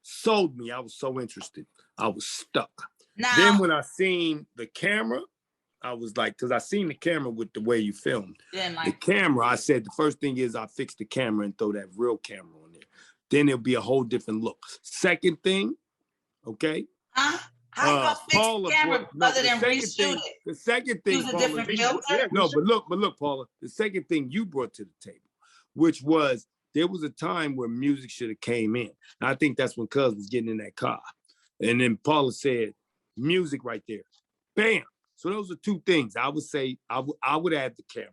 [SPEAKER 3] sold me. I was so interested. I was stuck.
[SPEAKER 1] Now,
[SPEAKER 3] Then when I seen the camera, I was like, because I seen the camera with the way you filmed.
[SPEAKER 1] didn't
[SPEAKER 3] The
[SPEAKER 1] like
[SPEAKER 3] camera, I said the first thing is I fix the camera and throw that real camera on there. Then it'll be a whole different look. Second thing, okay?
[SPEAKER 1] huh? How you gonna fix
[SPEAKER 3] Paula
[SPEAKER 1] the camera
[SPEAKER 3] brought- no,
[SPEAKER 1] other
[SPEAKER 3] the
[SPEAKER 1] than
[SPEAKER 3] second
[SPEAKER 1] reshoot
[SPEAKER 3] thing-
[SPEAKER 1] it?
[SPEAKER 3] The second thing,
[SPEAKER 1] Use a
[SPEAKER 3] Paula,
[SPEAKER 1] different
[SPEAKER 3] you-
[SPEAKER 1] filter?
[SPEAKER 3] no, but look, Paula, the second thing you brought to the table, which was there was a time where music should have came in. And I think that's when Cuz was getting in that car. And then Paula said, music right there. Bam. So those are two things. I would say I would add the camera.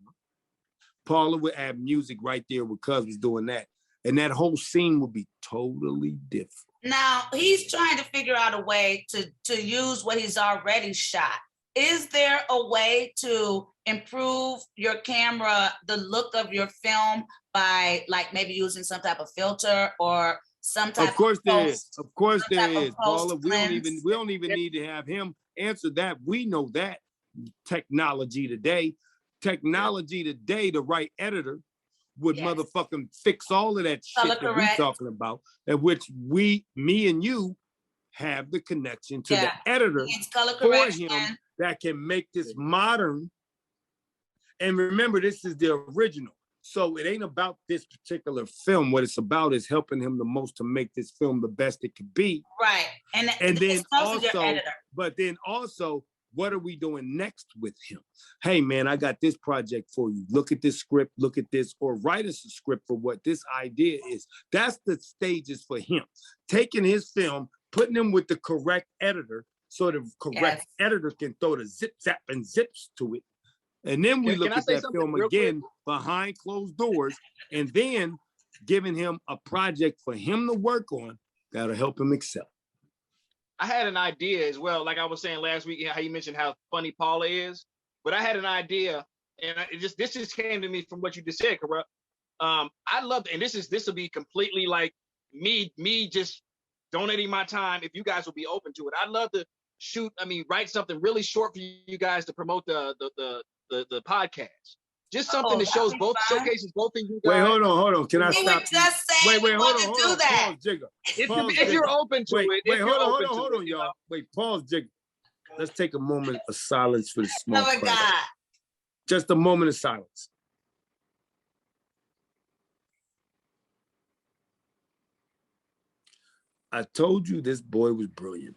[SPEAKER 3] Paula would add music right there where Cuz was doing that. And that whole scene would be totally different.
[SPEAKER 1] Now he's trying to figure out a way to use what he's already shot. Is there a way to improve your camera, the look of your film by like maybe using some type of filter or some type
[SPEAKER 3] Of course there is.
[SPEAKER 1] post-
[SPEAKER 3] Of course
[SPEAKER 1] some
[SPEAKER 3] there
[SPEAKER 1] type of
[SPEAKER 3] is. Paula, we don't
[SPEAKER 1] post-cleanse?
[SPEAKER 3] even need to have him answer that. We know that technology today. Technology today, the right editor would
[SPEAKER 1] Yes.
[SPEAKER 3] motherfucking fix all of that shit
[SPEAKER 1] Color
[SPEAKER 3] that we're
[SPEAKER 1] correct.
[SPEAKER 3] talking about, and which me and you have the connection to
[SPEAKER 1] Yeah.
[SPEAKER 3] the editor
[SPEAKER 1] It's color
[SPEAKER 3] for
[SPEAKER 1] correction.
[SPEAKER 3] him that can make this modern. And remember, this is the original. So it ain't about this particular film. What it's about is helping him the most to make this film the best it could be.
[SPEAKER 1] Right. And
[SPEAKER 3] And then
[SPEAKER 1] it's mostly your
[SPEAKER 3] also,
[SPEAKER 1] editor.
[SPEAKER 3] but then also, what are we doing next with him? Hey man, I got this project for you. Look at this script, look at this, or write us a script for what this idea is. That's the stages for him. Taking his film, putting him with the correct editor, so the correct editor can throw the zip, zap, and zips to it. And then we
[SPEAKER 2] Can
[SPEAKER 3] look
[SPEAKER 2] I
[SPEAKER 3] at
[SPEAKER 2] say
[SPEAKER 3] that
[SPEAKER 2] something
[SPEAKER 3] film
[SPEAKER 2] real quick?
[SPEAKER 3] again behind closed doors, and then giving him a project for him to work on that'll help him excel.
[SPEAKER 2] I had an idea as well, like I was saying last week, how you mentioned how funny Paula is, but I had an idea, and this just came to me from what you just said, Kurupt. I'd love to, and this will be completely like me just donating my time. If you guys will be open to it, I'd love to write something really short for you guys to promote the podcast. Just something that shows both, showcases both of you guys.
[SPEAKER 3] Wait, hold on. Can I
[SPEAKER 1] We
[SPEAKER 3] stop
[SPEAKER 1] were just saying
[SPEAKER 3] Wait,
[SPEAKER 1] we
[SPEAKER 3] hold
[SPEAKER 1] want
[SPEAKER 3] on,
[SPEAKER 1] to do that.
[SPEAKER 3] Pause, Jigger.
[SPEAKER 2] If you're open to it.
[SPEAKER 3] Wait, hold on, y'all. Wait, pause, Jigger. Let's take a moment of silence for the small
[SPEAKER 1] Oh my
[SPEAKER 3] crowd.
[SPEAKER 1] God.
[SPEAKER 3] Just a moment of silence. I told you this boy was brilliant.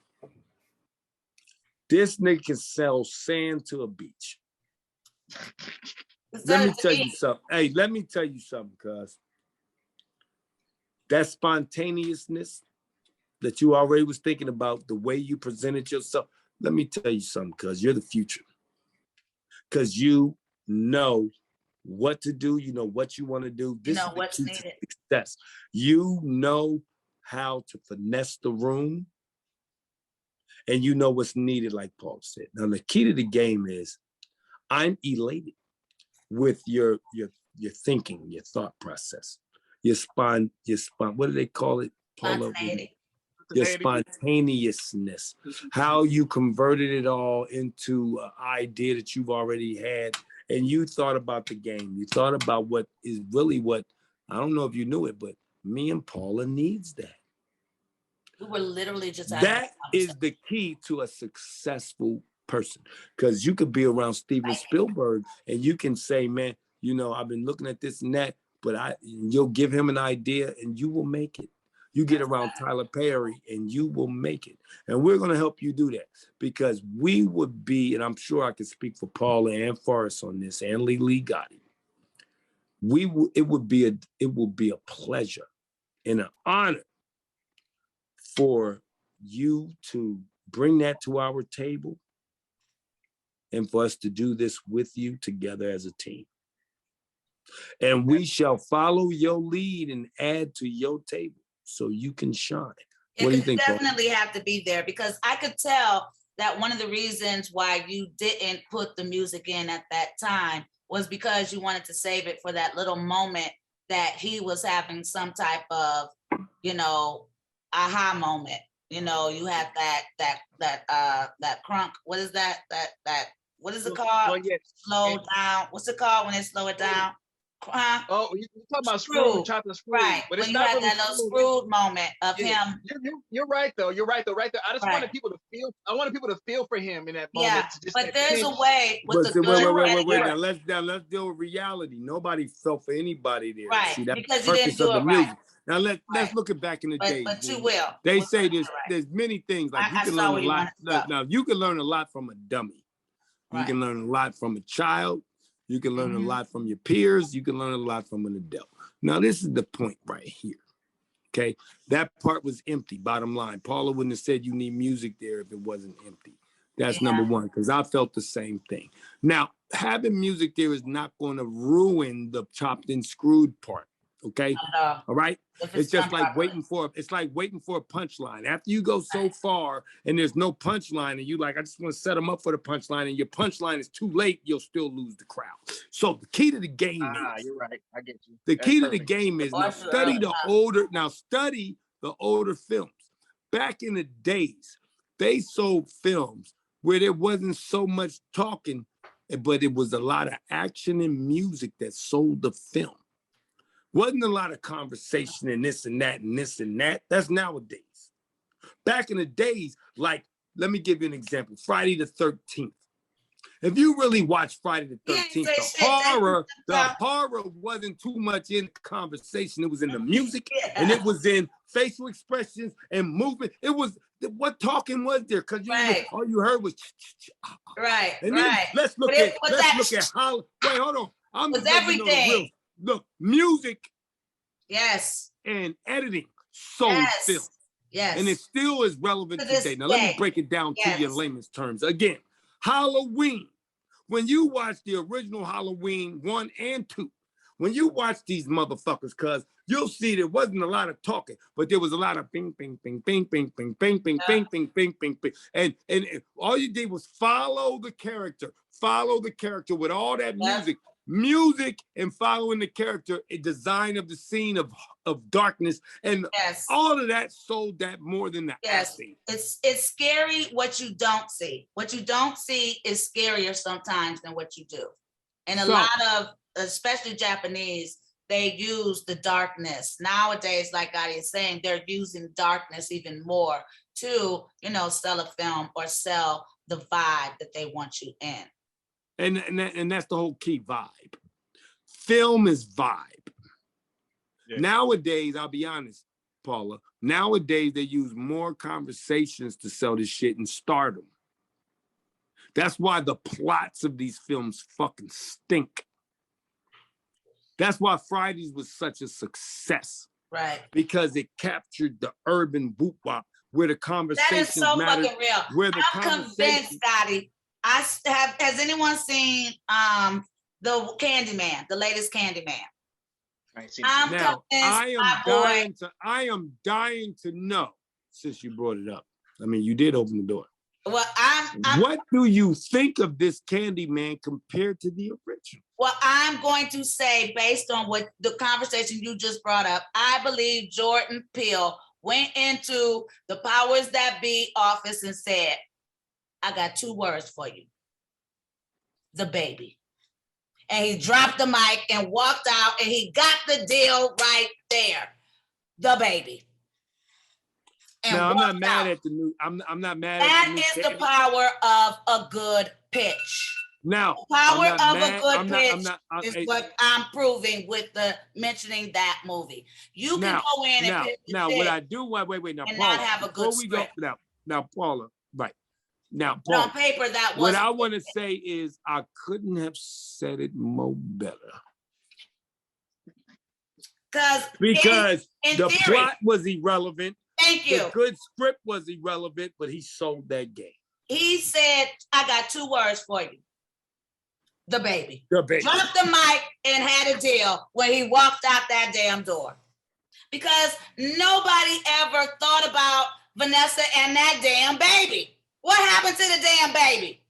[SPEAKER 3] This nigga can sell sand to a beach. Let me tell you something. Hey, let me tell you something, cuz. That spontaneousness that you already was thinking about, the way you presented yourself, let me tell you something, cuz you're the future. Cuz you know what to do, you know what you want to do. This is the key to success. You know how to finesse the room, and you know what's needed, like Paul said. Now, the key to the game is I'm elated with your thinking, your thought process. what do they call it, Paula?
[SPEAKER 1] Spontaneity.
[SPEAKER 3] Your spontaneousness, how you converted it all into an idea that you've already had, and you thought about the game. You thought about what is really what, I don't know if you knew it, but me and Paula needs that.
[SPEAKER 1] We were literally just
[SPEAKER 3] that is the key to a successful person, because you could be around Steven Spielberg and you can say, man, you know, I've been looking at this and that, but you'll give him an idea and you will make it. You get around Tyler Perry and you will make it. And we're going to help you do that, because we would be, and I'm sure I can speak for Paula and Forrest on this, and Lee Gotti. It would be a pleasure and an honor for you to bring that to our table and for us to do this with you together as a team. And we shall follow your lead and add to your table so you can shine. What do you think, Paul?
[SPEAKER 1] Definitely have to be there, because I could tell that one of the reasons why you didn't put the music in at that time was because you wanted to save it for that little moment that he was having some type of, you know, aha moment. You know, you had that crunk. What is that? What is it called?
[SPEAKER 2] Well, yeah.
[SPEAKER 1] Slow down. What's it called when they slow it down?
[SPEAKER 2] Oh, you're talking about Scrooge, chopping Scrooge.
[SPEAKER 1] Right.
[SPEAKER 2] But
[SPEAKER 1] When
[SPEAKER 2] it's
[SPEAKER 1] you
[SPEAKER 2] not
[SPEAKER 1] had
[SPEAKER 2] really
[SPEAKER 1] that little
[SPEAKER 2] Scrooge.
[SPEAKER 1] Scrooge moment of him.
[SPEAKER 2] You're right though. You're right though. Right there. I just wanted people to feel. I wanted people to feel for him in that moment.
[SPEAKER 1] Yeah, but there's a way with the
[SPEAKER 3] Wait.
[SPEAKER 1] good.
[SPEAKER 3] Now let's deal with reality. Nobody felt for anybody there.
[SPEAKER 1] Right,
[SPEAKER 3] See, that's
[SPEAKER 1] because
[SPEAKER 3] the
[SPEAKER 1] you
[SPEAKER 3] purpose
[SPEAKER 1] didn't do
[SPEAKER 3] of the
[SPEAKER 1] it right.
[SPEAKER 3] music. Now let's look at back in the days.
[SPEAKER 1] But you will.
[SPEAKER 3] They
[SPEAKER 1] We'll
[SPEAKER 3] say
[SPEAKER 1] do it
[SPEAKER 3] there's many things, like you
[SPEAKER 1] I
[SPEAKER 3] can
[SPEAKER 1] saw
[SPEAKER 3] learn
[SPEAKER 1] where
[SPEAKER 3] a
[SPEAKER 1] you
[SPEAKER 3] lot.
[SPEAKER 1] wanted to go.
[SPEAKER 3] Now you can learn a lot from a dummy. You can learn a lot from a child. You can learn a lot from your peers. You can learn a lot from an adult. Now, this is the point right here, okay? That part was empty, bottom line. Paula wouldn't have said you need music there if it wasn't empty. That's number one, because I felt the same thing. Now, having music there is not going to ruin the chopped and screwed part, okay? All right? It's just like waiting for a punchline. After you go so far and there's no punchline and you like, I just want to set them up for the punchline, and your punchline is too late, you'll still lose the crowd. So the key to the game is,
[SPEAKER 2] you're right. I get you.
[SPEAKER 3] The key to the game is now study the older films. Back in the days, they sold films where there wasn't so much talking, but it was a lot of action and music that sold the film. Wasn't a lot of conversation and this and that and this and that. That's nowadays. Back in the days, like, let me give you an example. Friday the 13th. If you really watch Friday the 13th, the horror wasn't too much in conversation. It was in the music and it was in facial expressions and movement. It was, what talking was there? Because all you heard was
[SPEAKER 1] right.
[SPEAKER 3] And then let's look at how. Wait, hold on. I'm
[SPEAKER 1] with everything.
[SPEAKER 3] Look, music,
[SPEAKER 1] yes,
[SPEAKER 3] and editing sold film.
[SPEAKER 1] Yes,
[SPEAKER 3] and it still is relevant today. Now let me break it down to you in layman's terms. Again, Halloween. When you watch the original Halloween 1 and 2, when you watch these motherfuckers, cuz you'll see there wasn't a lot of talking, but there was a lot of bing, bing, bing, bing, bing, bing, bing, bing, bing, bing, bing, bing, bing. And all you did was follow the character with all that music and following the character, a design of the scene of darkness, and all of that sold that more than the acting.
[SPEAKER 1] It's scary what you don't see. What you don't see is scarier sometimes than what you do. And a lot of, especially Japanese, they use the darkness. Nowadays, like Gotti is saying, they're using darkness even more to, you know, sell a film or sell the vibe that they want you in.
[SPEAKER 3] And that's the whole key, vibe. Film is vibe. Yeah. Nowadays, I'll be honest, Paula, nowadays they use more conversations to sell this shit and stardom. That's why the plots of these films fucking stink. That's why Fridays was such a success.
[SPEAKER 1] Right.
[SPEAKER 3] Because it captured the urban boop bop where the conversations
[SPEAKER 1] that is so
[SPEAKER 3] mattered,
[SPEAKER 1] fucking real.
[SPEAKER 3] Where the
[SPEAKER 1] I'm convinced, Gotti. Has anyone seen the Candyman, the latest Candyman?
[SPEAKER 3] Now, I am dying to know, since you brought it up. I mean, you did open the door.
[SPEAKER 1] Well, I'm
[SPEAKER 3] What do you think of this Candyman compared to the original?
[SPEAKER 1] Well, I'm going to say, based on what the conversation you just brought up, I believe Jordan Peele went into the powers that be office and said, I got 2 words for you. The baby. And he dropped the mic and walked out, and he got the deal right there. The baby. And
[SPEAKER 3] now, I'm not
[SPEAKER 1] walked
[SPEAKER 3] mad
[SPEAKER 1] out.
[SPEAKER 3] at the new. I'm not mad
[SPEAKER 1] That
[SPEAKER 3] at the new
[SPEAKER 1] is the
[SPEAKER 3] Candy-
[SPEAKER 1] power of a good pitch.
[SPEAKER 3] Now,
[SPEAKER 1] The power
[SPEAKER 3] I'm not
[SPEAKER 1] of
[SPEAKER 3] mad.
[SPEAKER 1] a good
[SPEAKER 3] I'm not-
[SPEAKER 1] pitch
[SPEAKER 3] I'm not- I'm-
[SPEAKER 1] is
[SPEAKER 3] hey,
[SPEAKER 1] what I'm proving with the mentioning that movie. You can
[SPEAKER 3] now,
[SPEAKER 1] go in and
[SPEAKER 3] now,
[SPEAKER 1] pitch the
[SPEAKER 3] now, what
[SPEAKER 1] shit,
[SPEAKER 3] I do, wait, now,
[SPEAKER 1] and
[SPEAKER 3] Paula,
[SPEAKER 1] not have a
[SPEAKER 3] before
[SPEAKER 1] good
[SPEAKER 3] we go,
[SPEAKER 1] script.
[SPEAKER 3] now, Paula, right. Now,
[SPEAKER 1] but on
[SPEAKER 3] Paula,
[SPEAKER 1] paper that
[SPEAKER 3] what
[SPEAKER 1] wasn't.
[SPEAKER 3] I want to say is I couldn't have said it more better. Because
[SPEAKER 1] in
[SPEAKER 3] the
[SPEAKER 1] theory,
[SPEAKER 3] plot was irrelevant.
[SPEAKER 1] thank you.
[SPEAKER 3] The good script was irrelevant, but he sold that game.
[SPEAKER 1] He said, I got 2 words for you. The baby.
[SPEAKER 3] The baby.
[SPEAKER 1] Dropped the mic and had a deal when he walked out that damn door. Because nobody ever thought about Vanessa and that damn baby. What happened to the damn baby?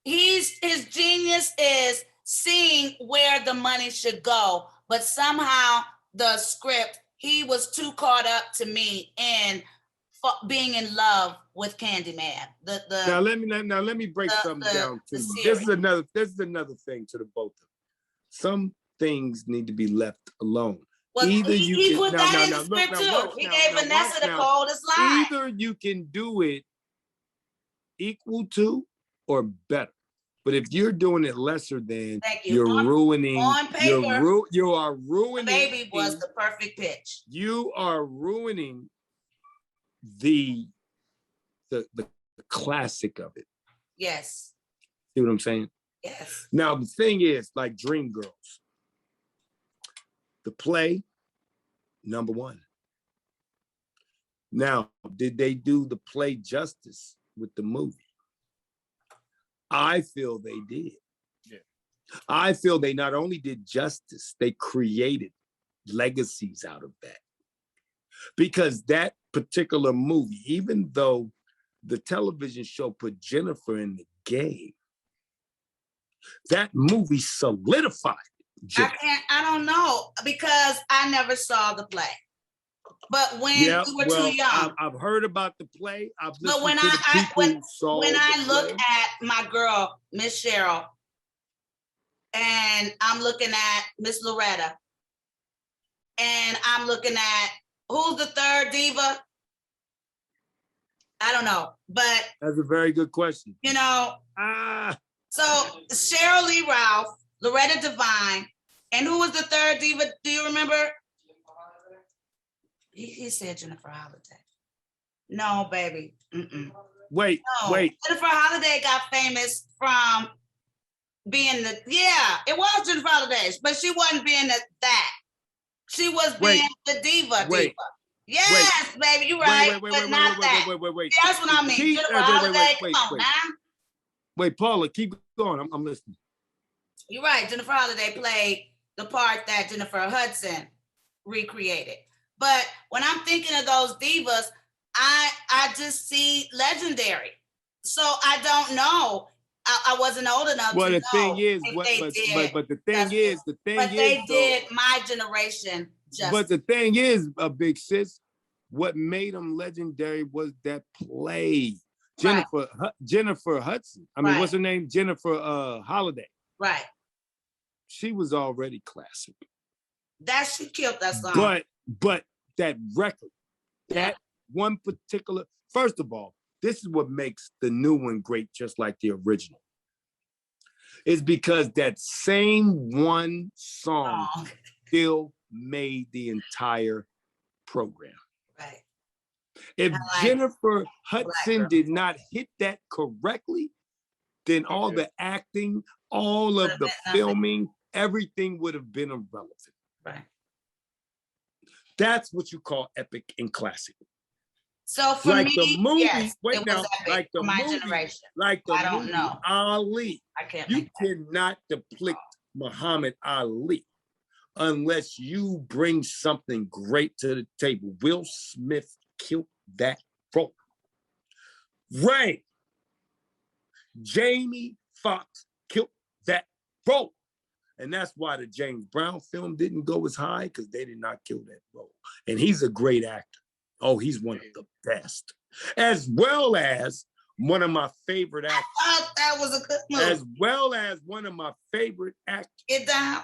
[SPEAKER 1] His genius is seeing where the money should go, but somehow the script, he was too caught up to me in being in love with Candyman.
[SPEAKER 3] Now let me break something down to you. This is another thing to the both of them. Some things need to be left alone.
[SPEAKER 1] Well,
[SPEAKER 3] Either
[SPEAKER 1] he put that in the script too. He gave Vanessa the coldest line.
[SPEAKER 3] Either you can do it equal to or better. But if you're doing it lesser than, you're ruining.
[SPEAKER 1] On paper,
[SPEAKER 3] you are ruining.
[SPEAKER 1] The baby was the perfect pitch.
[SPEAKER 3] You are ruining the classic of it.
[SPEAKER 1] Yes.
[SPEAKER 3] See what I'm saying?
[SPEAKER 1] Yes.
[SPEAKER 3] Now the thing is, like Dreamgirls, the play, number 1. Now, did they do the play justice with the movie? I feel they did.
[SPEAKER 2] Yeah.
[SPEAKER 3] I feel they not only did justice, they created legacies out of that. Because that particular movie, even though the television show put Jennifer in the game, that movie solidified Jennifer.
[SPEAKER 1] I don't know, because I never saw the play. But when we were too young.
[SPEAKER 3] I've heard about the play. I've listened
[SPEAKER 1] But when
[SPEAKER 3] to the people who saw
[SPEAKER 1] when I
[SPEAKER 3] the
[SPEAKER 1] look
[SPEAKER 3] play.
[SPEAKER 1] at my girl, Miss Cheryl, and I'm looking at Miss Loretta, and I'm looking at who's the third diva? I don't know, but
[SPEAKER 3] That's a very good question.
[SPEAKER 1] you know,
[SPEAKER 3] Ah,
[SPEAKER 1] so Cheryl Lee Ralph, Loretta Devine, and who was the third diva? Do you remember? He said Jennifer Holliday. No, baby. Mm-mm.
[SPEAKER 3] wait.
[SPEAKER 1] Jennifer Holliday got famous from being it was Jennifer Holliday, but she wasn't being that. She was being the diva. Yes, baby, you're right. But not that.
[SPEAKER 3] Wait.
[SPEAKER 1] That's what I mean. Jennifer Holliday, come on, man.
[SPEAKER 3] Wait, Paula, keep going. I'm listening.
[SPEAKER 1] You're right. Jennifer Holliday played the part that Jennifer Hudson recreated. But when I'm thinking of those divas, I just see Legendary. So I don't know. I wasn't old enough
[SPEAKER 3] Well,
[SPEAKER 1] to
[SPEAKER 3] the
[SPEAKER 1] know
[SPEAKER 3] thing is,
[SPEAKER 1] if
[SPEAKER 3] but
[SPEAKER 1] they did my generation justice.
[SPEAKER 3] But the thing is, a big sis, what made them legendary was that play. Jennifer Hudson. I mean, what's her name? Jennifer Holliday.
[SPEAKER 1] Right.
[SPEAKER 3] She was already classic.
[SPEAKER 1] She killed that song.
[SPEAKER 3] But that record, that one particular, first of all, this is what makes the new one great, just like the original. Is because that same one song still made the entire program.
[SPEAKER 1] Right.
[SPEAKER 3] If Jennifer Hudson did not hit that correctly, then all the acting, all of the filming, everything would have been irrelevant.
[SPEAKER 1] Right.
[SPEAKER 3] That's what you call epic and classic.
[SPEAKER 1] So for
[SPEAKER 3] like
[SPEAKER 1] me,
[SPEAKER 3] the movie,
[SPEAKER 1] yes,
[SPEAKER 3] wait
[SPEAKER 1] it
[SPEAKER 3] now,
[SPEAKER 1] was epic
[SPEAKER 3] like the
[SPEAKER 1] for my
[SPEAKER 3] movie,
[SPEAKER 1] generation.
[SPEAKER 3] like the
[SPEAKER 1] I don't
[SPEAKER 3] movie
[SPEAKER 1] know.
[SPEAKER 3] Ali.
[SPEAKER 1] I can't.
[SPEAKER 3] You cannot depict Muhammad Ali unless you bring something great to the table. Will Smith killed that role. Ray. Jamie Foxx killed that role. And that's why the James Brown film didn't go as high, because they did not kill that role. And he's a great actor. Oh, he's one of the best. As well as one of my favorite actors.
[SPEAKER 1] I thought that was a good movie.
[SPEAKER 3] As well as one of my favorite actors.
[SPEAKER 1] Get down.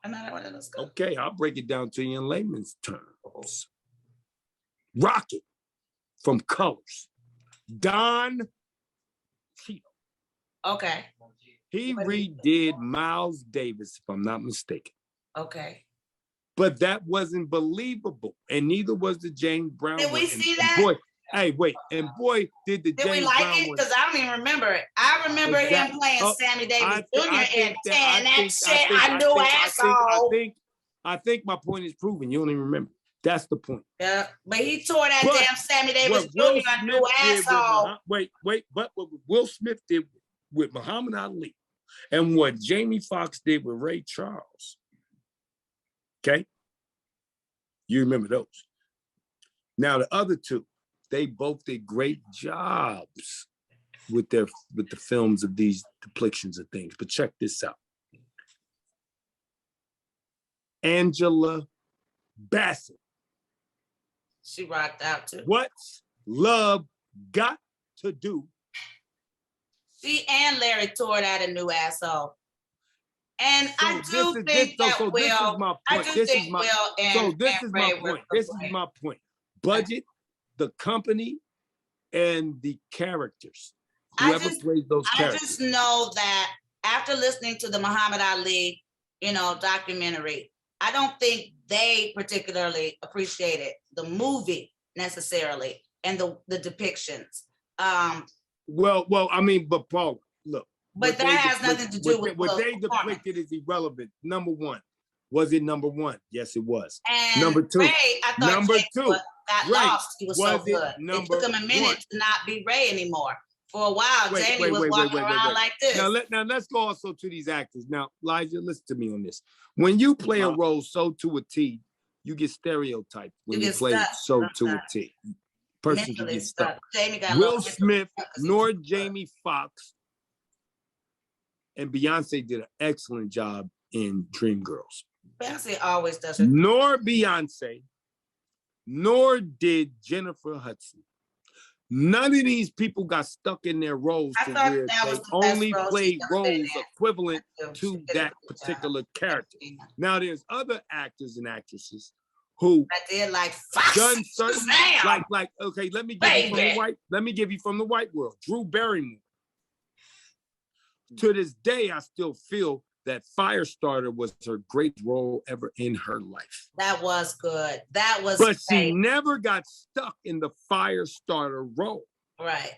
[SPEAKER 1] Another one of those.
[SPEAKER 3] Okay, I'll break it down to you in layman's terms. Rocket from Colors. Don Cheadle.
[SPEAKER 1] Okay.
[SPEAKER 3] He redid Miles Davis, if I'm not mistaken.
[SPEAKER 1] Okay.
[SPEAKER 3] But that wasn't believable, and neither was the James Brown.
[SPEAKER 1] Did we see that?
[SPEAKER 3] Boy, hey, wait, and boy, did the
[SPEAKER 1] Did
[SPEAKER 3] James
[SPEAKER 1] we like
[SPEAKER 3] Brown
[SPEAKER 1] it? Because I don't even remember it. I remember him playing Sammy Davis Jr. and saying that shit, I knew asshole.
[SPEAKER 3] I think my point is proven. You don't even remember. That's the point.
[SPEAKER 1] Yeah, but he tore that damn Sammy Davis Jr. a new asshole.
[SPEAKER 3] But what Will Smith did with Muhammad Ali and what Jamie Foxx did with Ray Charles. Okay? You remember those. Now the other two, they both did great jobs with the films of these depictions of things. But check this out. Angela Bassett.
[SPEAKER 1] She rocked out too.
[SPEAKER 3] What's love got to do?
[SPEAKER 1] She and Larry tore that a new asshole. And
[SPEAKER 3] So
[SPEAKER 1] I do think
[SPEAKER 3] this is my point.
[SPEAKER 1] This is
[SPEAKER 3] my point. Budget, the company, and the characters. Whoever plays those characters.
[SPEAKER 1] I just know that after listening to the Muhammad Ali, documentary, I don't think they particularly appreciated the movie necessarily and the depictions.
[SPEAKER 3] Well, I mean, but Paul, look.
[SPEAKER 1] But that has nothing to do with
[SPEAKER 3] what they depicted is irrelevant. Number one, was it number one? Yes, it was.
[SPEAKER 1] And
[SPEAKER 3] number two,
[SPEAKER 1] Ray, I thought
[SPEAKER 3] number
[SPEAKER 1] James
[SPEAKER 3] two,
[SPEAKER 1] got
[SPEAKER 3] Ray,
[SPEAKER 1] lost. He was so good. It took him a minute to not be Ray anymore. For a while, Jamie was walking around like this.
[SPEAKER 3] Now let's go also to these actors. Now, Elijah, listen to me on this. When you play a role so to a T, you get stereotyped when you play so to a T. Person can get stuck. Will Smith nor Jamie Foxx and Beyonce did an excellent job in Dreamgirls.
[SPEAKER 1] Beyonce always does it.
[SPEAKER 3] Nor Beyonce, nor did Jennifer Hudson. None of these people got stuck in their roles to where they only played roles equivalent to that particular character. Now, there's other actors and actresses who
[SPEAKER 1] did like
[SPEAKER 3] done certain like okay, let me give you from the white world. Drew Barrymore. To this day, I still feel that Firestarter was her greatest role ever in her life.
[SPEAKER 1] That was good. That was
[SPEAKER 3] But she never got stuck in the Firestarter role.
[SPEAKER 1] Right.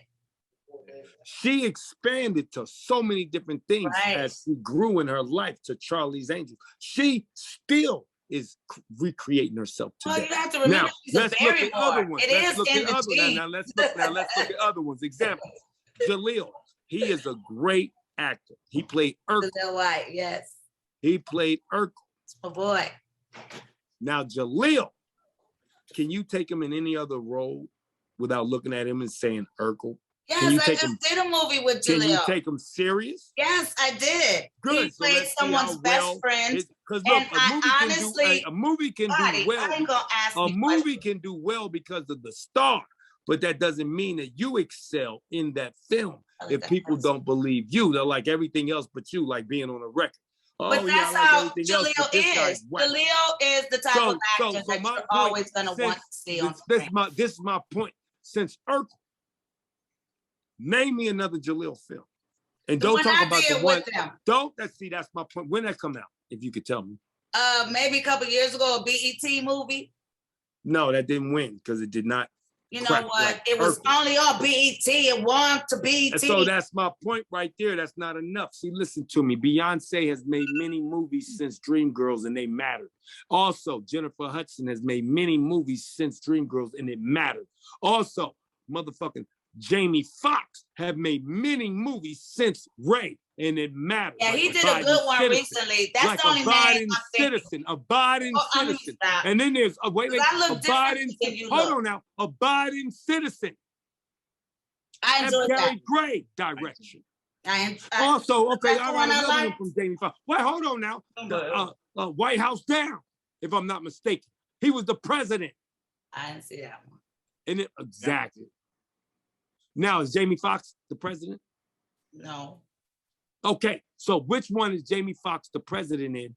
[SPEAKER 3] She expanded to so many different things as she grew in her life to Charlie's Angels. She still is recreating herself today.
[SPEAKER 1] Well, you have to remember, she's a Barrymore.
[SPEAKER 3] Other ones.
[SPEAKER 1] Let's look
[SPEAKER 3] at other ones. Examples. Jaleel, he is a great actor. He played Urkel.
[SPEAKER 1] Jaleel White, yes.
[SPEAKER 3] He played Urkel.
[SPEAKER 1] Oh boy.
[SPEAKER 3] Now, Jaleel, can you take him in any other role without looking at him and saying Urkel?
[SPEAKER 1] Yes, I just did a movie with Jaleel.
[SPEAKER 3] Can you take him serious?
[SPEAKER 1] Yes, I did.
[SPEAKER 3] Good.
[SPEAKER 1] He played someone's best friend.
[SPEAKER 3] Because look, a movie can do well. A movie can do well because of the star, but that doesn't mean that you excel in that film. If people don't believe you, they're like everything else but you, like being on a record.
[SPEAKER 1] But that's how Jaleel is. Jaleel is the type of actor that you're always going to want to see on screen.
[SPEAKER 3] This is my point. Since Urkel, name me another Jaleel film. And don't talk about the one. That's my point. When that come out, if you could tell me.
[SPEAKER 1] Maybe a couple years ago, a BET movie.
[SPEAKER 3] No, that didn't win because it did not.
[SPEAKER 1] You know what? It was only on BET. It won to BET.
[SPEAKER 3] And so that's my point right there. That's not enough. See, listen to me. Beyonce has made many movies since Dreamgirls and they mattered. Also, Jennifer Hudson has made many movies since Dreamgirls and it mattered. Also, motherfucking Jamie Foxx have made many movies since Ray and it mattered.
[SPEAKER 1] Yeah, he did a good one recently. That's the only name I'm thinking.
[SPEAKER 3] Abiding citizen. And then there's abiding. Hold on now. Abiding citizen.
[SPEAKER 1] I enjoyed that.
[SPEAKER 3] Gary Gray direction.
[SPEAKER 1] I
[SPEAKER 3] Also, okay,
[SPEAKER 1] that's
[SPEAKER 3] all
[SPEAKER 1] the
[SPEAKER 3] right,
[SPEAKER 1] one I
[SPEAKER 3] another one
[SPEAKER 1] like.
[SPEAKER 3] from Jamie Foxx. Wait, hold on now. The White House Down, if I'm not mistaken. He was the president.
[SPEAKER 1] I didn't see that one.
[SPEAKER 3] And it, exactly. Now, is Jamie Foxx the president?
[SPEAKER 1] No.
[SPEAKER 3] Okay, so which one is Jamie Foxx the president in?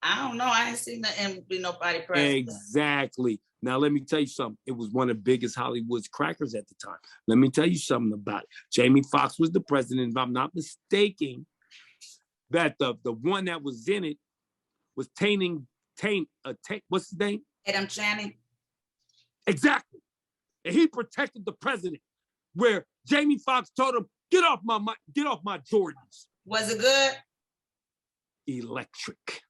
[SPEAKER 1] I don't know. I ain't seen nothing be nobody president.
[SPEAKER 3] Exactly. Now, let me tell you something. It was one of the biggest Hollywood's crackers at the time. Let me tell you something about it. Jamie Foxx was the president. If I'm not mistaken, that the one that was in it was what's his name?
[SPEAKER 1] Adam Channing.
[SPEAKER 3] Exactly. And he protected the president, where Jamie Foxx told him, get off my Jordans.
[SPEAKER 1] Was it good?
[SPEAKER 3] Electric.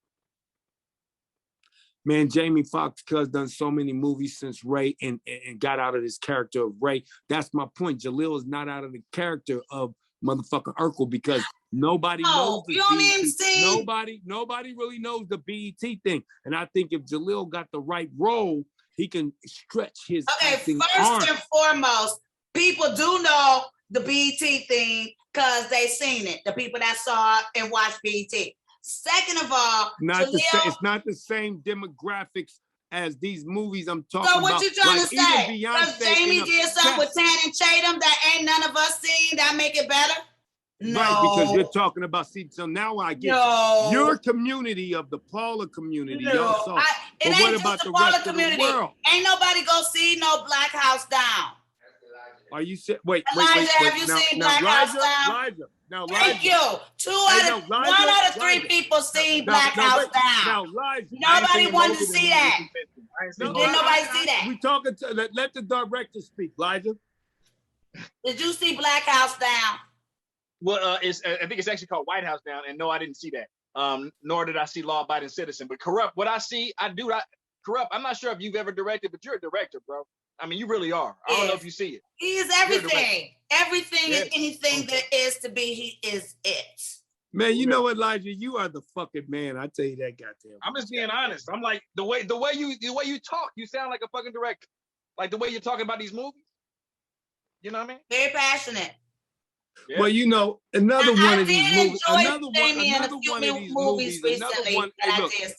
[SPEAKER 3] Man, Jamie Foxx has done so many movies since Ray and got out of this character of Ray. That's my point. Jaleel is not out of the character of motherfucking Urkel because nobody knows the
[SPEAKER 1] you don't
[SPEAKER 3] BET.
[SPEAKER 1] even see.
[SPEAKER 3] Nobody really knows the BET thing. And I think if Jaleel got the right role, he can stretch his acting
[SPEAKER 1] first
[SPEAKER 3] arm.
[SPEAKER 1] and foremost, people do know the BET thing because they seen it. The people that saw and watched BET. Second of all,
[SPEAKER 3] it's not the same demographics as these movies I'm talking about.
[SPEAKER 1] So what you trying to say? Because Jamie did something with Channing Tatum that ain't none of us seen that make it better? No.
[SPEAKER 3] Right, because you're talking about, so now I get your community of the Paula community.
[SPEAKER 1] No,
[SPEAKER 3] but
[SPEAKER 1] ain't
[SPEAKER 3] what about the rest
[SPEAKER 1] community.
[SPEAKER 3] Of the world?
[SPEAKER 1] Ain't nobody go see no Black House Down.
[SPEAKER 3] Are you wait?
[SPEAKER 1] Elijah, have you seen Black House Down? Thank you. One out of three people seen Black House Down. Nobody wanted to see that. Didn't nobody see that?
[SPEAKER 3] We talking to let the director speak, Elijah.
[SPEAKER 1] Did you see Black House Down?
[SPEAKER 2] Well, I think it's actually called White House Down, and no, I didn't see that. Nor did I see Law Abiding Citizen. But Kurupt, what I see, I do. Kurupt, I'm not sure if you've ever directed, but you're a director, bro. I mean, you really are. I don't know if you see it.
[SPEAKER 1] He is everything. Everything and anything there is to be, he is it.
[SPEAKER 3] Man, you know what, Elijah? You are the fucking man. I tell you that, goddamn.
[SPEAKER 2] I'm just being honest. I'm like the way you talk, you sound like a fucking director. Like the way you're talking about these movies. You know what I mean?
[SPEAKER 1] Very passionate.
[SPEAKER 3] Yeah. Well, you know, another one of these movies.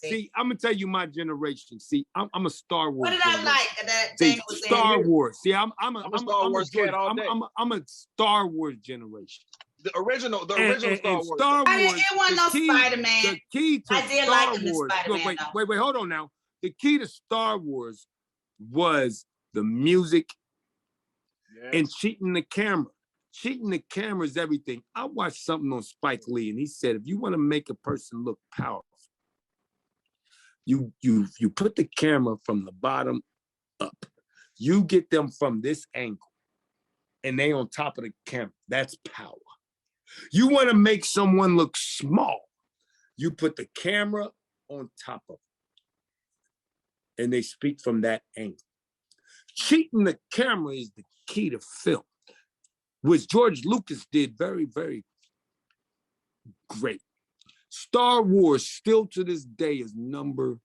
[SPEAKER 3] See, I'm gonna tell you my generation. See, I'm a Star Wars.
[SPEAKER 1] What did I like that
[SPEAKER 3] Jamie was Star Wars. See, I'm a
[SPEAKER 2] Star Wars kid all day.
[SPEAKER 3] I'm a Star Wars generation.
[SPEAKER 2] The original Star Wars.
[SPEAKER 3] Star Wars.
[SPEAKER 1] I didn't want no Spider-Man.
[SPEAKER 3] The key to
[SPEAKER 1] I did
[SPEAKER 3] Star
[SPEAKER 1] like him in
[SPEAKER 3] Wars.
[SPEAKER 1] Spider-Man.
[SPEAKER 3] Wait, hold on now. The key to Star Wars was the music and cheating the camera. Cheating the camera is everything. I watched something on Spike Lee, and he said, if you want to make a person look powerful, you put the camera from the bottom up. You get them from this angle, and they on top of the camera. That's power. You want to make someone look small, you put the camera on top of it, and they speak from that angle. Cheating the camera is the key to film, which George Lucas did very, very great. Star Wars still to this day is #1.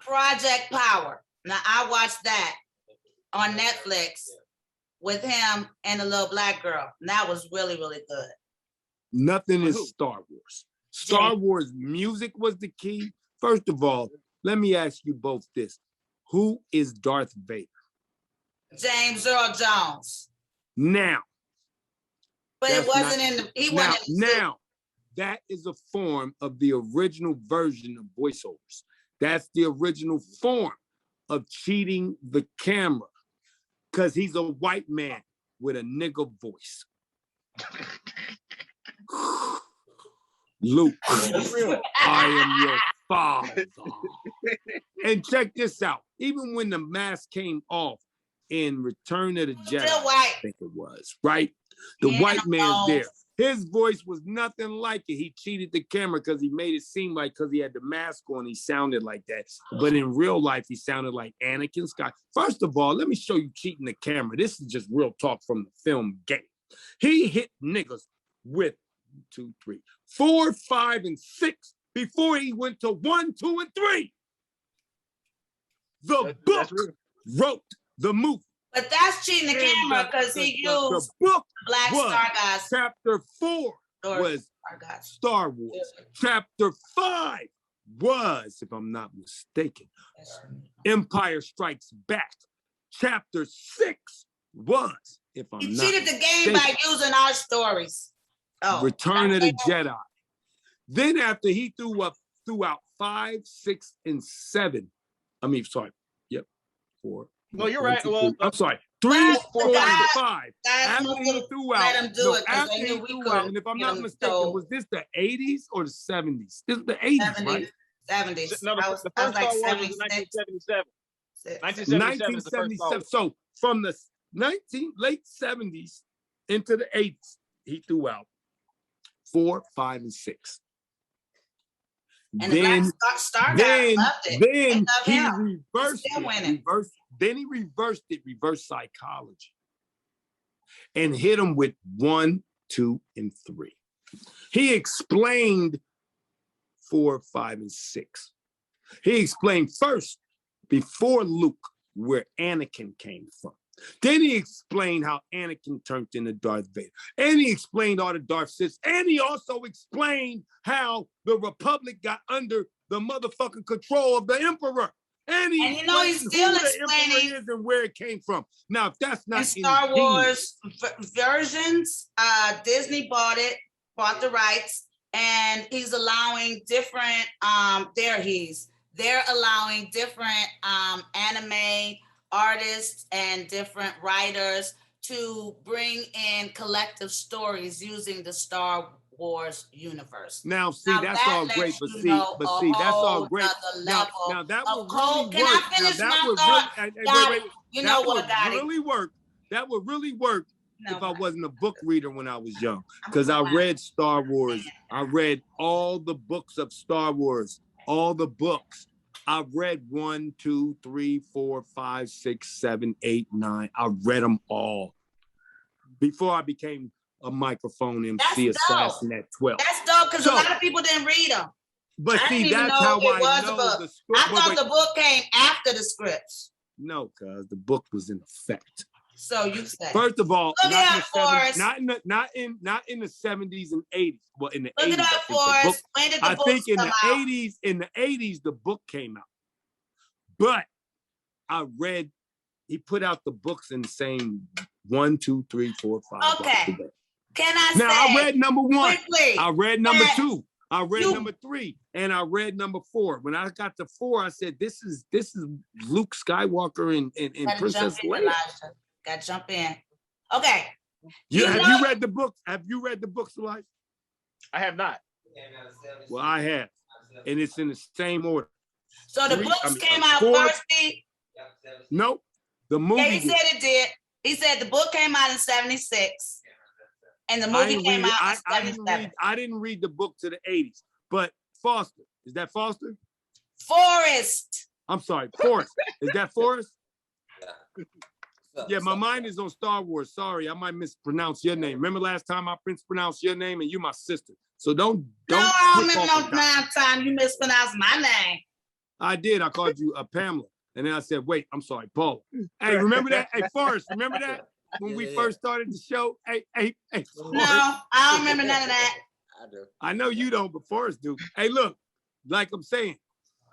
[SPEAKER 1] Project Power. Now I watched that on Netflix with him and a little black girl. And that was really, really good.
[SPEAKER 3] Nothing is Star Wars. Star Wars music was the key. First of all, let me ask you both this. Who is Darth Vader?
[SPEAKER 1] James Earl Jones.
[SPEAKER 3] Now.
[SPEAKER 1] But it wasn't in the,
[SPEAKER 3] now, that is a form of the original version of voiceovers. That's the original form of cheating the camera because he's a white man with a nigga voice. Luke, I am your father. And check this out. Even when the mask came off in Return of the Jedi, I think it was, right? The white man's there. His voice was nothing like it. He cheated the camera because he made it seem like because he had the mask on, he sounded like that. But in real life, he sounded like Anakin Skywalker. First of all, let me show you cheating the camera. This is just real talk from the film game. He hit niggas with 1, 2, 3, 4, 5, and 6 before he went to 1, 2, and 3. The book wrote the movie.
[SPEAKER 1] But that's cheating the camera because he used
[SPEAKER 3] the book
[SPEAKER 1] Black
[SPEAKER 3] was,
[SPEAKER 1] Star Guys.
[SPEAKER 3] Chapter 4 was
[SPEAKER 1] Star Guys.
[SPEAKER 3] Star Wars. Chapter 5 was, if I'm not mistaken, Empire Strikes Back. Chapter 6 was, if I'm
[SPEAKER 1] He
[SPEAKER 3] not
[SPEAKER 1] cheated the game by
[SPEAKER 3] mistaken,
[SPEAKER 1] using our stories. Oh,
[SPEAKER 3] Return of the Jedi. Then after he threw out 5, 6, and 7. I mean, sorry. Yep. 4.
[SPEAKER 2] No, you're
[SPEAKER 3] one,
[SPEAKER 2] right.
[SPEAKER 3] two,
[SPEAKER 2] Well,
[SPEAKER 3] three. I'm sorry. 3,
[SPEAKER 1] Guys,
[SPEAKER 3] 4, and
[SPEAKER 1] guys,
[SPEAKER 3] 5. After he threw out,
[SPEAKER 1] let him do it, 'cause
[SPEAKER 3] after
[SPEAKER 1] they knew
[SPEAKER 3] he
[SPEAKER 1] we
[SPEAKER 3] threw
[SPEAKER 1] couldn't
[SPEAKER 3] out, and if I'm
[SPEAKER 1] get
[SPEAKER 3] not
[SPEAKER 1] him
[SPEAKER 3] mistaken,
[SPEAKER 1] told.
[SPEAKER 3] was this the 80s or the 70s? This is the 80s,
[SPEAKER 1] 70s.
[SPEAKER 3] right?
[SPEAKER 1] 70s.
[SPEAKER 2] No, the
[SPEAKER 1] I
[SPEAKER 2] first
[SPEAKER 1] was
[SPEAKER 2] Star
[SPEAKER 1] like
[SPEAKER 2] Wars was
[SPEAKER 1] 76.
[SPEAKER 2] 1977. 1977 is the first Star
[SPEAKER 3] 1977.
[SPEAKER 2] Wars.
[SPEAKER 3] So from the late 70s into the 80s, he threw out 4, 5, and 6.
[SPEAKER 1] And the Black Star Guys loved it. They
[SPEAKER 3] Then
[SPEAKER 1] love
[SPEAKER 3] he
[SPEAKER 1] him.
[SPEAKER 3] reversed
[SPEAKER 1] He's still
[SPEAKER 3] it.
[SPEAKER 1] winning.
[SPEAKER 3] Then he reversed it, reverse psychology, and hit him with 1, 2, and 3. He explained 4, 5, and 6. He explained first, before Luke, where Anakin came from. Then he explained how Anakin turned into Darth Vader. And he explained all the Darth Siths. And he also explained how the Republic got under the motherfucking control of the Emperor. And he
[SPEAKER 1] you know he's still
[SPEAKER 3] who the
[SPEAKER 1] explaining
[SPEAKER 3] Emperor is and where it came from. Now, if that's not
[SPEAKER 1] in Star
[SPEAKER 3] ingenious,
[SPEAKER 1] Wars versions, Disney bought the rights, and he's allowing different they're allowing different anime artists and different writers to bring in collective stories using the Star Wars universe.
[SPEAKER 3] now see, that's
[SPEAKER 1] that
[SPEAKER 3] all
[SPEAKER 1] lets
[SPEAKER 3] great, but
[SPEAKER 1] you
[SPEAKER 3] see,
[SPEAKER 1] know a
[SPEAKER 3] that's all
[SPEAKER 1] whole
[SPEAKER 3] great.
[SPEAKER 1] nother
[SPEAKER 3] Now
[SPEAKER 1] level
[SPEAKER 3] that
[SPEAKER 1] of
[SPEAKER 3] would
[SPEAKER 1] code.
[SPEAKER 3] really
[SPEAKER 1] Can I
[SPEAKER 3] work. Now
[SPEAKER 1] finish
[SPEAKER 3] that
[SPEAKER 1] my
[SPEAKER 3] would
[SPEAKER 1] thought?
[SPEAKER 3] really,
[SPEAKER 1] Gotti, you know what, Gotti?
[SPEAKER 3] really work. That would really work
[SPEAKER 1] No,
[SPEAKER 3] if I wasn't a book reader when I was young, because I read Star Wars. I read all the books of Star Wars, all the books. I read 1, 2, 3, 4, 5, 6, 7, 8, 9. I read them all before I became a microphone MC assassin at 12.
[SPEAKER 1] That's dope because a lot of people didn't read them.
[SPEAKER 3] But
[SPEAKER 1] I
[SPEAKER 3] see,
[SPEAKER 1] didn't even
[SPEAKER 3] that's
[SPEAKER 1] know
[SPEAKER 3] how
[SPEAKER 1] it was
[SPEAKER 3] I
[SPEAKER 1] a
[SPEAKER 3] know
[SPEAKER 1] book.
[SPEAKER 3] the script.
[SPEAKER 1] I thought the book came after the scripts.
[SPEAKER 3] No, cuz the book was in effect.
[SPEAKER 1] So you said.
[SPEAKER 3] First of all,
[SPEAKER 1] Look it up, Forrest.
[SPEAKER 3] not in the 70s and 80s. Well, in the
[SPEAKER 1] Look
[SPEAKER 3] 80s,
[SPEAKER 1] it up,
[SPEAKER 3] I think the
[SPEAKER 1] Forrest.
[SPEAKER 3] book,
[SPEAKER 1] When did the
[SPEAKER 3] I
[SPEAKER 1] books
[SPEAKER 3] think in
[SPEAKER 1] come
[SPEAKER 3] the
[SPEAKER 1] out?
[SPEAKER 3] 80s, the book came out. But I read, he put out the books in the same 1, 2, 3, 4, 5.
[SPEAKER 1] Okay. Can I
[SPEAKER 3] Now
[SPEAKER 1] say?
[SPEAKER 3] I read number 1.
[SPEAKER 1] Quickly,
[SPEAKER 3] I read number
[SPEAKER 1] that
[SPEAKER 3] 2. I read
[SPEAKER 1] you-
[SPEAKER 3] number 3, and I read number 4. When I got to 4, I said, "This is Luke Skywalker and
[SPEAKER 1] Gotta
[SPEAKER 3] Princess
[SPEAKER 1] jump in,
[SPEAKER 3] Leia."
[SPEAKER 1] Elijah. Gotta jump in. Okay.
[SPEAKER 3] Have
[SPEAKER 1] You
[SPEAKER 3] you read the books? Have you read the books, Elijah?
[SPEAKER 2] I have not.
[SPEAKER 3] Well, I have, and it's in the same order.
[SPEAKER 1] So the books came out
[SPEAKER 3] 4.
[SPEAKER 1] first.
[SPEAKER 3] Nope, the movie.
[SPEAKER 1] Yeah, he said it did. He said the book came out in 76, and the movie came out in 77.
[SPEAKER 3] I didn't read the book to the 80s, but Foster, is that Foster?
[SPEAKER 1] Forrest.
[SPEAKER 3] I'm sorry, Forrest. Is that Forrest? Yeah, my mind is on Star Wars. Sorry, I might mispronounce your name. Remember last time I mispronounced your name, and you my sister. So don't.
[SPEAKER 1] No, I don't
[SPEAKER 3] slip
[SPEAKER 1] remember
[SPEAKER 3] off
[SPEAKER 1] no
[SPEAKER 3] the top.
[SPEAKER 1] time you mispronounced my name.
[SPEAKER 3] I did. I called you Pamela, and then I said, "Wait, I'm sorry, Paula." Hey, remember that? Hey, Forrest, remember that when we first started the show? Hey, Forrest.
[SPEAKER 1] No, I don't remember none of that.
[SPEAKER 6] I do.
[SPEAKER 3] I know you don't, but Forrest do. Hey, look, like I'm saying,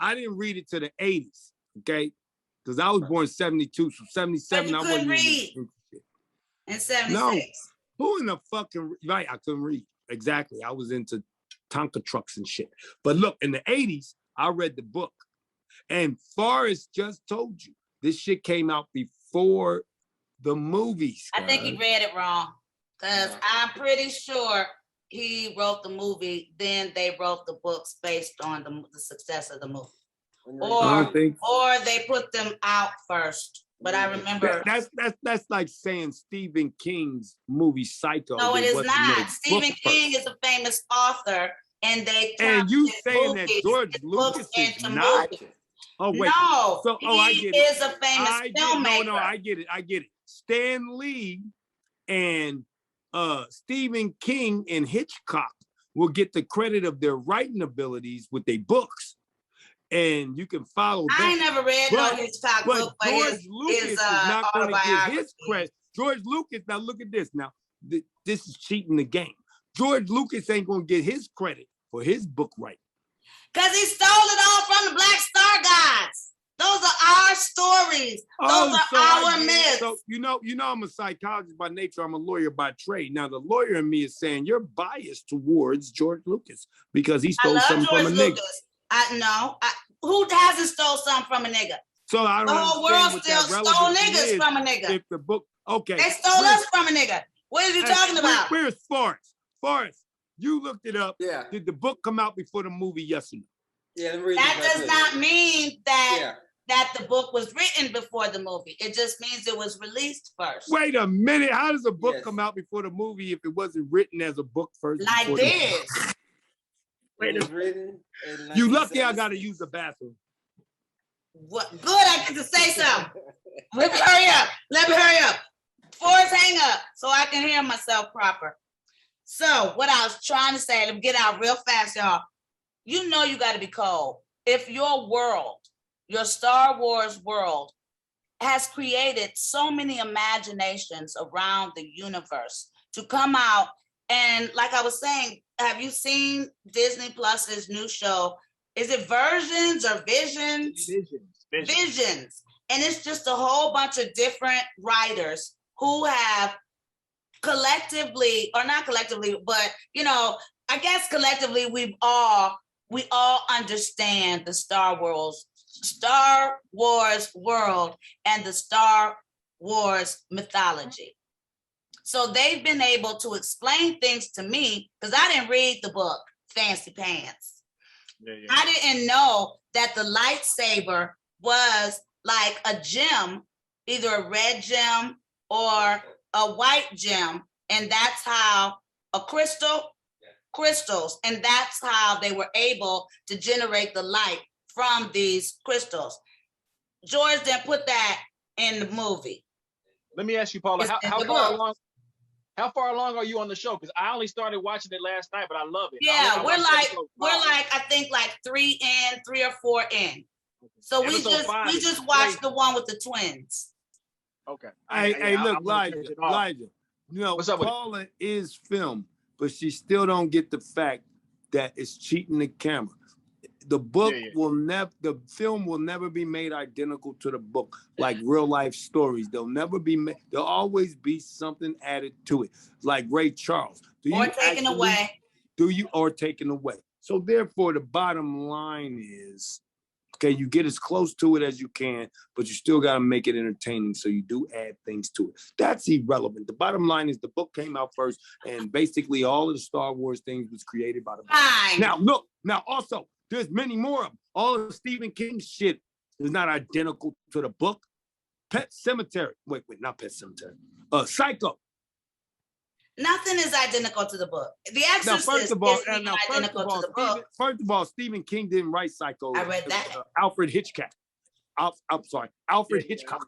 [SPEAKER 3] I didn't read it to the 80s, okay? Because I was born 72, so 77,
[SPEAKER 1] But
[SPEAKER 3] I
[SPEAKER 1] you couldn't
[SPEAKER 3] wasn't
[SPEAKER 1] read.
[SPEAKER 3] even
[SPEAKER 1] In 76.
[SPEAKER 3] No. Who in the fucking right? I couldn't read. Exactly. I was into Tonka trucks and shit. But look, in the 80s, I read the book. And Forrest just told you this shit came out before the movies.
[SPEAKER 1] I think he read it wrong. Because I'm pretty sure he wrote the movie, then they wrote the books based on the success of the movie.
[SPEAKER 3] I don't think
[SPEAKER 1] Or they put them out first. But I remember.
[SPEAKER 3] that's like saying Stephen King's movie Psycho.
[SPEAKER 1] No, it is
[SPEAKER 3] wasn't
[SPEAKER 1] not.
[SPEAKER 3] no
[SPEAKER 1] Stephen
[SPEAKER 3] book
[SPEAKER 1] King
[SPEAKER 3] first.
[SPEAKER 1] is a famous author, and they
[SPEAKER 3] And you
[SPEAKER 1] counted
[SPEAKER 3] saying that
[SPEAKER 1] movies,
[SPEAKER 3] George
[SPEAKER 1] his
[SPEAKER 3] Lucas
[SPEAKER 1] books
[SPEAKER 3] is
[SPEAKER 1] into
[SPEAKER 3] not?
[SPEAKER 1] movies.
[SPEAKER 3] Oh wait.
[SPEAKER 1] No,
[SPEAKER 3] So I
[SPEAKER 1] he
[SPEAKER 3] get it.
[SPEAKER 1] is a famous filmmaker.
[SPEAKER 3] No, I get it. Stan Lee and Stephen King and Hitchcock will get the credit of their writing abilities with their books. and you can follow
[SPEAKER 1] I
[SPEAKER 3] that.
[SPEAKER 1] ain't never read no Hitchcock book, but
[SPEAKER 3] George Lucas
[SPEAKER 1] his
[SPEAKER 3] is not going to get
[SPEAKER 1] autobiography.
[SPEAKER 3] his credit. George Lucas, now look at this. Now, this is cheating the game. George Lucas ain't going to get his credit for his book writing.
[SPEAKER 1] Because he stole it all from the Black Star guys. Those are our stories. Those are our myths.
[SPEAKER 3] So you know, I'm a psychologist by nature. I'm a lawyer by trade. Now, the lawyer in me is saying you're biased towards George Lucas because he stole something from a nigga.
[SPEAKER 1] Who hasn't stole something from a nigga?
[SPEAKER 3] So I don't
[SPEAKER 1] the whole world still stole niggas from a nigga.
[SPEAKER 3] If the book, okay.
[SPEAKER 1] They stole us from a nigga. What are you talking about?
[SPEAKER 3] Where's Forrest? Forrest, you looked it up.
[SPEAKER 10] Yeah.
[SPEAKER 3] Did the book come out before the movie? Yes or no?
[SPEAKER 10] Yeah.
[SPEAKER 1] That does not mean that the book was written before the movie. It just means it was released first.
[SPEAKER 3] Wait a minute. How does a book come out before the movie if it wasn't written as a book first?
[SPEAKER 1] Like this.
[SPEAKER 10] It was written.
[SPEAKER 3] You lucky I got to use the bathroom.
[SPEAKER 1] What? Good, I get to say something. Let me hurry up. Forrest, hang up so I can hear myself proper. So what I was trying to say, let me get out real fast, y'all. You know you got to be cold. If your world, your Star Wars world, has created so many imaginations around the universe to come out, and like I was saying, have you seen Disney Plus's new show? Is it Versions or Visions? Visions. And it's just a whole bunch of different writers who have collectively, or not collectively, but I guess collectively we all understand the Star Wars world and the Star Wars mythology. So they've been able to explain things to me because I didn't read the book, Fancy Pants.
[SPEAKER 2] Yeah.
[SPEAKER 1] I didn't know that the lightsaber was like a gem, either a red gem or a white gem. And that's how crystals, and that's how they were able to generate the light from these crystals. George didn't put that in the movie.
[SPEAKER 2] Let me ask you, Paula, how far along are you on the show? Because I only started watching it last night, but I love it.
[SPEAKER 1] Yeah, we're like I think like 3 or 4 in. So we just watched the one with the twins.
[SPEAKER 2] Okay.
[SPEAKER 3] Hey, look, Elijah.
[SPEAKER 2] What's up with
[SPEAKER 3] Paula is film, but she still don't get the fact that it's cheating the camera. The book the film will never be made identical to the book, like real life stories. They'll never be made. There'll always be something added to it, like Ray Charles. Or taken away. So therefore, the bottom line is, okay, you get as close to it as you can, but you still got to make it entertaining. So you do add things to it. That's irrelevant. The bottom line is the book came out first, and basically all of the Star Wars things was created by the book. Now also, there's many more of them. All of Stephen King's shit is not identical to the book. Pet Sematary. Wait, not Pet Sematary. Psycho.
[SPEAKER 1] Nothing is identical to the book. The Exorcist is identical to the book.
[SPEAKER 3] First of all, Stephen King didn't write Psycho.
[SPEAKER 1] I read that.
[SPEAKER 3] Alfred Hitchcock. Alfred Hitchcock.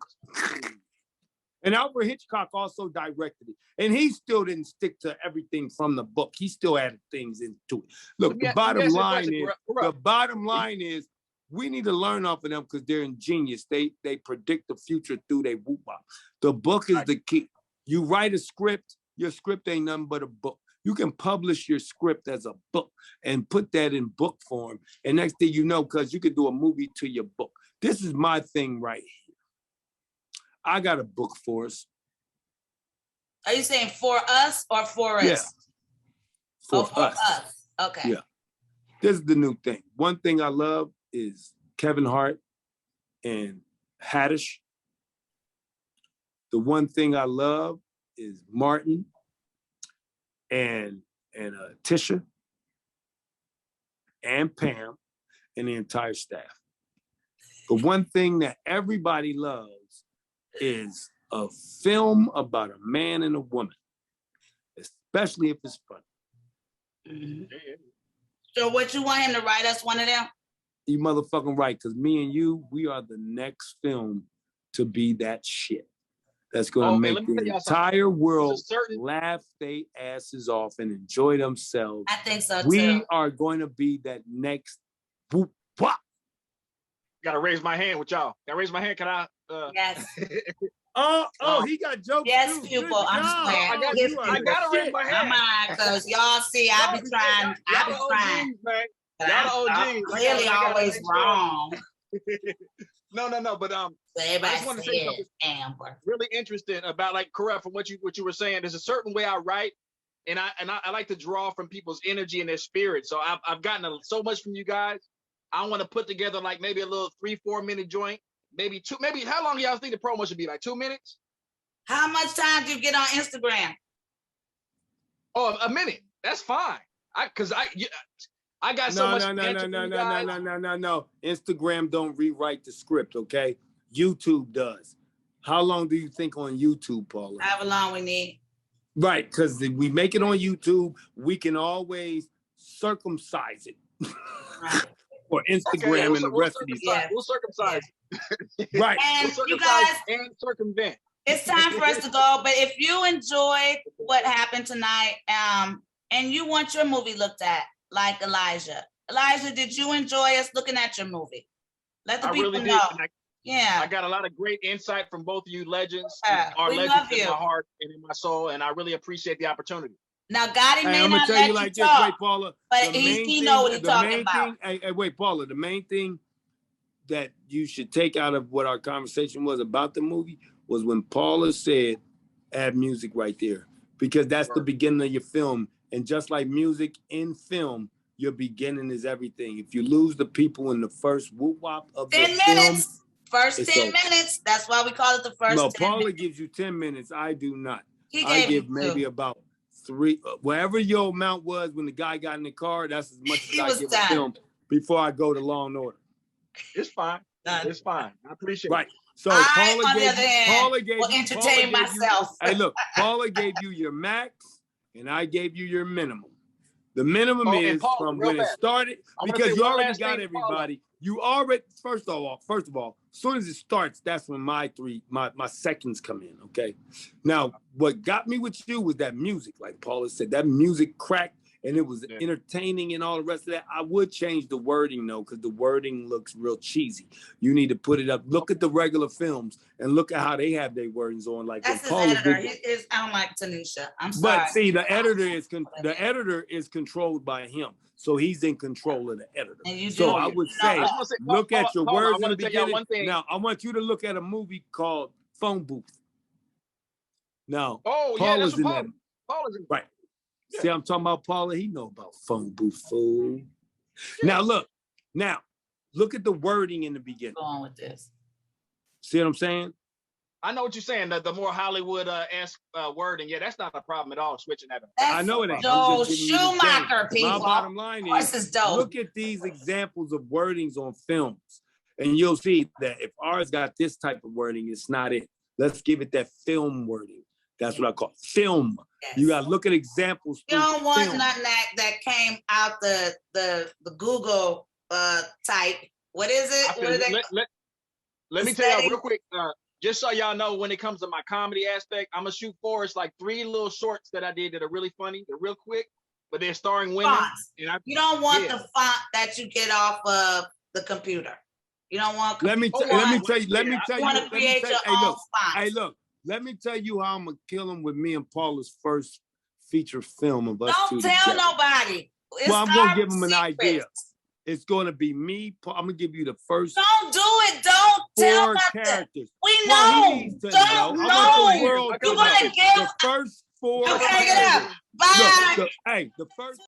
[SPEAKER 3] And Alfred Hitchcock also directed it. And he still didn't stick to everything from the book. He still added things into it. Look, the bottom line is we need to learn off of them because they're ingenious. They predict the future through their whoop bop. The book is the key. You write a script, your script ain't nothing but a book. You can publish your script as a book and put that in book form. And next thing you know, because you could do a movie to your book. This is my thing right here. I got a book for us.
[SPEAKER 1] Are you saying for us or for us?
[SPEAKER 3] Yeah. For us.
[SPEAKER 1] Okay.
[SPEAKER 3] Yeah. This is the new thing. One thing I love is Kevin Hart and Haddish. The one thing I love is Martin and Tisha and Pam and the entire staff. The one thing that everybody loves is a film about a man and a woman, especially if it's funny.
[SPEAKER 1] Mm-hmm. So what, you want him to write us one of them?
[SPEAKER 3] You motherfucking right, because me and you, we are the next film to be that shit. That's going to make the entire world laugh their asses off and enjoy themselves.
[SPEAKER 1] I think so too.
[SPEAKER 3] We are going to be that next whoop wop.
[SPEAKER 2] Gotta raise my hand with y'all. Gotta raise my hand. Can I?
[SPEAKER 1] Yes.
[SPEAKER 3] He got jokes
[SPEAKER 1] Yes,
[SPEAKER 3] too.
[SPEAKER 1] pupil.
[SPEAKER 3] Good
[SPEAKER 1] I'm
[SPEAKER 3] job.
[SPEAKER 1] saying.
[SPEAKER 2] I gotta raise my hand.
[SPEAKER 1] Come on, because y'all see, I be trying.
[SPEAKER 2] Y'all the OGs, man. Y'all the
[SPEAKER 1] I'm
[SPEAKER 2] OGs.
[SPEAKER 1] really always wrong.
[SPEAKER 2] No. But
[SPEAKER 1] So
[SPEAKER 2] I
[SPEAKER 1] everybody
[SPEAKER 2] just want to say something
[SPEAKER 1] Amber.
[SPEAKER 2] really interesting about like Kurupt from what you were saying. There's a certain way I write, and I like to draw from people's energy and their spirit. So I've gotten so much from you guys. I want to put together like maybe a little 3-4 minute joint, maybe 2. Maybe how long do y'all think the promo should be? Like 2 minutes?
[SPEAKER 1] How much time do you get on Instagram?
[SPEAKER 2] Oh, a minute. That's fine. I got so much.
[SPEAKER 3] No. Instagram don't rewrite the script, okay? YouTube does. How long do you think on YouTube, Paula?
[SPEAKER 1] However long we need.
[SPEAKER 3] Right, because we make it on YouTube, we can always circumcise it.
[SPEAKER 1] Right.
[SPEAKER 3] For Instagram and the rest of these.
[SPEAKER 2] We'll circumcise.
[SPEAKER 3] Right.
[SPEAKER 1] And
[SPEAKER 2] We'll
[SPEAKER 1] you guys,
[SPEAKER 2] and circumvent.
[SPEAKER 1] it's time for us to go. But if you enjoyed what happened tonight, and you want your movie looked at, like Elijah. Elijah, did you enjoy us looking at your movie? Let the people
[SPEAKER 2] really
[SPEAKER 1] know.
[SPEAKER 2] Did. I got a lot of great insight from both of you legends. Our
[SPEAKER 1] we
[SPEAKER 2] legends
[SPEAKER 1] love
[SPEAKER 2] in
[SPEAKER 1] you.
[SPEAKER 2] my heart and in my soul, and I really appreciate the opportunity.
[SPEAKER 1] Now, Gotti may
[SPEAKER 3] I'm
[SPEAKER 1] not
[SPEAKER 3] gonna tell
[SPEAKER 1] let
[SPEAKER 3] you like
[SPEAKER 1] you
[SPEAKER 3] this,
[SPEAKER 1] talk,
[SPEAKER 3] wait, Paula.
[SPEAKER 1] but he know what he's talking about.
[SPEAKER 3] Hey, wait, Paula. The main thing that you should take out of what our conversation was about the movie was when Paula said, "Add music right there," because that's the beginning of your film. And just like music in film, your beginning is everything. If you lose the people in the first whoop-wop of
[SPEAKER 1] 10
[SPEAKER 3] the
[SPEAKER 1] minutes.
[SPEAKER 3] film,
[SPEAKER 1] First 10 minutes. That's why we call it the first 10 minutes.
[SPEAKER 3] Paula gives you 10 minutes. I do not.
[SPEAKER 1] I
[SPEAKER 3] give maybe about 3, wherever your amount was when the guy got in the car, that's as much as I give a film before I go to Law and Order.
[SPEAKER 2] It's fine. It's fine. I appreciate it.
[SPEAKER 3] Right. So
[SPEAKER 1] I,
[SPEAKER 3] Paula gave
[SPEAKER 1] will entertain myself.
[SPEAKER 3] Hey, look, Paula gave you your max and I gave you your minimum. The minimum is Paula, from when it started, because you already got everybody. You already, first of all, as soon as it starts, that's when my seconds come in, okay? Now, what got me with you was that music, like Paula said, that music cracked and it was entertaining and all the rest of that. I would change the wording though, because the wording looks real cheesy. You need to put it up. Look at the regular films and look at how they have their wordings on. Like
[SPEAKER 1] that's his
[SPEAKER 3] Paula
[SPEAKER 1] editor. I don't like Tanisha. I'm sorry.
[SPEAKER 3] But see, the editor is controlled by him. So he's in control of the editor. So I would say, look at your words in the beginning. Now, I want you to look at a movie called Phone Booth. Now, Paula's in that. Right. See, I'm talking about Paula. He know about Phone Booth, fool. Now, look at the wording in the beginning.
[SPEAKER 1] Go on with this.
[SPEAKER 3] See what I'm saying?
[SPEAKER 2] I know what you're saying. The more Hollywood-esque wording, that's not a problem at all. Switching that up.
[SPEAKER 3] I know it ain't.
[SPEAKER 1] Joel Schumacher, people.
[SPEAKER 3] My bottom line is, look at these examples of wordings on films, and you'll see that if ours got this type of wording, it's not it. Let's give it that film wording. That's what I call film. Yes. You got to look at examples.
[SPEAKER 1] You don't want nothing that came out the Google type. What is it?
[SPEAKER 2] Let me tell you real quick. Just so y'all know, when it comes to my comedy aspect, I'm gonna shoot Forrest like 3 little shorts that I did that are really funny. They're real quick, but they're starring women.
[SPEAKER 1] You don't want the font that you get off of the computer. You don't want.
[SPEAKER 3] Let me tell you.
[SPEAKER 1] Hey,
[SPEAKER 3] look. Let me tell you how I'm gonna kill him with me and Paula's first feature film of us.
[SPEAKER 1] Don't tell nobody.
[SPEAKER 3] I'm gonna give him an idea. It's gonna be me. I'm gonna give you the first.
[SPEAKER 1] Don't do it. Don't tell nothing.
[SPEAKER 3] Characters.
[SPEAKER 1] We know. Don't know. You're gonna give
[SPEAKER 3] the first 4.
[SPEAKER 1] Okay, get up. Bye.
[SPEAKER 3] Look, the first.